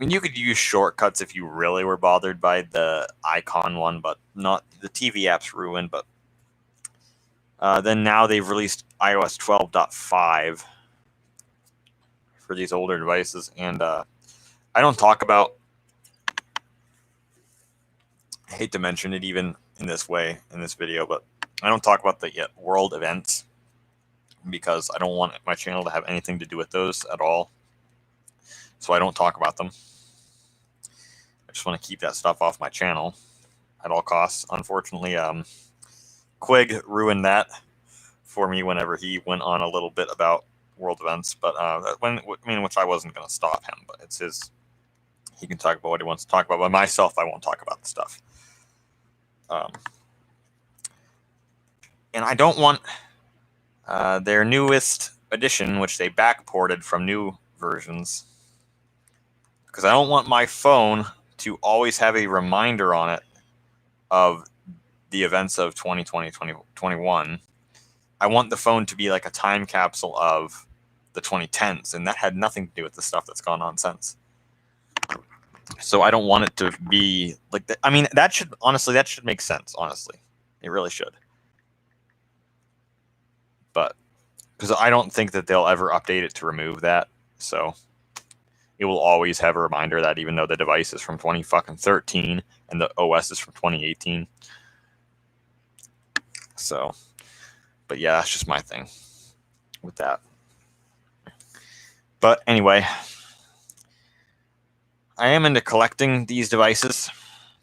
you could use shortcuts if you really were bothered by the icon one, but not the TV app's ruined. But then now they've released iOS 12.5 for these older devices, and I don't talk about. I hate to mention it even in this way in this video, but I don't talk about the world events because I don't want my channel to have anything to do with those at all. So I don't talk about them. I just want to keep that stuff off my channel at all costs. Unfortunately, Quig ruined that for me whenever he went on a little bit about world events, but which I wasn't going to stop him, but it's his. He can talk about what he wants to talk about. By myself, I won't talk about the stuff. And I don't want their newest edition, which they backported from new versions, because I don't want my phone to always have a reminder on it of the events of 2020, 2021. I want the phone to be like a time capsule of the 2010s, and that had nothing to do with the stuff that's gone on since. So I don't want it to be like that. I mean, that should make sense. Honestly, it really should. But because I don't think that they'll ever update it to remove that, so it will always have a reminder that even though the device is from 2013 and the OS is from 2018. So, but yeah, that's just my thing with that. But anyway, I am into collecting these devices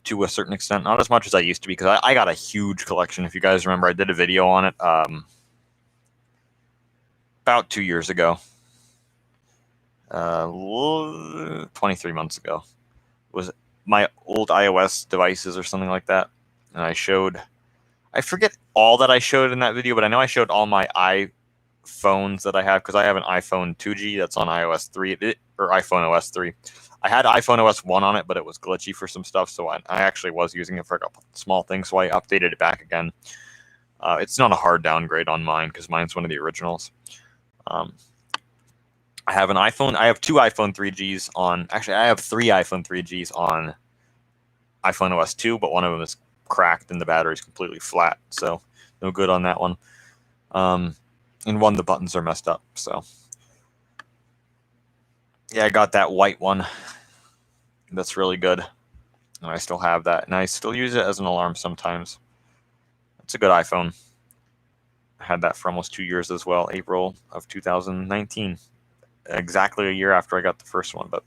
to a certain extent, not as much as I used to be, because I got a huge collection. If you guys remember, I did a video on it about 2 years ago, 23 months ago. It was my old iOS devices or something like that, and I forget all that I showed in that video, but I know I showed all my iPhones that I have, because I have an iPhone 2G that's on iOS 3, or iPhone OS 3. I had iPhone OS 1 on it, but it was glitchy for some stuff, so I actually was using it for a couple small things, so I updated it back again. It's not a hard downgrade on mine, because mine's one of the originals. I have an iPhone. I have 2 iPhone 3Gs on. Actually, I have 3 iPhone 3Gs on iPhone OS 2, but one of them is cracked and the battery's completely flat, so no good on that one. And one, the buttons are messed up, so. Yeah, I got that white one. That's really good. And I still have that. And I still use it as an alarm sometimes. It's a good iPhone. I had that for almost 2 years as well, April of 2019. Exactly a year after I got the first one. But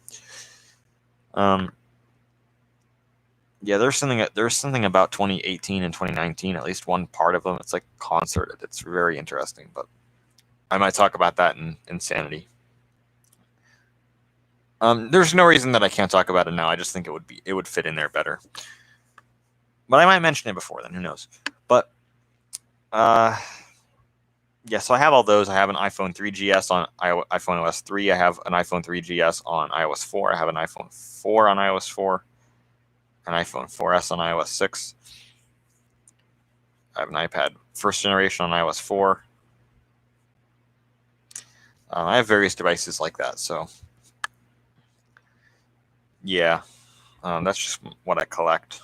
yeah, there's something about 2018 and 2019, at least one part of them. It's like concerted. It's very interesting. But I might talk about that in Insanity. There's no reason that I can't talk about it now. I just think it would fit in there better. But I might mention it before then. Who knows? But yeah. So I have all those. I have an iPhone 3GS on iPhone OS 3. I have an iPhone 3GS on iOS 4. I have an iPhone 4 on iOS 4. An iPhone 4S on iOS 6. I have an iPad first generation on iOS 4. I have various devices like that. So yeah, that's just what I collect.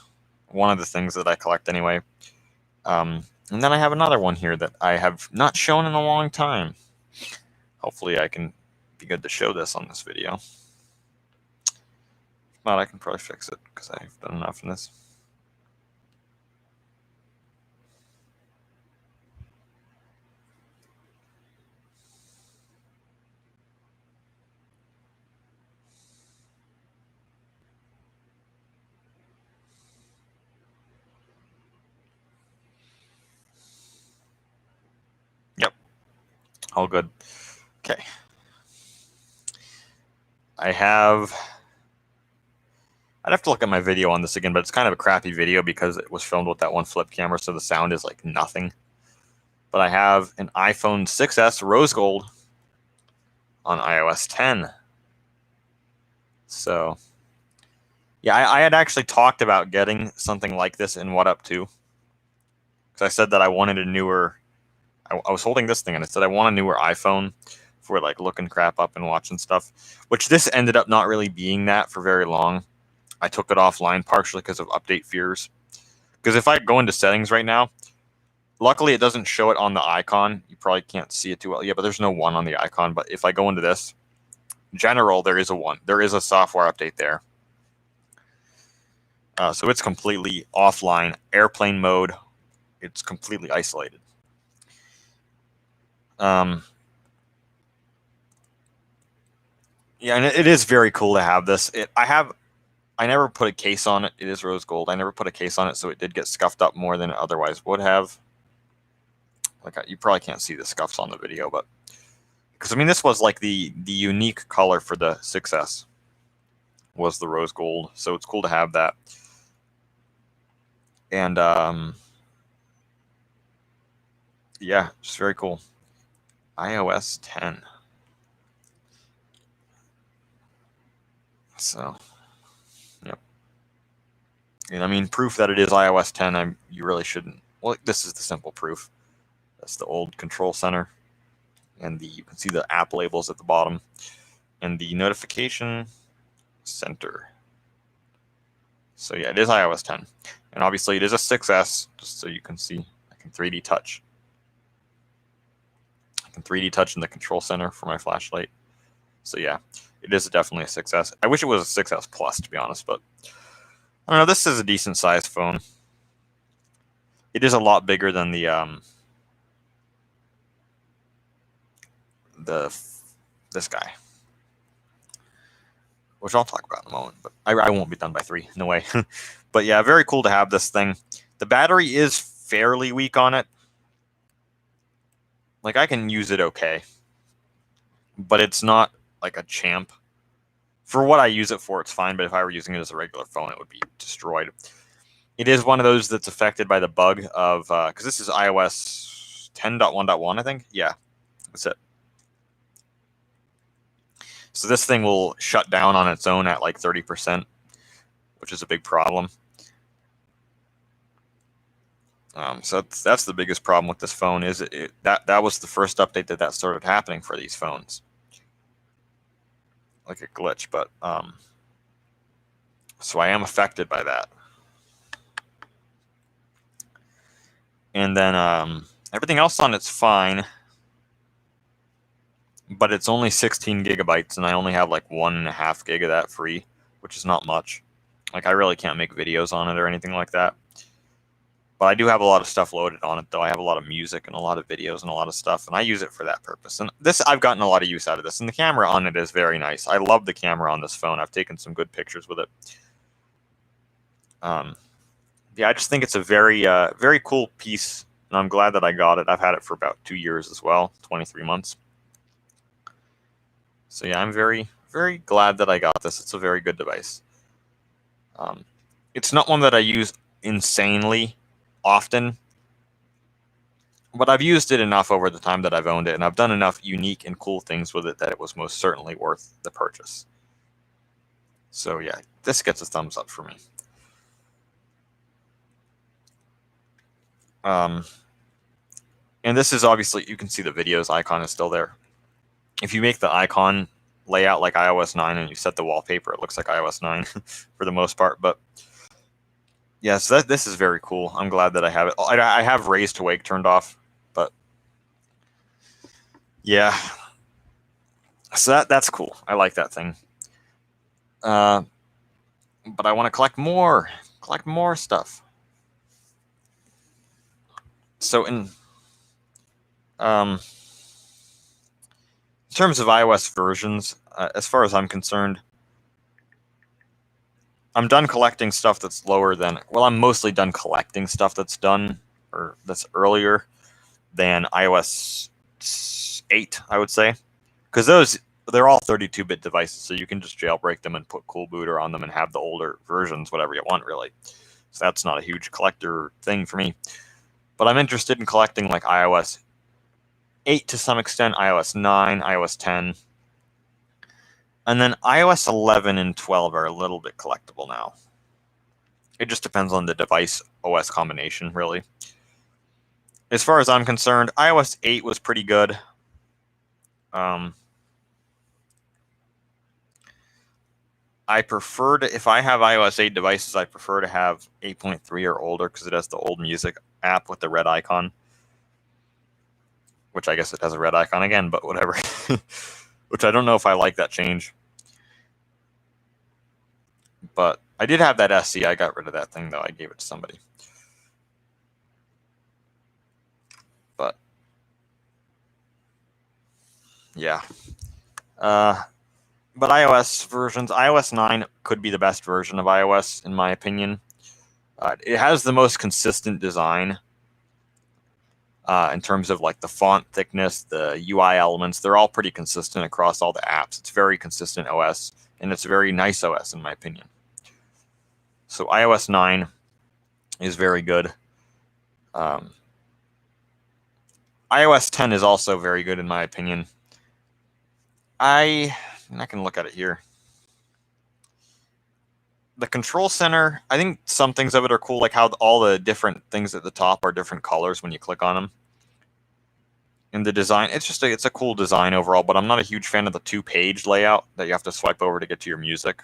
One of the things that I collect anyway. And then I have another one here that I have not shown in a long time. Hopefully I can be good to show this on this video. If not, I can probably fix it because I've done enough in this. Yep. All good. Okay. I'd have to look at my video on this again, but it's kind of a crappy video because it was filmed with that one flip camera, so the sound is like nothing. But I have an iPhone 6S Rose Gold on iOS 10. So, yeah, I had actually talked about getting something like this in What Up 2. Because I said that I wanted a newer... I was holding this thing, and I said I want a newer iPhone for like looking crap up and watching stuff. Which this ended up not really being that for very long. I took it offline partially because of update fears. Because if I go into settings right now, luckily it doesn't show it on the icon. You probably can't see it too well. Yeah, but there's no 1 on the icon. But if I go into this, general, there is a 1. There is a software update there. So it's completely offline, airplane mode. It's completely isolated. Yeah, and it is very cool to have this. I never put a case on it. It is rose gold. I never put a case on it, so it did get scuffed up more than it otherwise would have. Like you probably can't see the scuffs on the video, but because I mean this was like the unique color for the 6S was the rose gold, so it's cool to have that. And yeah, just very cool. iOS 10. So, yep. And I mean, proof that it is iOS 10, you really shouldn't. Well, this is the simple proof. That's the old control center. And you can see the app labels at the bottom. And the notification center. So yeah, it is iOS 10. And obviously it is a 6S, just so you can see. I can 3D touch. I can 3D touch in the control center for my flashlight. So yeah, it is definitely a 6S. I wish it was a 6S Plus, to be honest, but I don't know. This is a decent sized phone. It is a lot bigger than this guy, which I'll talk about in a moment. But I won't be done by 3. No way. But yeah, very cool to have this thing. The battery is fairly weak on it. Like I can use it okay, but it's not like a champ. For what I use it for, it's fine, but if I were using it as a regular phone, it would be destroyed. It is one of those that's affected by the bug of, because this is iOS 10.1.1, I think. Yeah, that's it. So this thing will shut down on its own at like 30%, which is a big problem. So that's the biggest problem with this phone is that was the first update that started happening for these phones. Like a glitch, but so I am affected by that. And then everything else on it's fine, but it's only 16 gigabytes, and I only have like 1.5 gig of that free, which is not much. Like I really can't make videos on it or anything like that. But I do have a lot of stuff loaded on it, though. I have a lot of music and a lot of videos and a lot of stuff, and I use it for that purpose. And this, I've gotten a lot of use out of this, and the camera on it is very nice. I love the camera on this phone. I've taken some good pictures with it. Yeah, I just think it's a very, very cool piece, and I'm glad that I got it. I've had it for about 2 years as well, 23 months. So yeah, I'm very, very glad that I got this. It's a very good device. It's not one that I use insanely often, but I've used it enough over the time that I've owned it, and I've done enough unique and cool things with it that it was most certainly worth the purchase. So yeah, this gets a thumbs up for me. And this is obviously, you can see the videos icon is still there. If you make the icon layout like iOS 9 and you set the wallpaper, it looks like iOS 9 for the most part. But yeah, so this is very cool. I'm glad that I have it. I have Raise to Wake turned off, but yeah. So that's cool. I like that thing. But I want to collect more stuff. So in terms of iOS versions, as far as I'm concerned, I'm done collecting stuff that's lower than, well, I'm mostly done collecting stuff that's done, or that's earlier than iOS 8, I would say. Because they're all 32-bit devices, so you can just jailbreak them and put Cool Booter on them and have the older versions, whatever you want, really. So that's not a huge collector thing for me. But I'm interested in collecting like iOS 8 to some extent, iOS 9, iOS 10. And then iOS 11 and 12 are a little bit collectible now. It just depends on the device OS combination, really. As far as I'm concerned, iOS 8 was pretty good. I prefer to, if I have iOS 8 devices, I prefer to have 8.3 or older because it has the old music app with the red icon. Which I guess it has a red icon again, but whatever. Which I don't know if I like that change. But I did have that SE. I got rid of that thing, though. I gave it to somebody. But yeah. But iOS versions, iOS 9 could be the best version of iOS, in my opinion. It has the most consistent design in terms of like the font thickness, the UI elements. They're all pretty consistent across all the apps. It's very consistent OS, and it's a very nice OS, in my opinion. So iOS 9 is very good. iOS 10 is also very good, in my opinion. I can look at it here. The control center, I think some things of it are cool, like how all the different things at the top are different colors when you click on them. And the design, it's a cool design overall, but I'm not a huge fan of the 2-page layout that you have to swipe over to get to your music.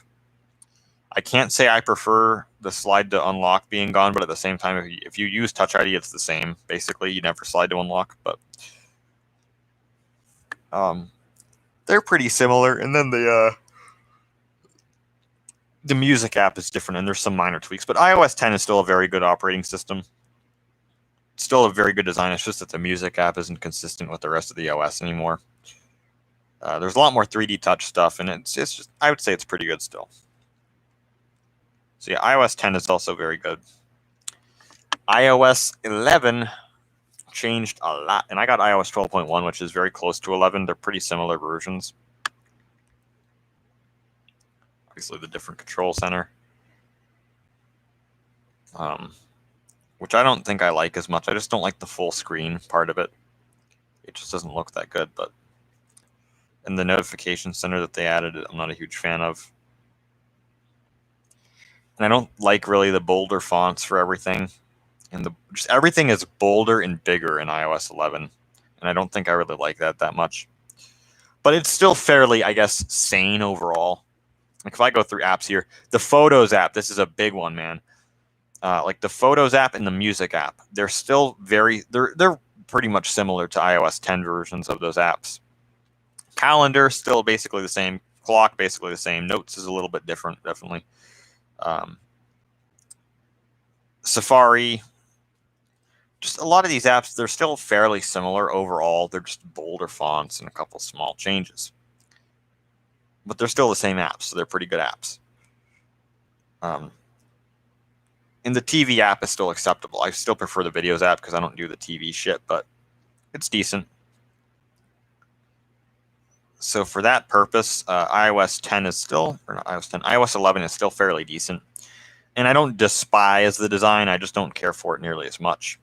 I can't say I prefer the slide to unlock being gone, but at the same time, if you use Touch ID, it's the same. Basically, you never slide to unlock, but they're pretty similar. And then the music app is different, and there's some minor tweaks. But iOS 10 is still a very good operating system. It's still a very good design. It's just that the music app isn't consistent with the rest of the OS anymore. There's a lot more 3D touch stuff, and it's just, I would say it's pretty good still. So yeah, iOS 10 is also very good. iOS 11 changed a lot, and I got iOS 12.1, which is very close to 11. They're pretty similar versions. Obviously, the different control center, which I don't think I like as much. I just don't like the full screen part of it. It just doesn't look that good. But and the notification center that they added, I'm not a huge fan of. And I don't like really the bolder fonts for everything. And just everything is bolder and bigger in iOS 11. And I don't think I really like that much. But it's still fairly, I guess, sane overall. Like if I go through apps here, the Photos app, this is a big one, man. Like the Photos app and the Music app, they're still they're pretty much similar to iOS 10 versions of those apps. Calendar, still basically the same. Clock, basically the same. Notes is a little bit different, definitely. Safari, just a lot of these apps, they're still fairly similar overall. They're just bolder fonts and a couple small changes. But they're still the same apps, so they're pretty good apps. And the TV app is still acceptable. I still prefer the Videos app because I don't do the TV shit, but it's decent. So for that purpose, iOS 10 is still, or not iOS 10, iOS 11 is still fairly decent. And I don't despise the design. I just don't care for it nearly as much.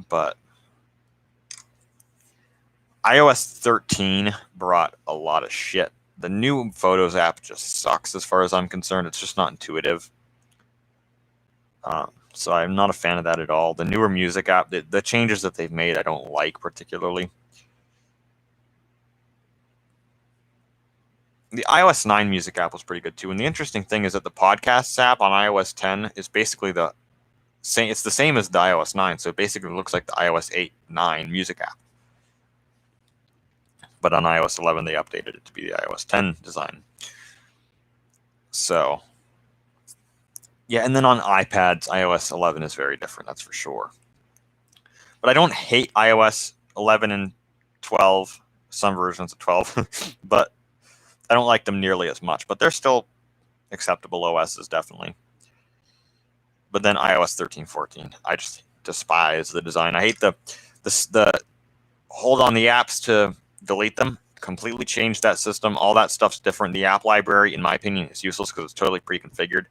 But iOS 13 brought a lot of shit. The new Photos app just sucks as far as I'm concerned. It's just not intuitive. So I'm not a fan of that at all. The newer music app, the changes that they've made, I don't like particularly. The iOS 9 music app was pretty good too. And the interesting thing is that the Podcasts app on iOS 10 is basically the same. It's the same as the iOS 9. So it basically looks like the iOS 8, 9 music app. But on iOS 11, they updated it to be the iOS 10 design. So, yeah, and then on iPads, iOS 11 is very different, that's for sure. But I don't hate iOS 11 and 12, some versions of 12, but I don't like them nearly as much. But they're still acceptable OSs, definitely. But then iOS 13, 14, I just despise the design. I hate the hold on the apps to delete them, completely change that system. All that stuff's different. The app library, in my opinion, is useless because it's totally pre-configured.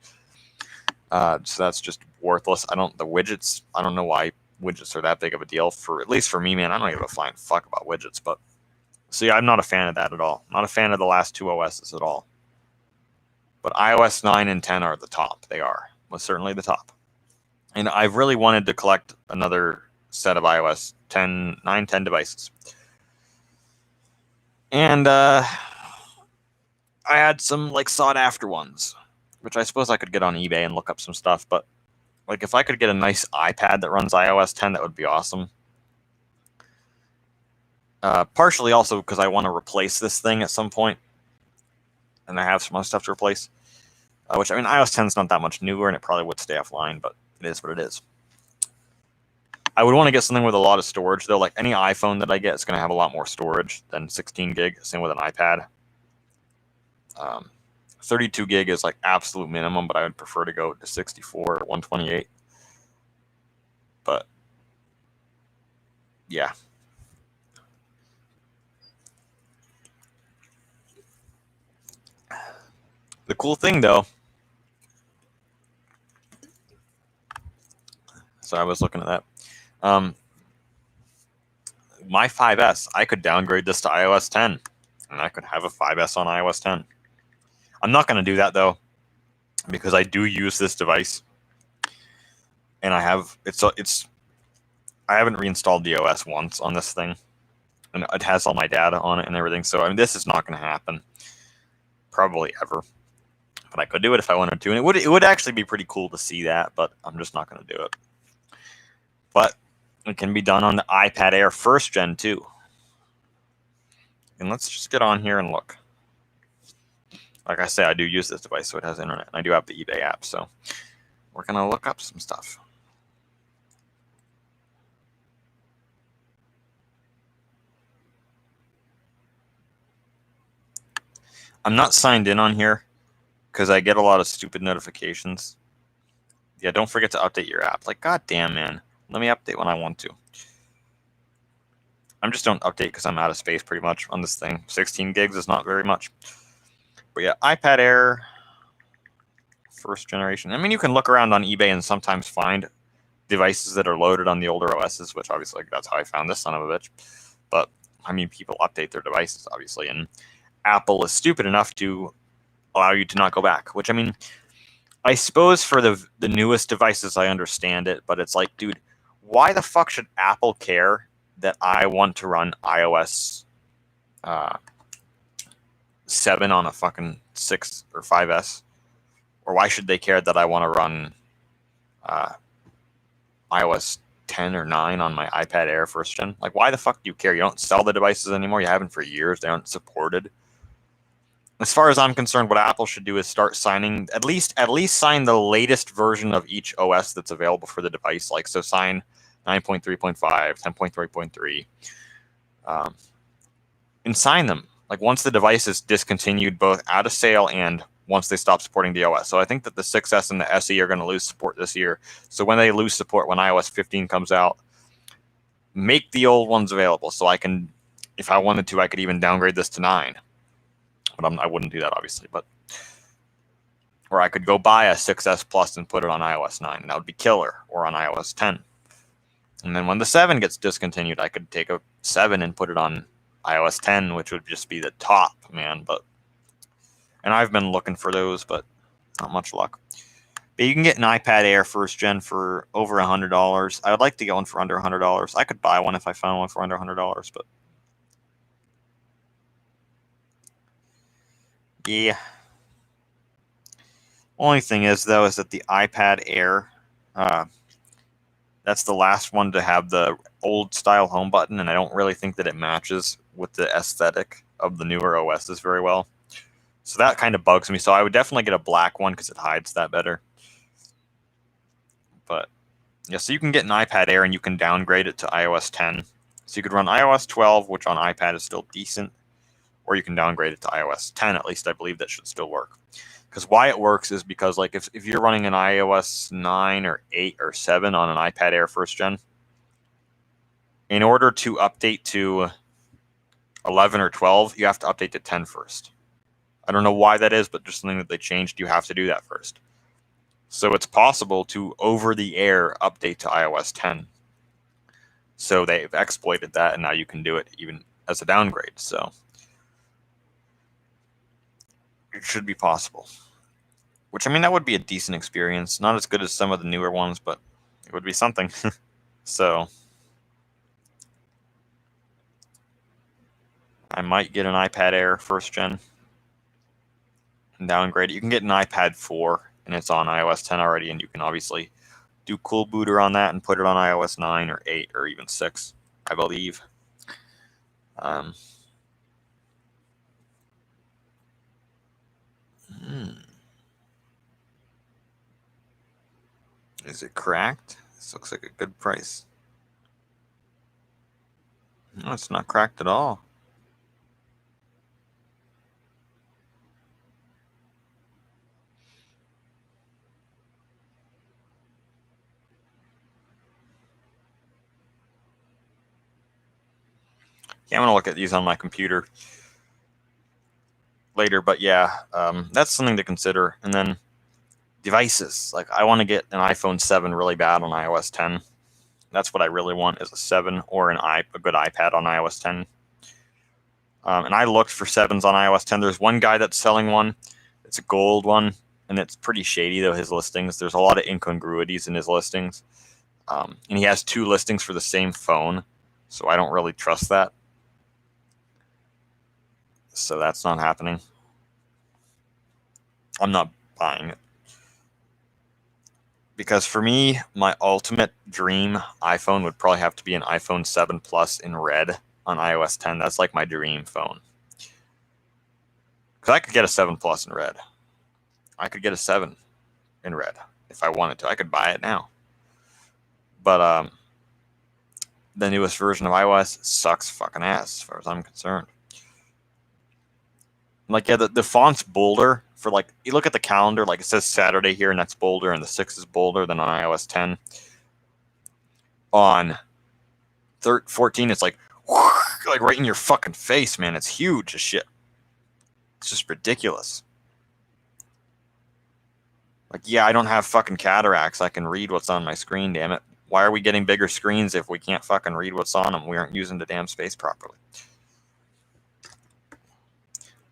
So that's just worthless. The widgets, I don't know why widgets are that big of a deal. At least for me, man, I don't give a flying fuck about widgets. But see, I'm not a fan of that at all. Not a fan of the last two OSs at all. But iOS 9 and 10 are the top. They are most certainly the top. And I've really wanted to collect another set of iOS 10, 9, 10 devices. And I had some like sought after ones, which I suppose I could get on eBay and look up some stuff. But like if I could get a nice iPad that runs iOS 10, that would be awesome. Partially also because I want to replace this thing at some point, and I have some other stuff to replace. Which, I mean, iOS 10 is not that much newer, and it probably would stay offline, but it is what it is. I would want to get something with a lot of storage, though. Like any iPhone that I get is going to have a lot more storage than 16 gig. Same with an iPad. 32 gig is like absolute minimum, but I would prefer to go to 64 or 128. But yeah. The cool thing, though, so I was looking at that. My 5S, I could downgrade this to iOS 10, and I could have a 5S on iOS 10. I'm not going to do that, though, because I do use this device, and I haven't reinstalled the OS once on this thing, and it has all my data on it and everything. So I mean, this is not going to happen, probably ever. But I could do it if I wanted to, and it would actually be pretty cool to see that. But I'm just not going to do it. But it can be done on the iPad Air 1st Gen too. And let's just get on here and look. Like I say, I do use this device, so it has internet. And I do have the eBay app, so we're going to look up some stuff. I'm not signed in on here because I get a lot of stupid notifications. Yeah, don't forget to update your app. Like, goddamn, man. Let me update when I want to. I just don't update because I'm out of space pretty much on this thing. 16 gigs is not very much. But yeah, iPad Air 1st generation. I mean, you can look around on eBay and sometimes find devices that are loaded on the older OSs, which obviously that's how I found this son of a bitch. But I mean, people update their devices, obviously, and Apple is stupid enough to allow you to not go back, which, I mean, I suppose for the newest devices, I understand it, but it's like, dude, why the fuck should Apple care that I want to run iOS 7 on a fucking 6 or 5S? Or why should they care that I want to run iOS 10 or 9 on my iPad Air 1st Gen? Like, why the fuck do you care? You don't sell the devices anymore. You haven't for years. They aren't supported. As far as I'm concerned, what Apple should do is start signing, at least sign the latest version of each OS that's available for the device. Like, so sign 9.3.5, 10.3.3, and sign them. Like, once the device is discontinued, both out of sale and once they stop supporting the OS. So I think that the 6S and the SE are going to lose support this year. So when they lose support, when iOS 15 comes out, make the old ones available so I can if I wanted to, I could even downgrade this to 9. But I wouldn't do that, obviously. But or I could go buy a 6S Plus and put it on iOS 9, and that would be killer, or on iOS 10. And then when the 7 gets discontinued, I could take a 7 and put it on iOS 10, which would just be the top, man. And I've been looking for those, but not much luck. But you can get an iPad Air first gen for over $100. I would like to get one for under $100. I could buy one if I found one for under $100, but yeah. Only thing is, though, is that the iPad Air, that's the last one to have the old style home button, and I don't really think that it matches with the aesthetic of the newer OSs very well. So that kind of bugs me. So I would definitely get a black one because it hides that better. But yeah, so you can get an iPad Air and you can downgrade it to iOS 10. So you could run iOS 12, which on iPad is still decent, or you can downgrade it to iOS 10. At least I believe that should still work. Because why it works is because, like, if you're running an iOS 9 or 8 or 7 on an iPad Air first gen, in order to update to 11 or 12, you have to update to 10 first. I don't know why that is, but just something that they changed. You have to do that first. So it's possible to over-the-air update to iOS 10. So they've exploited that, and now you can do it even as a downgrade. So it should be possible. Which, I mean, that would be a decent experience. Not as good as some of the newer ones, but it would be something. So I might get an iPad Air first gen and downgrade it. You can get an iPad 4, and it's on iOS 10 already, and you can obviously do Cool Booter on that and put it on iOS 9 or 8 or even 6, I believe. Is it cracked? This looks like a good price. No, it's not cracked at all. Yeah, I'm going to look at these on my computer later, but yeah, that's something to consider. And then devices. Like, I want to get an iPhone 7 really bad on iOS 10. That's what I really want, is a 7 or a good iPad on iOS 10. And I looked for 7s on iOS 10. There's one guy that's selling one. It's a gold one, and it's pretty shady, though, his listings. There's a lot of incongruities in his listings. And he has 2 listings for the same phone, so I don't really trust that. So that's not happening. I'm not buying it. Because for me, my ultimate dream iPhone would probably have to be an iPhone 7 Plus in red on iOS 10. That's like my dream phone. Because I could get a 7 Plus in red. I could get a 7 in red if I wanted to. I could buy it now. But the newest version of iOS sucks fucking ass as far as I'm concerned. Like, yeah, the font's bolder for, like, you look at the calendar, like, it says Saturday here, and that's bolder, and the 6 is bolder than on iOS 10. On 14, it's like right in your fucking face, man. It's huge as shit. It's just ridiculous. Like, yeah, I don't have fucking cataracts. I can read what's on my screen, damn it. Why are we getting bigger screens if we can't fucking read what's on them? We aren't using the damn space properly.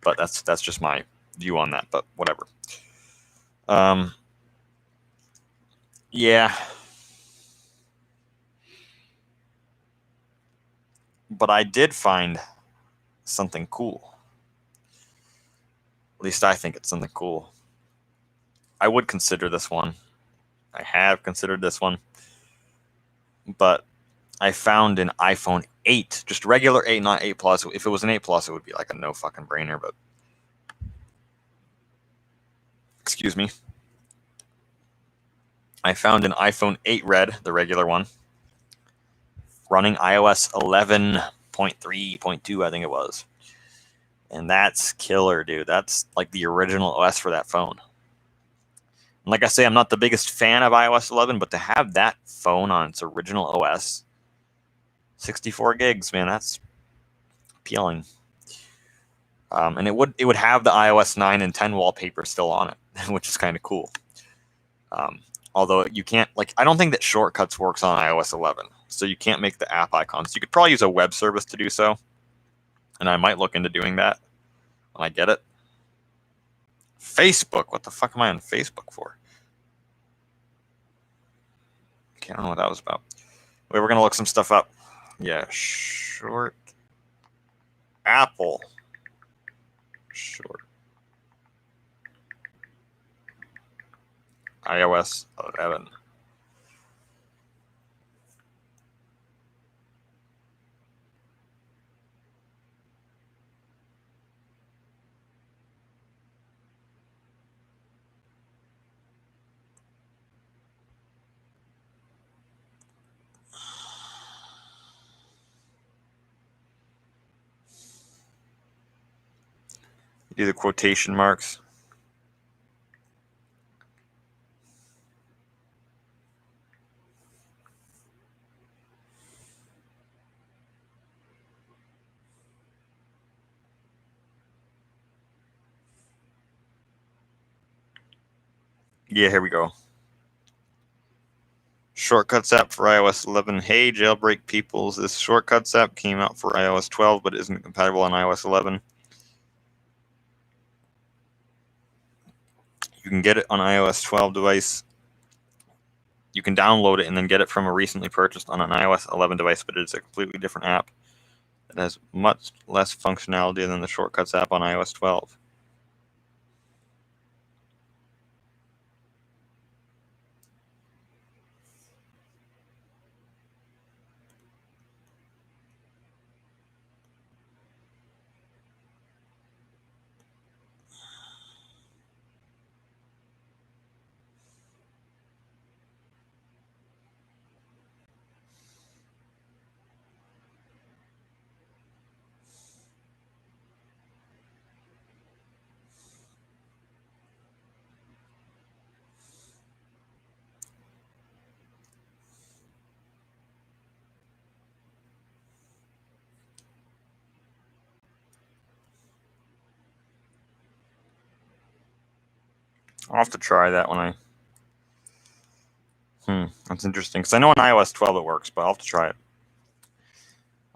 But that's just my view on that, but whatever. Yeah. But I did find something cool. At least I think it's something cool. I would consider this one. I have considered this one. But I found an iPhone 8, just regular 8, not 8 Plus. If it was an 8 Plus, it would be like a no fucking brainer, but excuse me. I found an iPhone 8 Red, the regular one, running iOS 11.3.2, I think it was. And that's killer, dude. That's like the original OS for that phone. And like I say, I'm not the biggest fan of iOS 11, but to have that phone on its original OS, 64 gigs, man, that's appealing. And it would have the iOS 9 and 10 wallpaper still on it, which is kind of cool. Although you can't, like, I don't think that Shortcuts works on iOS 11, so you can't make the app icons. You could probably use a web service to do so, and I might look into doing that when I get it. Facebook, what the fuck am I on Facebook for? Okay, I don't know what that was about. Wait, we're gonna look some stuff up. Yeah, Apple. Short. iOS 11. Do the quotation marks. Yeah, here we go. Shortcuts app for iOS 11. Hey, jailbreak peoples. This Shortcuts app came out for iOS 12, but isn't compatible on iOS 11. You can get it on iOS 12 device. You can download it and then get it from a recently purchased on an iOS 11 device, but it's a completely different app. It has much less functionality than the Shortcuts app on iOS 12. I'll have to try that when I... That's interesting, because I know on iOS 12 it works, but I'll have to try it.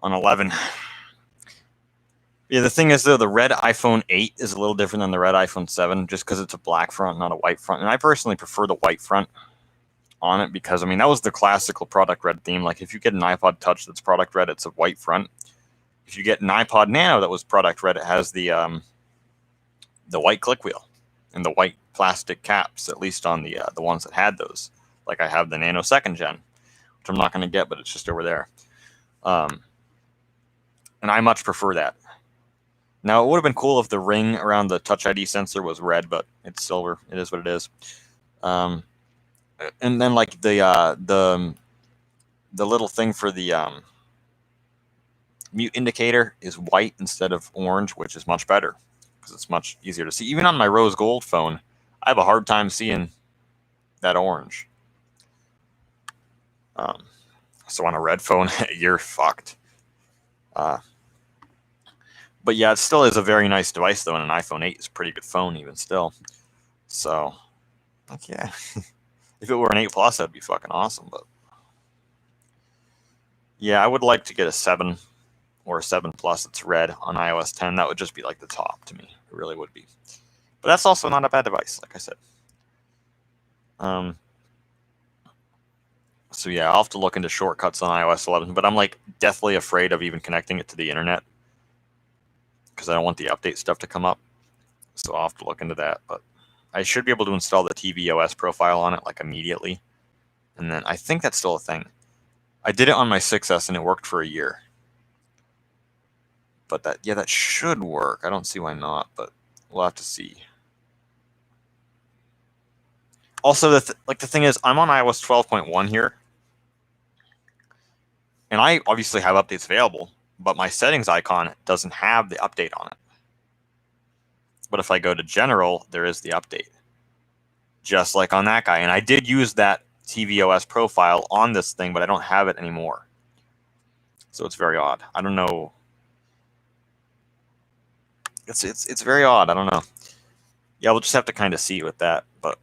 On 11... Yeah, the thing is, though, the red iPhone 8 is a little different than the red iPhone 7, just because it's a black front, not a white front. And I personally prefer the white front on it because, I mean, that was the classical product red theme. Like, if you get an iPod Touch that's product red, it's a white front. If you get an iPod Nano that was product red, it has the white click wheel and the white plastic caps, at least on the ones that had those. Like, I have the Nano 2nd Gen, which I'm not going to get, but it's just over there. And I much prefer that. Now, it would have been cool if the ring around the Touch ID sensor was red, but it's silver. It is what it is. And then, like, the little thing for the mute indicator is white instead of orange, which is much better because it's much easier to see. Even on my rose gold phone, I have a hard time seeing that orange. So on a red phone, you're fucked. But yeah, it still is a very nice device, though, and an iPhone 8 is a pretty good phone even still. So, like, yeah. If it were an 8 Plus, that'd be fucking awesome. But yeah, I would like to get a 7 or a 7 Plus that's red on iOS 10. That would just be like the top to me. It really would be. But that's also not a bad device, like I said. So yeah, I'll have to look into Shortcuts on iOS 11. But I'm like deathly afraid of even connecting it to the internet, because I don't want the update stuff to come up. So I'll have to look into that. But I should be able to install the tvOS profile on it like immediately. And then I think that's still a thing. I did it on my 6S and it worked for a year. But that should work. I don't see why not, but we'll have to see. Also, the thing is, I'm on iOS 12.1 here. And I obviously have updates available, but my settings icon doesn't have the update on it. But if I go to general, there is the update. Just like on that guy. And I did use that tvOS profile on this thing, but I don't have it anymore. So it's very odd. I don't know. It's very odd. I don't know. Yeah, we'll just have to kind of see with that, but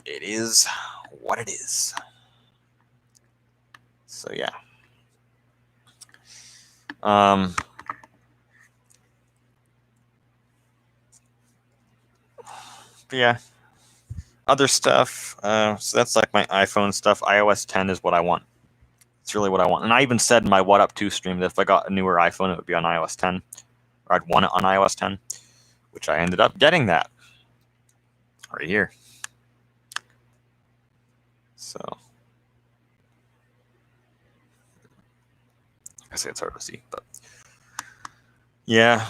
it is what it is. So yeah. But yeah. Other stuff. So that's like my iPhone stuff. iOS 10 is what I want. It's really what I want. And I even said in my What Up 2 stream that if I got a newer iPhone, it would be on iOS 10. Or I'd want it on iOS 10, which I ended up getting that right here. So I say it's hard to see, but yeah.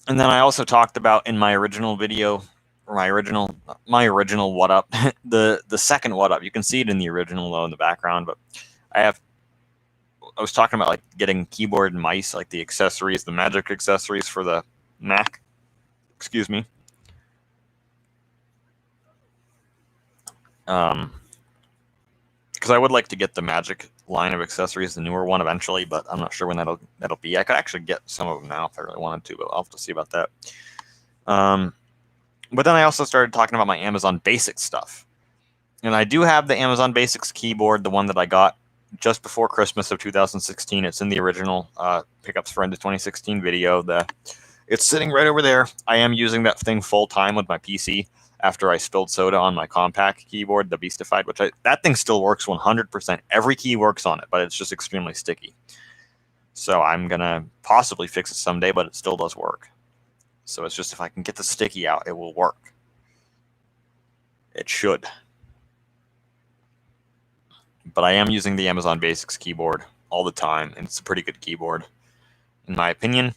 And then I also talked about in my original video, or my original What Up, the second What Up. You can see it in the original though in the background, but I was talking about like getting keyboard and mice, like the accessories, the Magic accessories for the Mac. Excuse me. Because I would like to get the Magic line of accessories, the newer one eventually, but I'm not sure when that'll be. I could actually get some of them now if I really wanted to, but I'll have to see about that. But then I also started talking about my Amazon Basics stuff. And I do have the Amazon Basics keyboard, the one that I got just before Christmas of 2016. It's in the original Pickups for End of 2016 video. It's sitting right over there. I am using that thing full time with my PC after I spilled soda on my compact keyboard, the Beastified, which that thing still works 100%. Every key works on it, but it's just extremely sticky. So I'm going to possibly fix it someday, but it still does work. So it's just if I can get the sticky out, it will work. It should. But I am using the Amazon Basics keyboard all the time, and it's a pretty good keyboard, in my opinion.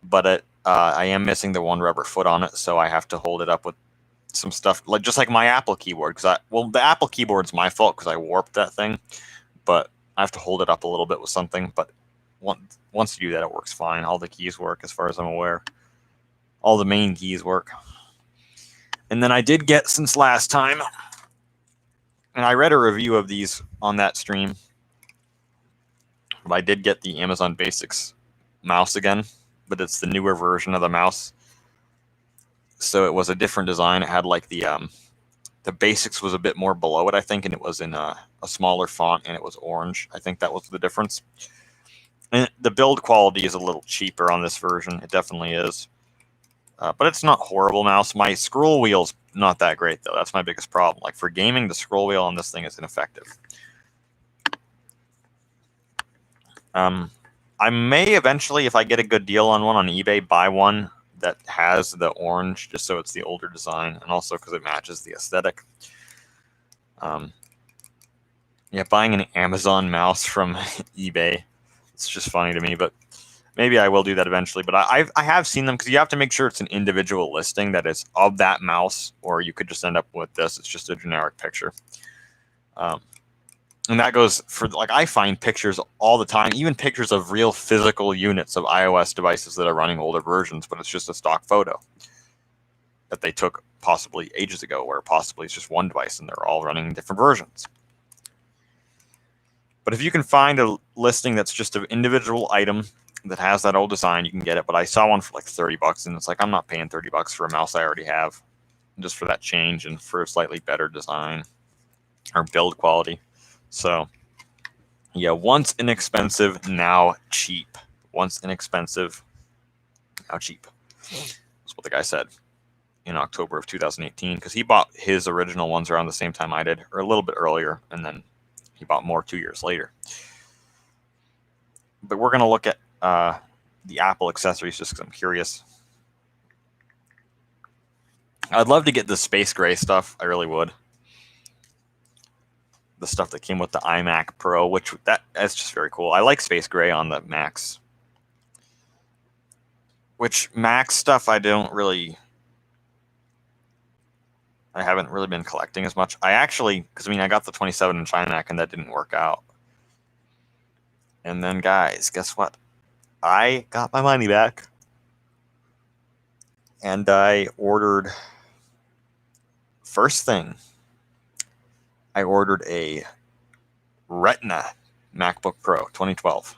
But I am missing the one rubber foot on it, so I have to hold it up with some stuff, just like my Apple keyboard. The Apple keyboard's my fault because I warped that thing, but I have to hold it up a little bit with something. But once you do that, it works fine. All the keys work, as far as I'm aware. All the main keys work. And then I did get, since last time, and I read a review of these on that stream, but I did get the Amazon Basics mouse again, but it's the newer version of the mouse. So it was a different design. It had like the Basics was a bit more below it, I think, and it was in a smaller font, and it was orange. I think that was the difference. And the build quality is a little cheaper on this version. It definitely is. But it's not horrible mouse. My scroll wheel's not that great, though. That's my biggest problem. Like, for gaming, the scroll wheel on this thing is ineffective. I may eventually, if I get a good deal on one on eBay, buy one that has the orange, just so it's the older design, and also because it matches the aesthetic. Yeah, buying an Amazon mouse from eBay, it's just funny to me, but maybe I will do that eventually. But I have seen them, because you have to make sure it's an individual listing that is of that mouse, or you could just end up with this. It's just a generic picture. And that goes for, like, I find pictures all the time, even pictures of real physical units of iOS devices that are running older versions, but it's just a stock photo that they took possibly ages ago, where possibly it's just one device and they're all running different versions. But if you can find a listing that's just an individual item that has that old design, you can get it. But I saw one for like $30, and it's like, I'm not paying $30 for a mouse I already have, just for that change and for a slightly better design or build quality. So yeah, once inexpensive, now cheap. Once inexpensive, now cheap. That's what the guy said in October of 2018, because he bought his original ones around the same time I did, or a little bit earlier, and then he bought more 2 years later. But we're going to look at the Apple accessories just because I'm curious. I'd love to get the space gray stuff. I really would. The stuff that came with the iMac Pro, which that's just very cool. I like space gray on the Macs. Which Mac stuff I haven't really been collecting as much. I actually, because I got the 27-inch iMac and that didn't work out. And then, guys, guess what? I got my money back. And I ordered, first thing, I ordered a Retina MacBook Pro 2012.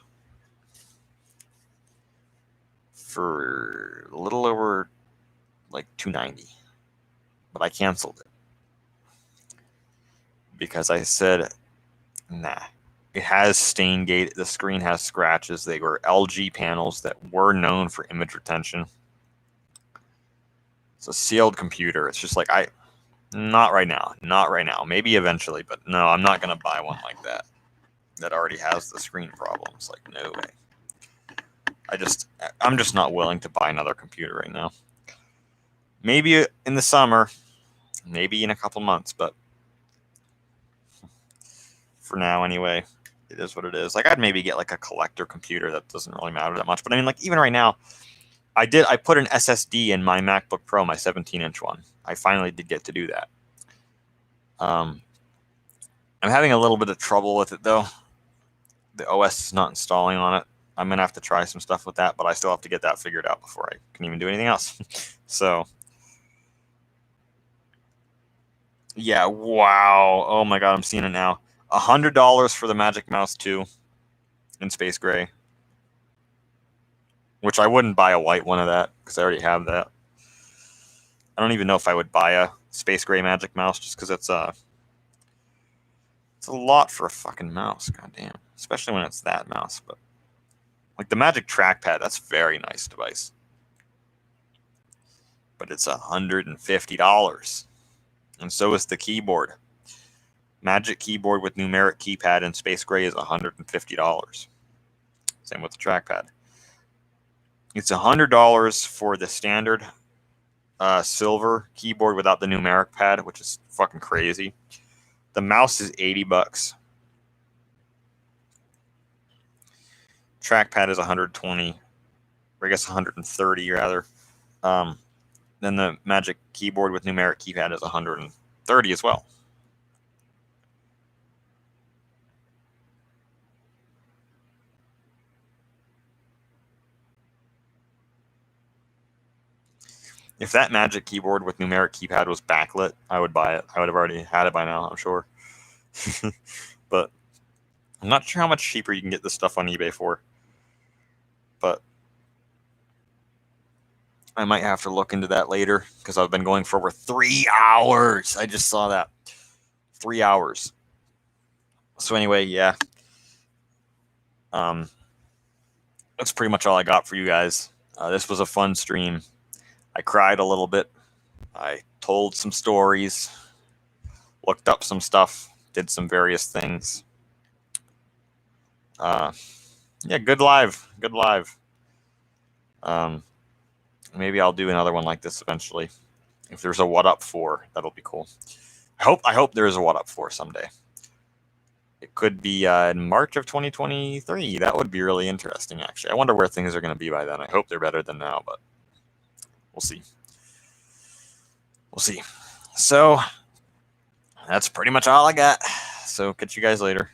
for a little over like $290, but I canceled it because I said, nah. It has stain gate. The screen has scratches. They were LG panels that were known for image retention. It's a sealed computer. It's just like, not right now. Not right now. Maybe eventually, but no, I'm not going to buy one like that already has the screen problems. Like, no way. I'm just not willing to buy another computer right now. Maybe in the summer, maybe in a couple months, but for now anyway, it is what it is. Like, I'd maybe get like a collector computer. That doesn't really matter that much. But I mean, like, even right now, I put an SSD in my MacBook Pro, my 17-inch one. I finally did get to do that. I'm having a little bit of trouble with it though. The OS is not installing on it. I'm going to have to try some stuff with that, but I still have to get that figured out before I can even do anything else. So, yeah, wow. Oh my God, I'm seeing it now. $100 for the Magic Mouse 2 in space gray, which I wouldn't buy a white one of that because I already have that. I don't even know if I would buy a space gray Magic Mouse just because it's a lot for a fucking mouse. God damn. Especially when it's that mouse. But like the Magic Trackpad, that's a very nice device. But it's $150. And so is the keyboard. Magic Keyboard with numeric keypad in space gray is $150. Same with the trackpad. It's $100 for the standard silver keyboard without the numeric pad, which is fucking crazy. The mouse is $80. Trackpad is $120, or I guess $130 rather. Then the Magic Keyboard with numeric keypad is $130 as well. If that Magic Keyboard with numeric keypad was backlit, I would buy it. I would have already had it by now, I'm sure. But I'm not sure how much cheaper you can get this stuff on eBay for. But I might have to look into that later because I've been going for over 3 hours. I just saw that. 3 hours. So anyway, yeah. That's pretty much all I got for you guys. This was a fun stream. I cried a little bit. I told some stories, looked up some stuff, did some various things. Yeah, good live. Maybe I'll do another one like this eventually. If there's a What Up 4, that'll be cool. I hope there is a What Up 4 someday. It could be in March of 2023. That would be really interesting, actually. I wonder where things are going to be by then. I hope they're better than now, but we'll see. So that's pretty much all I got. So catch you guys later.